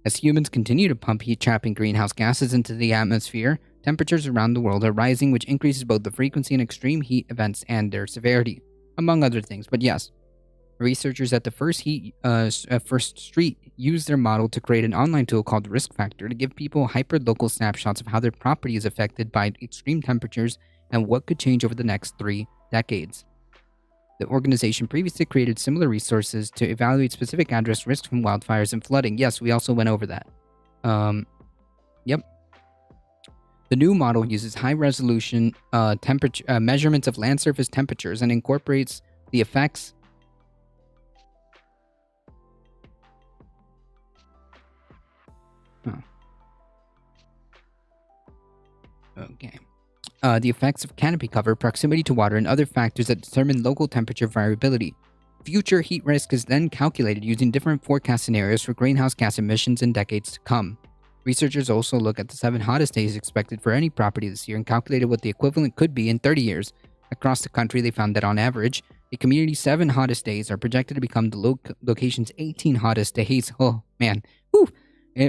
As humans continue to pump heat-trapping greenhouse gases into the atmosphere, temperatures around the world are rising, which increases both the frequency and extreme heat events and their severity, among other things. But yes, researchers at the First Street used their model to create an online tool called Risk Factor to give people hyper-local snapshots of how their property is affected by extreme temperatures and what could change over the next 3 decades. The organization previously created similar resources to evaluate specific address risks from wildfires and flooding. Yes, we also went over that. Yep. The new model uses high-resolution temperature measurements of land surface temperatures and incorporates the effects Okay. The effects of canopy cover, proximity to water, and other factors that determine local temperature variability. Future heat risk is then calculated using different forecast scenarios for greenhouse gas emissions in decades to come. Researchers also look at the 7 hottest days expected for any property this year and calculated what the equivalent could be in 30 years. Across the country, they found that on average, a community's 7 hottest days are projected to become the location's 18 hottest days. Oh, man. Whew.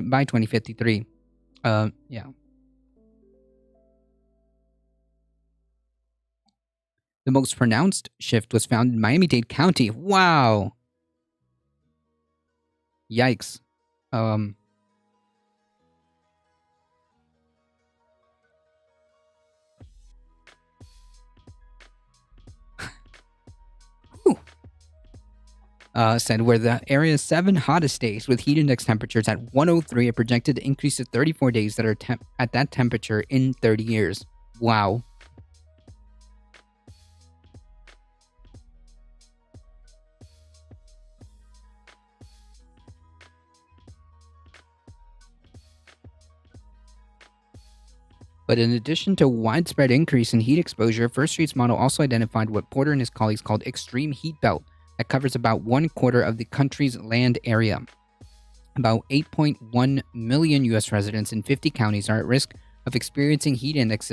By 2053. Yeah. The most pronounced shift was found in Miami-Dade County. Wow. Yikes. said where the area's 7 hottest days with heat index temperatures at 103 are projected to increase to 34 days that are at that temperature in 30 years. Wow. But in addition to widespread increase in heat exposure, First Street's model also identified what Porter and his colleagues called extreme heat belt that covers about 1/4 of the country's land area. About 8.1 million U.S. residents in 50 counties are at risk of experiencing heat index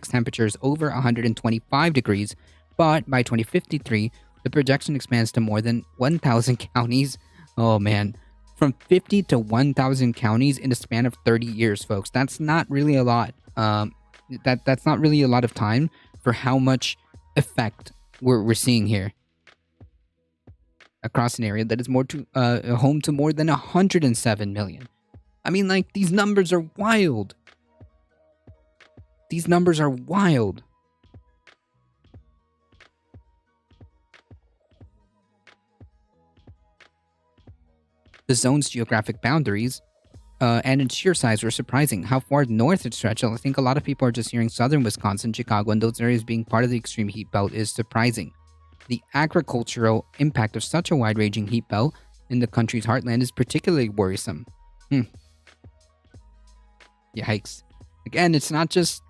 temperatures over 125 degrees, but by 2053, the projection expands to more than 1,000 counties. Oh man. From 50 to 1,000 counties in a span of 30 years, folks. That's not really a lot. That's not really a lot of time for how much effect we're seeing here across an area that is home to more than 107 million. I mean, like, these numbers are wild. These numbers are wild. The zone's geographic boundaries and its sheer size were surprising. How far north it stretched, I think a lot of people are just hearing southern Wisconsin, Chicago, and those areas being part of the extreme heat belt is surprising. The agricultural impact of such a wide-ranging heat belt in the country's heartland is particularly worrisome. Yikes. Again, it's not just,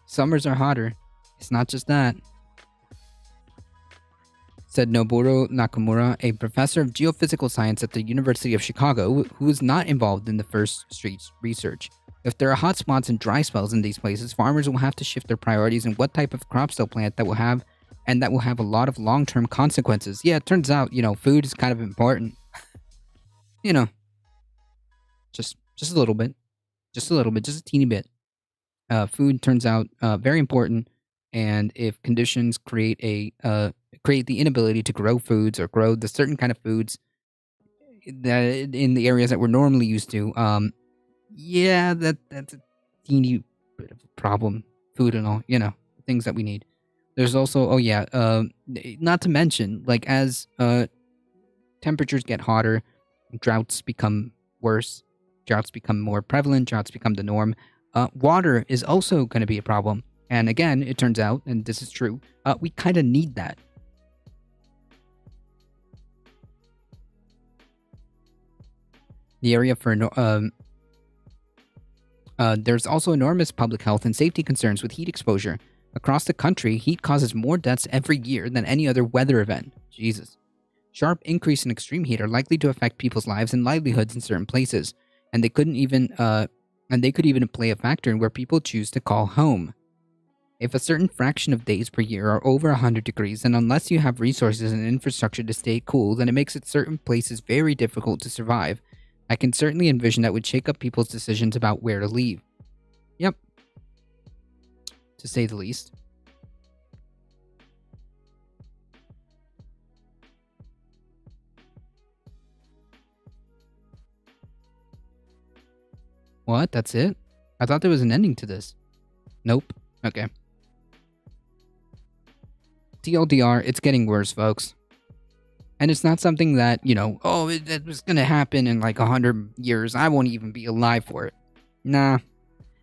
summers are hotter. It's not just that. Said Noboru Nakamura, a professor of geophysical science at the University of Chicago, who is not involved in the First Street's research. If there are hot spots and dry spells in these places, farmers will have to shift their priorities and what type of crops they'll plant that will have a lot of long-term consequences. Yeah, it turns out, food is kind of important. Just a little bit. Just a teeny bit. Food turns out very important, and if conditions create the inability to grow foods or grow the certain kind of foods that in the areas that we're normally used to, that's a teeny bit of a problem. Food and all, things that we need. There's also, not to mention, like, as temperatures get hotter, droughts become worse, droughts become more prevalent, droughts become the norm. Water is also going to be a problem. And again, it turns out, and this is true, we kind of need that. The area for there's also enormous public health and safety concerns with heat exposure. Across the country, heat causes more deaths every year than any other weather event. Jesus. Sharp increase in extreme heat are likely to affect people's lives and livelihoods in certain places, and they could even play a factor in where people choose to call home. If a certain fraction of days per year are over 100 degrees, then unless you have resources and infrastructure to stay cool, then it makes it certain places very difficult to survive. I can certainly envision that would shake up people's decisions about where to leave. Yep. To say the least. What? That's it? I thought there was an ending to this. Nope. Okay. TLDR, it's getting worse, folks. And it's not something that, it was going to happen in like 100 years. I won't even be alive for it. Nah.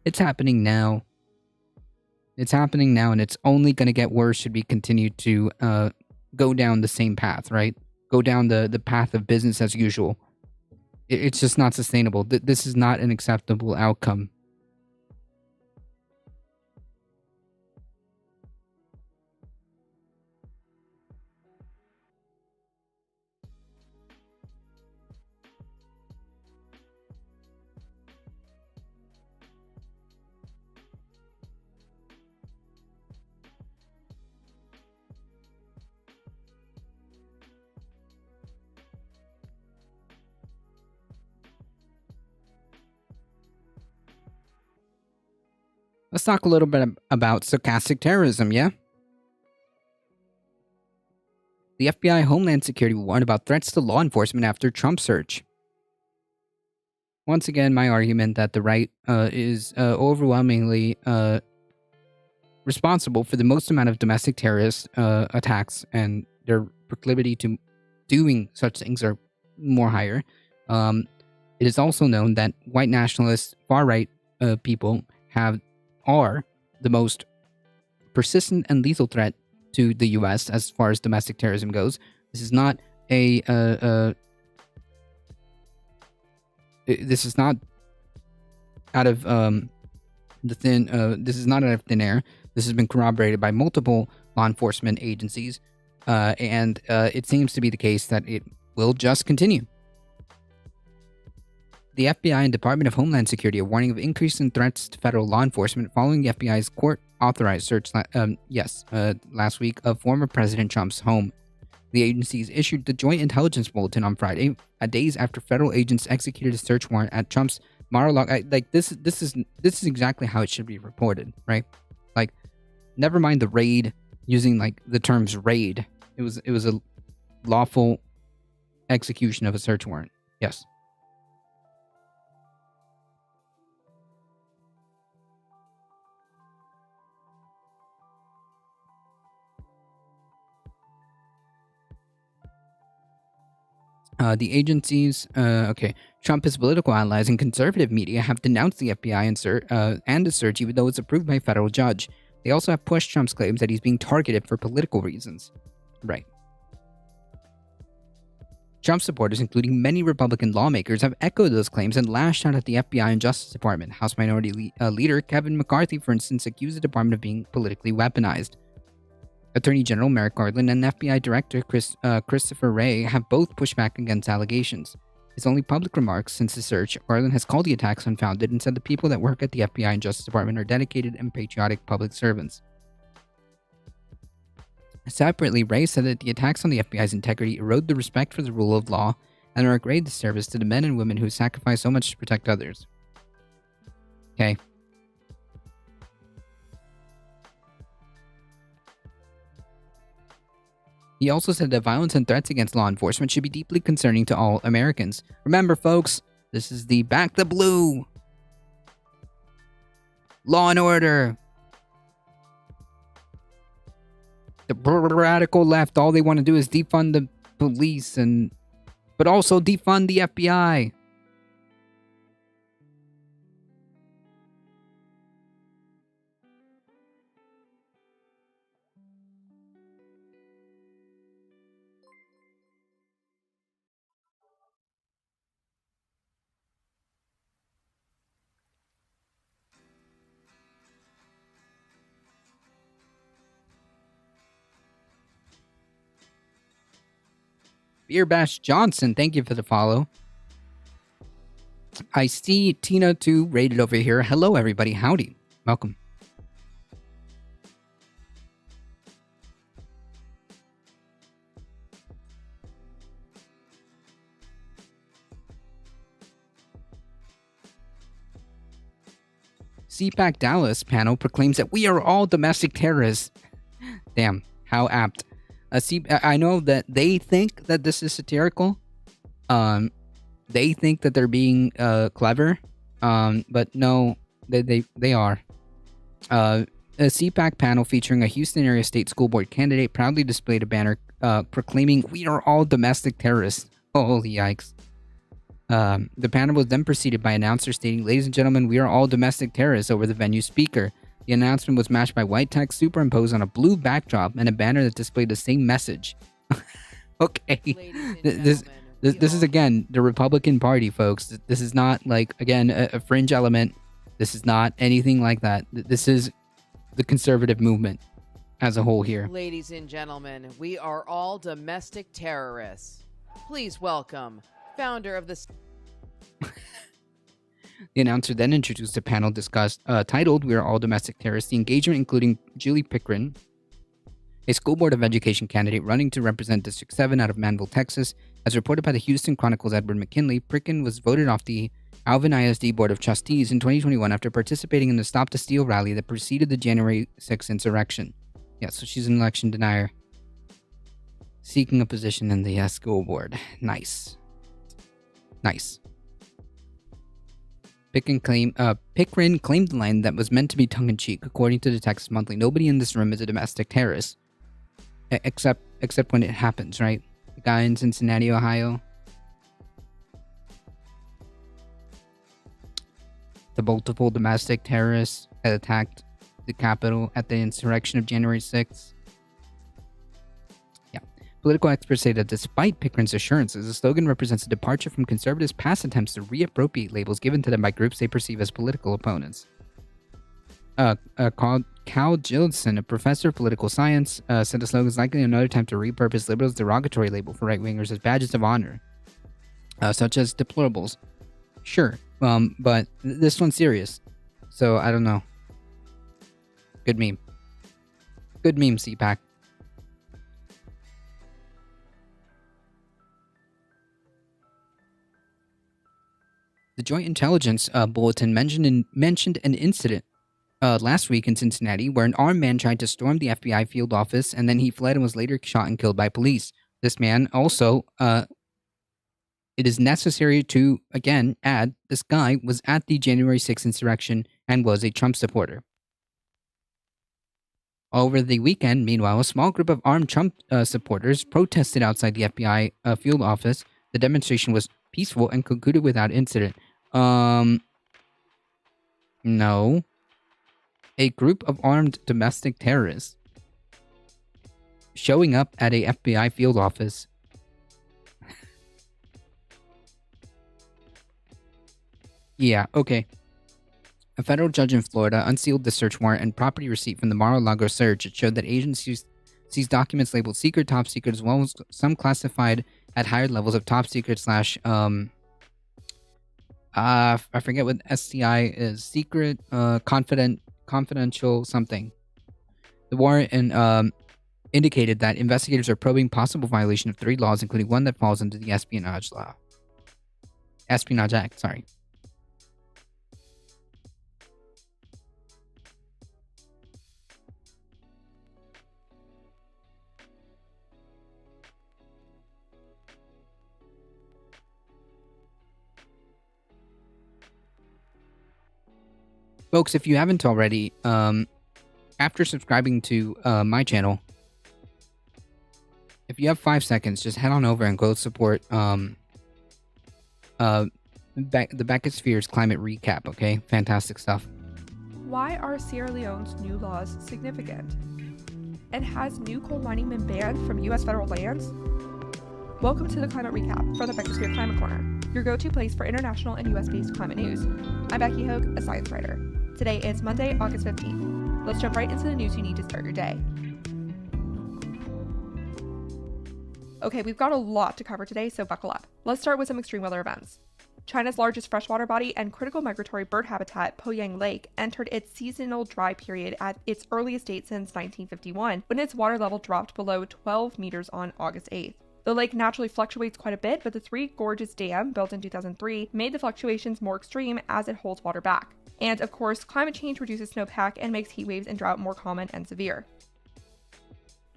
It's happening now. It's happening now, and it's only going to get worse should we continue to go down the same path, right? Go down the path of business as usual. It's just not sustainable. This is not an acceptable outcome. Let's talk a little bit about stochastic terrorism, yeah? The FBI Homeland Security warned about threats to law enforcement after Trump search. Once again, my argument that the right is overwhelmingly responsible for the most amount of domestic terrorist attacks and their proclivity to doing such things are more higher. It is also known that white nationalists, far-right people are the most persistent and lethal threat to the U.S. as far as domestic terrorism goes. This is not this is not out of this is not out of thin air. This has been corroborated by multiple law enforcement agencies, and it seems to be the case that it will just continue. The FBI and Department of Homeland Security are warning of increasing threats to federal law enforcement following the FBI's court-authorized search last week of former President Trump's home. The agencies issued the Joint Intelligence Bulletin on Friday, days after federal agents executed a search warrant at Trump's Mar-a-Lago. This is exactly how it should be reported, right? Like, never mind the raid using like the terms raid. It was a lawful execution of a search warrant. Yes. The agencies, Trump, his political allies, and conservative media have denounced the FBI and the search, even though it's approved by a federal judge. They also have pushed Trump's claims that he's being targeted for political reasons. Right. Trump supporters, including many Republican lawmakers, have echoed those claims and lashed out at the FBI and Justice Department. House Minority Leader Kevin McCarthy, for instance, accused the department of being politically weaponized. Attorney General Merrick Garland and FBI Director Christopher Wray have both pushed back against allegations. His only public remarks since the search, Garland has called the attacks unfounded and said the people that work at the FBI and Justice Department are dedicated and patriotic public servants. Separately, Wray said that the attacks on the FBI's integrity erode the respect for the rule of law and are a great disservice to the men and women who sacrifice so much to protect others. Okay. He also said that violence and threats against law enforcement should be deeply concerning to all Americans. Remember, folks, this is the Back the Blue. Law and order. The radical left, all they want to do is defund the police but also defund the FBI. Beer Bash Johnson, thank you for the follow. I see Tina 2 rated over here. Hello, everybody. Howdy. Welcome. CPAC Dallas panel proclaims that we are all domestic terrorists. Damn, how apt. I know that they think that this is satirical. They think that they're being clever. But no, they are. A CPAC panel featuring a Houston area state school board candidate proudly displayed a banner proclaiming we are all domestic terrorists. Holy yikes. The panel was then preceded by announcers stating, "Ladies and gentlemen, we are all domestic terrorists," over the venue speaker. The announcement was matched by white text superimposed on a blue backdrop and a banner that displayed the same message. Okay. This is, again, the Republican Party, folks. This is not, like, again, a fringe element. This is not anything like that. This is the conservative movement as a whole here. Ladies and gentlemen, we are all domestic terrorists. Please welcome founder of the... The announcer then introduced a panel titled "We Are All Domestic Terrorists." The engagement including Julie Pickren, a school board of education candidate running to represent District 7 out of Manville, Texas. As reported by the Houston Chronicle's Edward McKinley, Pickren was voted off the Alvin ISD Board of Trustees in 2021 after participating in the Stop the Steal rally that preceded the January 6th insurrection. Yeah, so she's an election denier. Seeking a position in the school board. Nice. Nice. Pickren claimed the line that was meant to be tongue-in-cheek. According to the Texas Monthly, nobody in this room is a domestic terrorist. Except when it happens, right? guy in Cincinnati, Ohio. The multiple domestic terrorists that attacked the Capitol at the insurrection of January 6th. Yeah. Political experts say that despite Pickering's assurances, the slogan represents a departure from conservatives' past attempts to reappropriate labels given to them by groups they perceive as political opponents. Cal Gilson, a professor of political science, said the slogan is likely another attempt to repurpose liberals' derogatory label for right-wingers as badges of honor, such as deplorables. Sure, but this one's serious, so I don't know. Good meme. Good meme, CPAC. The Joint Intelligence Bulletin mentioned an incident last week in Cincinnati where an armed man tried to storm the FBI field office and then he fled and was later shot and killed by police. This man also, it is necessary to, again, add, this guy was at the January 6th insurrection and was a Trump supporter. Over the weekend, meanwhile, a small group of armed Trump supporters protested outside the FBI field office. The demonstration was peaceful and concluded without incident. No. A group of armed domestic terrorists showing up at a FBI field office. Yeah, okay. A federal judge in Florida unsealed the search warrant and property receipt from the Mar-a-Lago search. It showed that agencies seized documents labeled secret, top secret, as well as some classified at higher levels of top secret / I forget what SCI is. Secret, confidential something. The warrant indicated that investigators are probing possible violation of 3 laws, including one that falls under the Espionage Act, sorry. Folks, if you haven't already, after subscribing to my channel, if you have 5 seconds, just head on over and go support the Beckett Spheres Climate Recap, okay? Fantastic stuff. Why are Sierra Leone's new laws significant? And has new coal mining been banned from U.S. federal lands? Welcome to the Climate Recap from the Beckett Sphere Climate Corner, your go-to place for international and U.S.-based climate news. I'm Becky Hogue, a science writer. Today is Monday, August 15th. Let's jump right into the news you need to start your day. Okay, we've got a lot to cover today, so buckle up. Let's start with some extreme weather events. China's largest freshwater body and critical migratory bird habitat, Poyang Lake, entered its seasonal dry period at its earliest date since 1951, when its water level dropped below 12 meters on August 8th. The lake naturally fluctuates quite a bit, but the Three Gorges Dam, built in 2003, made the fluctuations more extreme as it holds water back. And of course, climate change reduces snowpack and makes heat waves and drought more common and severe.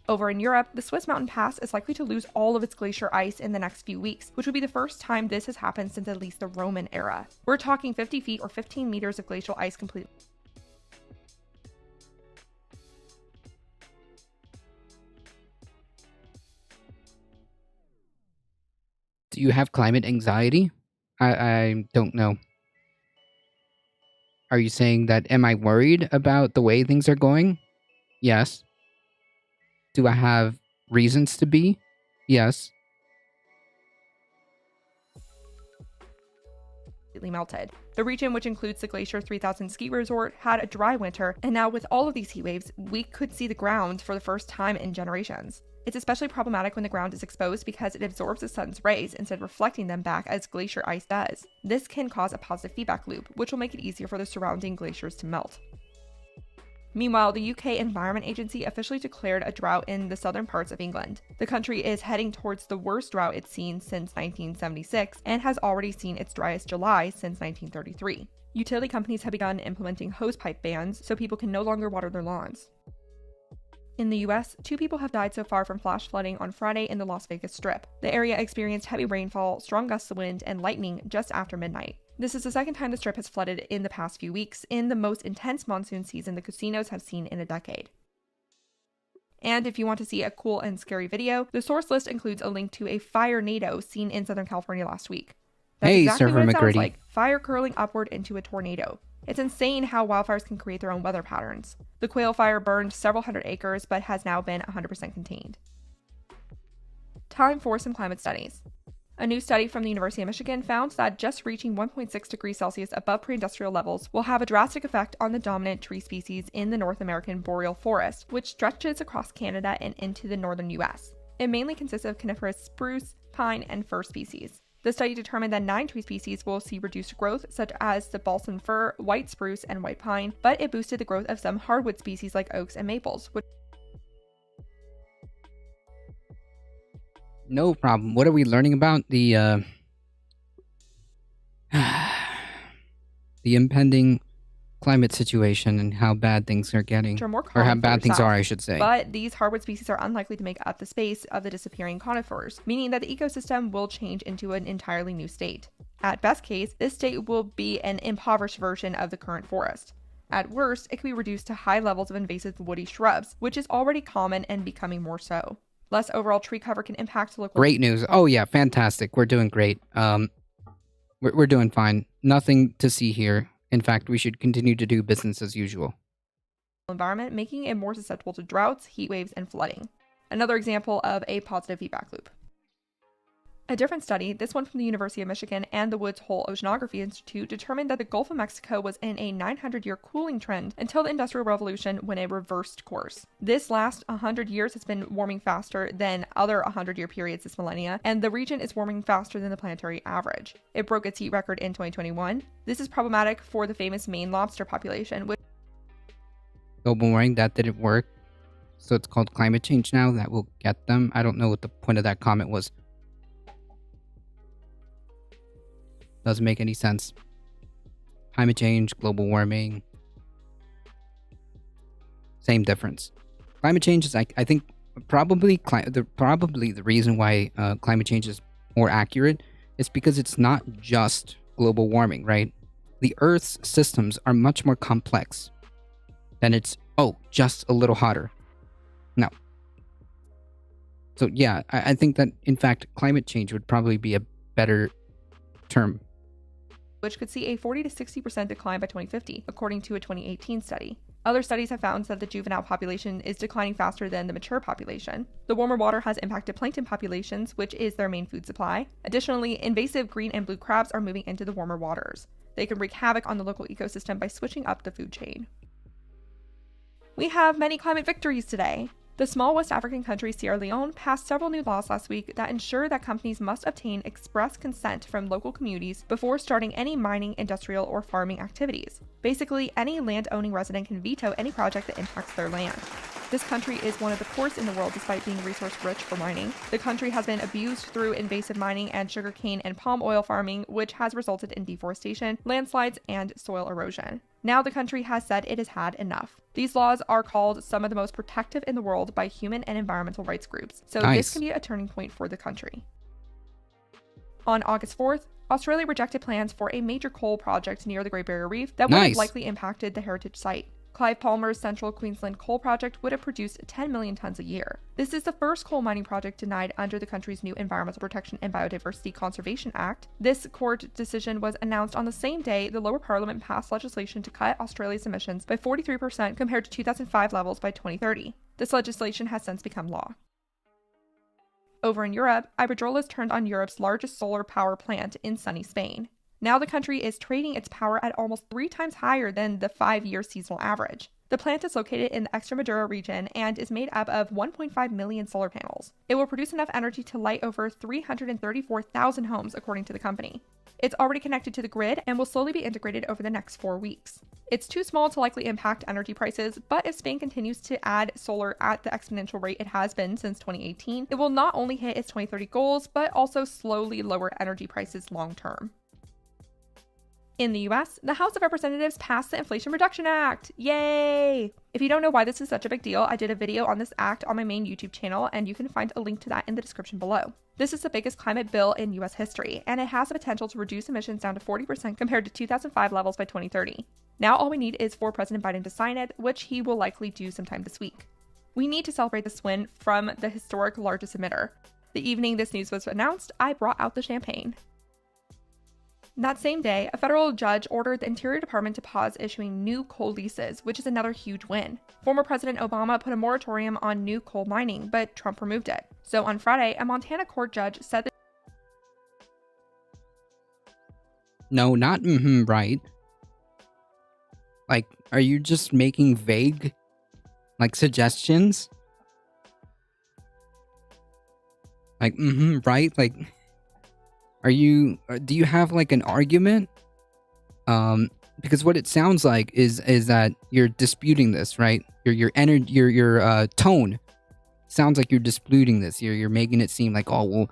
Over in Europe, the Swiss mountain pass is likely to lose all of its glacier ice in the next few weeks, which would be the first time this has happened since at least the Roman era. We're talking 50 feet or 15 meters of glacial ice completely. Do you have climate anxiety? I don't know. Are you saying that, am I worried about the way things are going? Yes. Do I have reasons to be? Yes. Melted. The region, which includes the Glacier 3000 ski resort, had a dry winter, and now with all of these heat waves, we could see the ground for the first time in generations. It's especially problematic when the ground is exposed because it absorbs the sun's rays instead of reflecting them back as glacier ice does. This can cause a positive feedback loop, which will make it easier for the surrounding glaciers to melt. Meanwhile, the UK Environment Agency officially declared a drought in the southern parts of England. The country is heading towards the worst drought it's seen since 1976 and has already seen its driest July since 1933. Utility companies have begun implementing hosepipe bans so people can no longer water their lawns. In the US, 2 people have died so far from flash flooding on Friday in the Las Vegas Strip. The area experienced heavy rainfall, strong gusts of wind, and lightning just after midnight. This is the second time the Strip has flooded in the past few weeks, in the most intense monsoon season the casinos have seen in a decade. And if you want to see a cool and scary video, the source list includes a link to a fire tornado seen in Southern California last week. That's Hey, exactly Server what it sounds McGrady. like, fire curling upward into a tornado. It's insane how wildfires can create their own weather patterns. The Quail Fire burned several hundred acres, but has now been 100% contained. Time for some climate studies. A new study from the University of Michigan found that just reaching 1.6 degrees Celsius above pre-industrial levels will have a drastic effect on the dominant tree species in the North American boreal forest, which stretches across Canada and into the northern US. It mainly consists of coniferous spruce, pine, and fir species. The study determined that 9 tree species will see reduced growth, such as the balsam fir, white spruce, and white pine, but it boosted the growth of some hardwood species like oaks and maples, which No problem. What are we learning about? The impending climate situation and how bad things are getting. are more Or how common bad further things south. are, I should say. But these hardwood species are unlikely to make up the space of the disappearing conifers, meaning that the ecosystem will change into an entirely new state. At best case, this state will be an impoverished version of the current forest. At worst, it could be reduced to high levels of invasive woody shrubs, which is already common and becoming more so. Less overall tree cover can impact local... Great news. Oh yeah, fantastic. We're doing great. We're doing fine. Nothing to see here. In fact, we should continue to do business as usual. environment, making it more susceptible to droughts, heat waves, and flooding. Another example of a positive feedback loop. A different study, this one from the University of Michigan and the Woods Hole Oceanography Institute, determined that the Gulf of Mexico was in a 900-year cooling trend until the Industrial Revolution, when it reversed course. This last 100 years has been warming faster than other 100-year periods this millennia, and the region is warming faster than the planetary average. It broke its heat record in 2021. This is problematic for the famous Maine lobster population, which... Global warming, that didn't work. So it's called climate change now. That will get them. I don't know what the point of that comment was. Doesn't make any sense. Climate change, global warming. Same difference. Climate change is, I think, probably the reason why climate change is more accurate is because it's not just global warming, right? The Earth's systems are much more complex than it's, just a little hotter. No. So yeah, I think that, in fact, climate change would probably be a better term. Which could see a 40 to 60% decline by 2050, according to a 2018 study. Other studies have found that the juvenile population is declining faster than the mature population. The warmer water has impacted plankton populations, which is their main food supply. Additionally, invasive green and blue crabs are moving into the warmer waters. They can wreak havoc on the local ecosystem by switching up the food chain. We have many climate victories today. The small West African country Sierra Leone passed several new laws last week that ensure that companies must obtain express consent from local communities before starting any mining, industrial, or farming activities. Basically, any land-owning resident can veto any project that impacts their land. This country is one of the poorest in the world despite being resource-rich for mining. The country has been abused through invasive mining and sugarcane and palm oil farming, which has resulted in deforestation, landslides, and soil erosion. Now the country has said it has had enough. These laws are called some of the most protective in the world by human and environmental rights groups, so Nice. This can be a turning point for the country. On August 4th, Australia rejected plans for a major coal project near the Great Barrier Reef that would have Nice. likely impacted the heritage site. Clive Palmer's Central Queensland coal project would have produced 10 million tons a year. This is the first coal mining project denied under the country's new Environmental Protection and Biodiversity Conservation Act. This court decision was announced on the same day the lower parliament passed legislation to cut Australia's emissions by 43% compared to 2005 levels by 2030. This legislation has since become law. Over in Europe, Iberdrola's turned on Europe's largest solar power plant in sunny Spain. Now the country is trading its power at almost 3 times higher than the 5-year seasonal average. The plant is located in the Extremadura region and is made up of 1.5 million solar panels. It will produce enough energy to light over 334,000 homes, according to the company. It's already connected to the grid and will slowly be integrated over the next 4 weeks. It's too small to likely impact energy prices, but if Spain continues to add solar at the exponential rate it has been since 2018, it will not only hit its 2030 goals, but also slowly lower energy prices long term. In the US, the House of Representatives passed the Inflation Reduction Act. Yay! If you don't know why this is such a big deal, I did a video on this act on my main YouTube channel, and you can find a link to that in the description below. This is the biggest climate bill in US history, and it has the potential to reduce emissions down to 40% compared to 2005 levels by 2030. Now all we need is for President Biden to sign it, which he will likely do sometime this week. We need to celebrate this win from the historic largest emitter. The evening this news was announced, I brought out the champagne. That same day, a federal judge ordered the Interior Department to pause issuing new coal leases, which is another huge win. Former President Obama put a moratorium on new coal mining, but Trump removed it. So on Friday, a Montana court judge said that No, not right. Like, are you just making vague, like, suggestions? Like, right? Like, do you have, like, an argument? Because what it sounds like is that you're disputing this, right? Your energy, your tone sounds like you're disputing this. You're making it seem like, oh, well,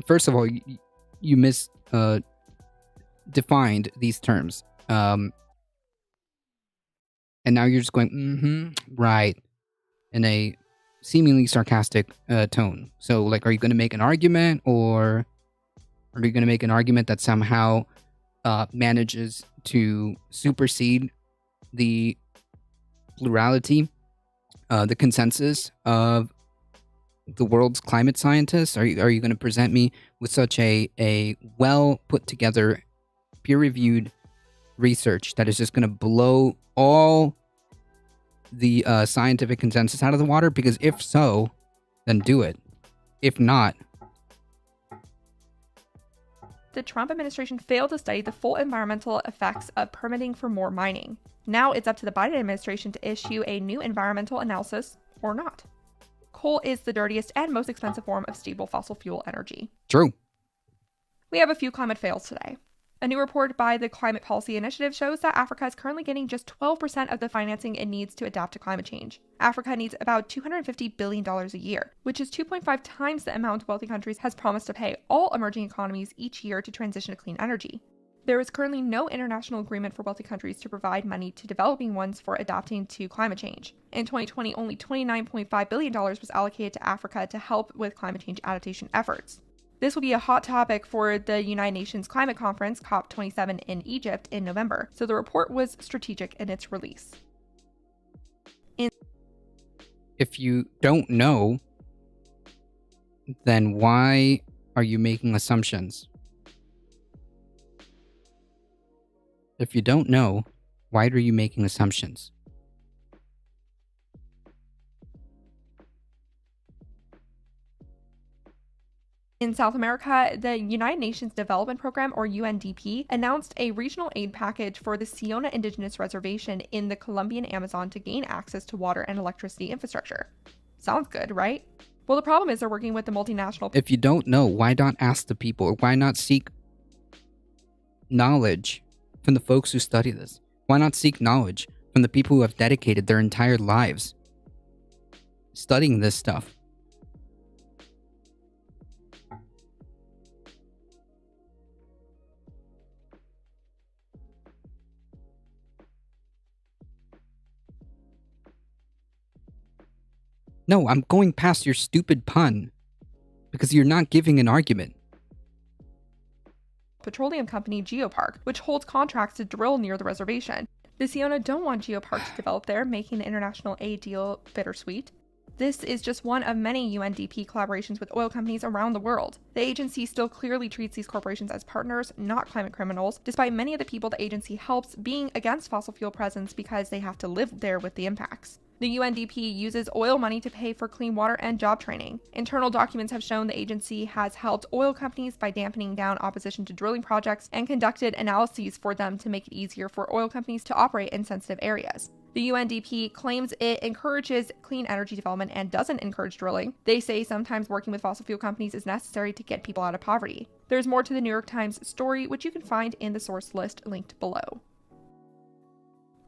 first of all, you defined these terms. And now you're just going, right, in a seemingly sarcastic tone. So, like, are you going to make an argument, or are you going to make an argument that somehow manages to supersede the plurality, the consensus of the world's climate scientists? Are you going to present me with such a well put together, peer reviewed research that is just going to blow all the scientific consensus out of the water? Because if so, then do it. If not, the Trump administration failed to study the full environmental effects of permitting for more mining. Now it's up to the Biden administration to issue a new environmental analysis or not. Coal is the dirtiest and most expensive form of stable fossil fuel energy. True. We have a few climate fails today. A new report by the Climate Policy Initiative shows that Africa is currently getting just 12% of the financing it needs to adapt to climate change. Africa needs about $250 billion a year, which is 2.5 times the amount wealthy countries has promised to pay all emerging economies each year to transition to clean energy. There is currently no international agreement for wealthy countries to provide money to developing ones for adapting to climate change. In 2020, only $29.5 billion was allocated to Africa to help with climate change adaptation efforts. This will be a hot topic for the United Nations Climate Conference, COP27, in Egypt in November, so the report was strategic in its release. If you don't know, then why are you making assumptions? If you don't know, why are you making assumptions? In South America, the United Nations Development Program, or UNDP, announced a regional aid package for the Siona Indigenous Reservation in the Colombian Amazon to gain access to water and electricity infrastructure. Sounds good, right? Well, the problem is they're working with the multinational... If you don't know, why not ask the people? Or why not seek knowledge from the folks who study this? Why not seek knowledge from the people who have dedicated their entire lives studying this stuff? No, I'm going past your stupid pun because you're not giving an argument. Petroleum company Geopark, which holds contracts to drill near the reservation. The Siona don't want Geopark to develop there, making the international aid deal bittersweet. This is just one of many UNDP collaborations with oil companies around the world. The agency still clearly treats these corporations as partners, not climate criminals, despite many of the people the agency helps being against fossil fuel presence because they have to live there with the impacts. The UNDP uses oil money to pay for clean water and job training. Internal documents have shown the agency has helped oil companies by dampening down opposition to drilling projects and conducted analyses for them to make it easier for oil companies to operate in sensitive areas. The UNDP claims it encourages clean energy development and doesn't encourage drilling. They say sometimes working with fossil fuel companies is necessary to get people out of poverty. There's more to the New York Times story, which you can find in the source list linked below.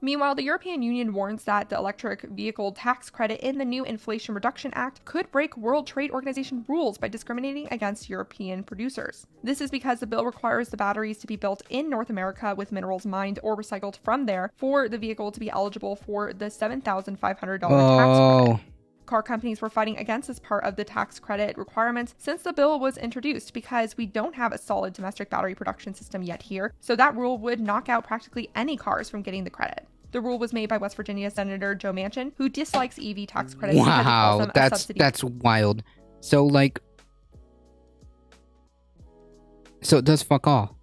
Meanwhile, the European Union warns that the electric vehicle tax credit in the new Inflation Reduction Act could break World Trade Organization rules by discriminating against European producers. This is because the bill requires the batteries to be built in North America with minerals mined or recycled from there for the vehicle to be eligible for the $7,500 tax credit. Car companies were fighting against this part of the tax credit requirements since the bill was introduced because we don't have a solid domestic battery production system yet here, so that rule would knock out practically any cars from getting the credit. The rule was made by West Virginia Senator Joe Manchin, who dislikes EV tax credits because he calls Wow, them a subsidy. that's wild. So like, so it does fuck all.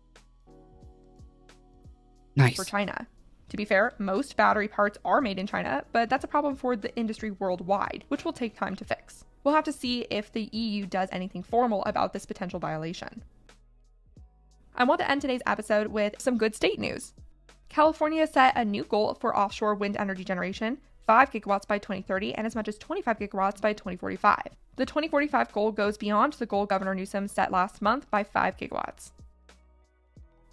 Nice. For China. To be fair, most battery parts are made in China, but that's a problem for the industry worldwide, which will take time to fix. We'll have to see if the EU does anything formal about this potential violation. I want to end today's episode with some good state news. California set a new goal for offshore wind energy generation, 5 gigawatts by 2030 and as much as 25 gigawatts by 2045. The 2045 goal goes beyond the goal Governor Newsom set last month by 5 gigawatts.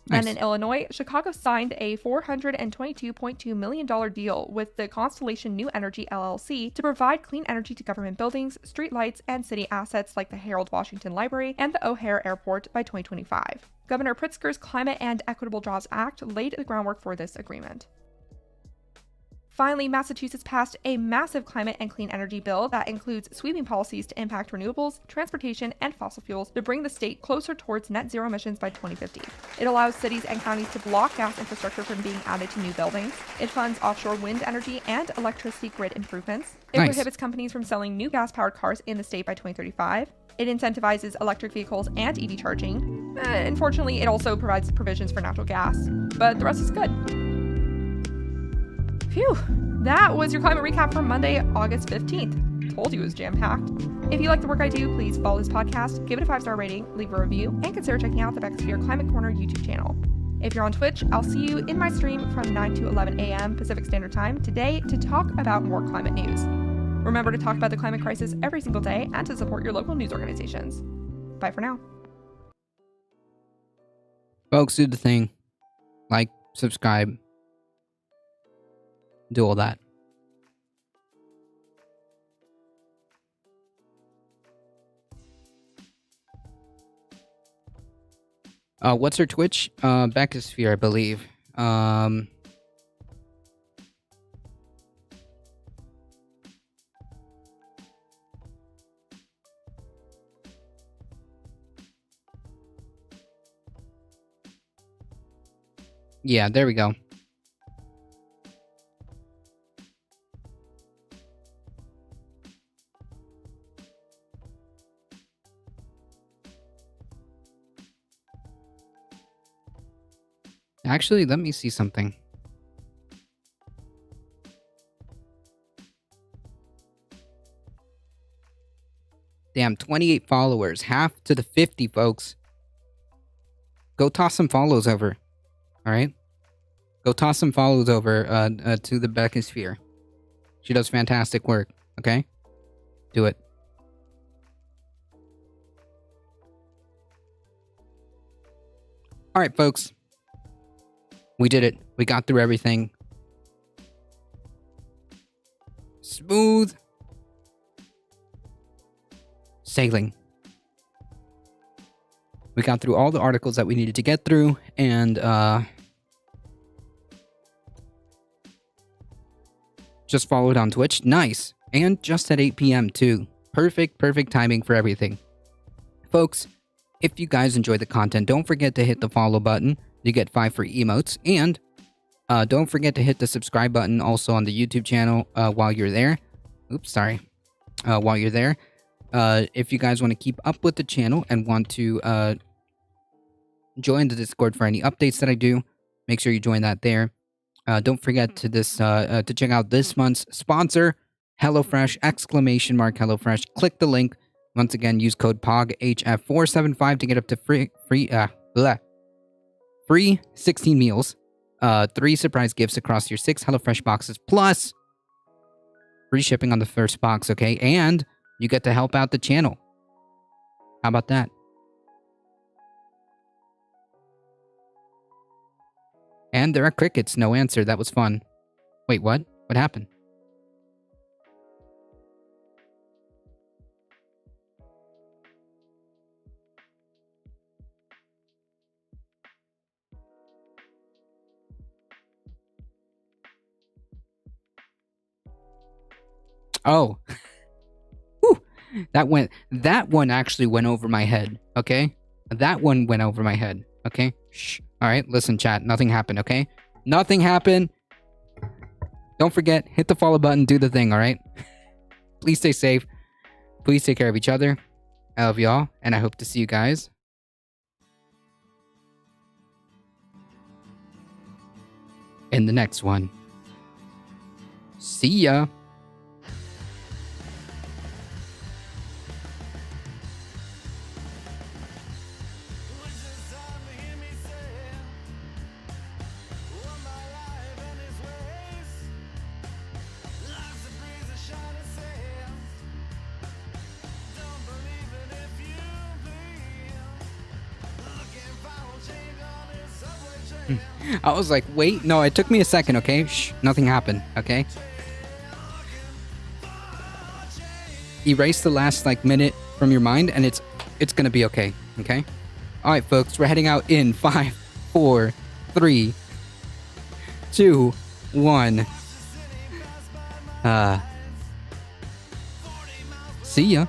Nice. And in Illinois, Chicago signed a $422.2 million deal with the Constellation New Energy LLC to provide clean energy to government buildings, streetlights, and city assets like the Harold Washington Library and the O'Hare Airport by 2025. Governor Pritzker's Climate and Equitable Jobs Act laid the groundwork for this agreement. Finally, Massachusetts passed a massive climate and clean energy bill that includes sweeping policies to impact renewables, transportation, and fossil fuels to bring the state closer towards net zero emissions by 2050. It allows cities and counties to block gas infrastructure from being added to new buildings. It funds offshore wind energy and electricity grid improvements. It prohibits companies from selling new gas-powered cars in the state by 2035. It incentivizes electric vehicles and EV charging. Unfortunately, it also provides provisions for natural gas, but the rest is good. Phew, that was your climate recap for Monday, August 15th. Told you it was jam-packed. If you like the work I do, please follow this podcast, give it a 5-star rating, leave a review, and consider checking out the Beckosphere Climate Corner YouTube channel. If you're on Twitch, I'll see you in my stream from 9 to 11 a.m. Pacific Standard Time today to talk about more climate news. Remember to talk about the climate crisis every single day and to support your local news organizations. Bye for now. Folks, do the thing. Like, subscribe. Do all that. What's her Twitch? Beckosphere, I believe. Yeah, there we go. Actually, let me see something. Damn, 28 followers. Half to the 50, folks. Go toss some follows over. Alright? Go toss some follows over to the Beckosphere. She does fantastic work. Okay? Do it. Alright, folks. We did it. We got through everything. Smooth sailing. We got through all the articles that we needed to get through, and just followed on Twitch. Nice. And just at 8 p.m. too. Perfect timing for everything. Folks, if you guys enjoyed the content, don't forget to hit the follow button. You get 5 free emotes, and don't forget to hit the subscribe button also on the YouTube channel while you're there. Oops, sorry. While you're there. If you guys want to keep up with the channel and want to join the Discord for any updates that I do, make sure you join that there. Don't forget to check out this month's sponsor, HelloFresh, ! HelloFresh. Click the link. Once again, use code POGHF475 to get up to free 16 meals, 3 surprise gifts across your 6 HelloFresh boxes, plus free shipping on the first box, okay? And you get to help out the channel. How about that? And there are crickets. No answer. That was fun. Wait, what? What happened? Oh. Whew. That one actually went over my head, okay? That one went over my head, okay? Shh. All right, listen, chat. Nothing happened, okay? Nothing happened. Don't forget, hit the follow button, do the thing, all right? Please stay safe. Please take care of each other. I love y'all, and I hope to see you guys in the next one. See ya. I was like, wait, no, it took me a second, okay? Shh, nothing happened, okay? Erase the last, like, minute from your mind, and it's gonna be okay, okay? Alright, folks, we're heading out in 5, 4, 3, 2, 1. See ya.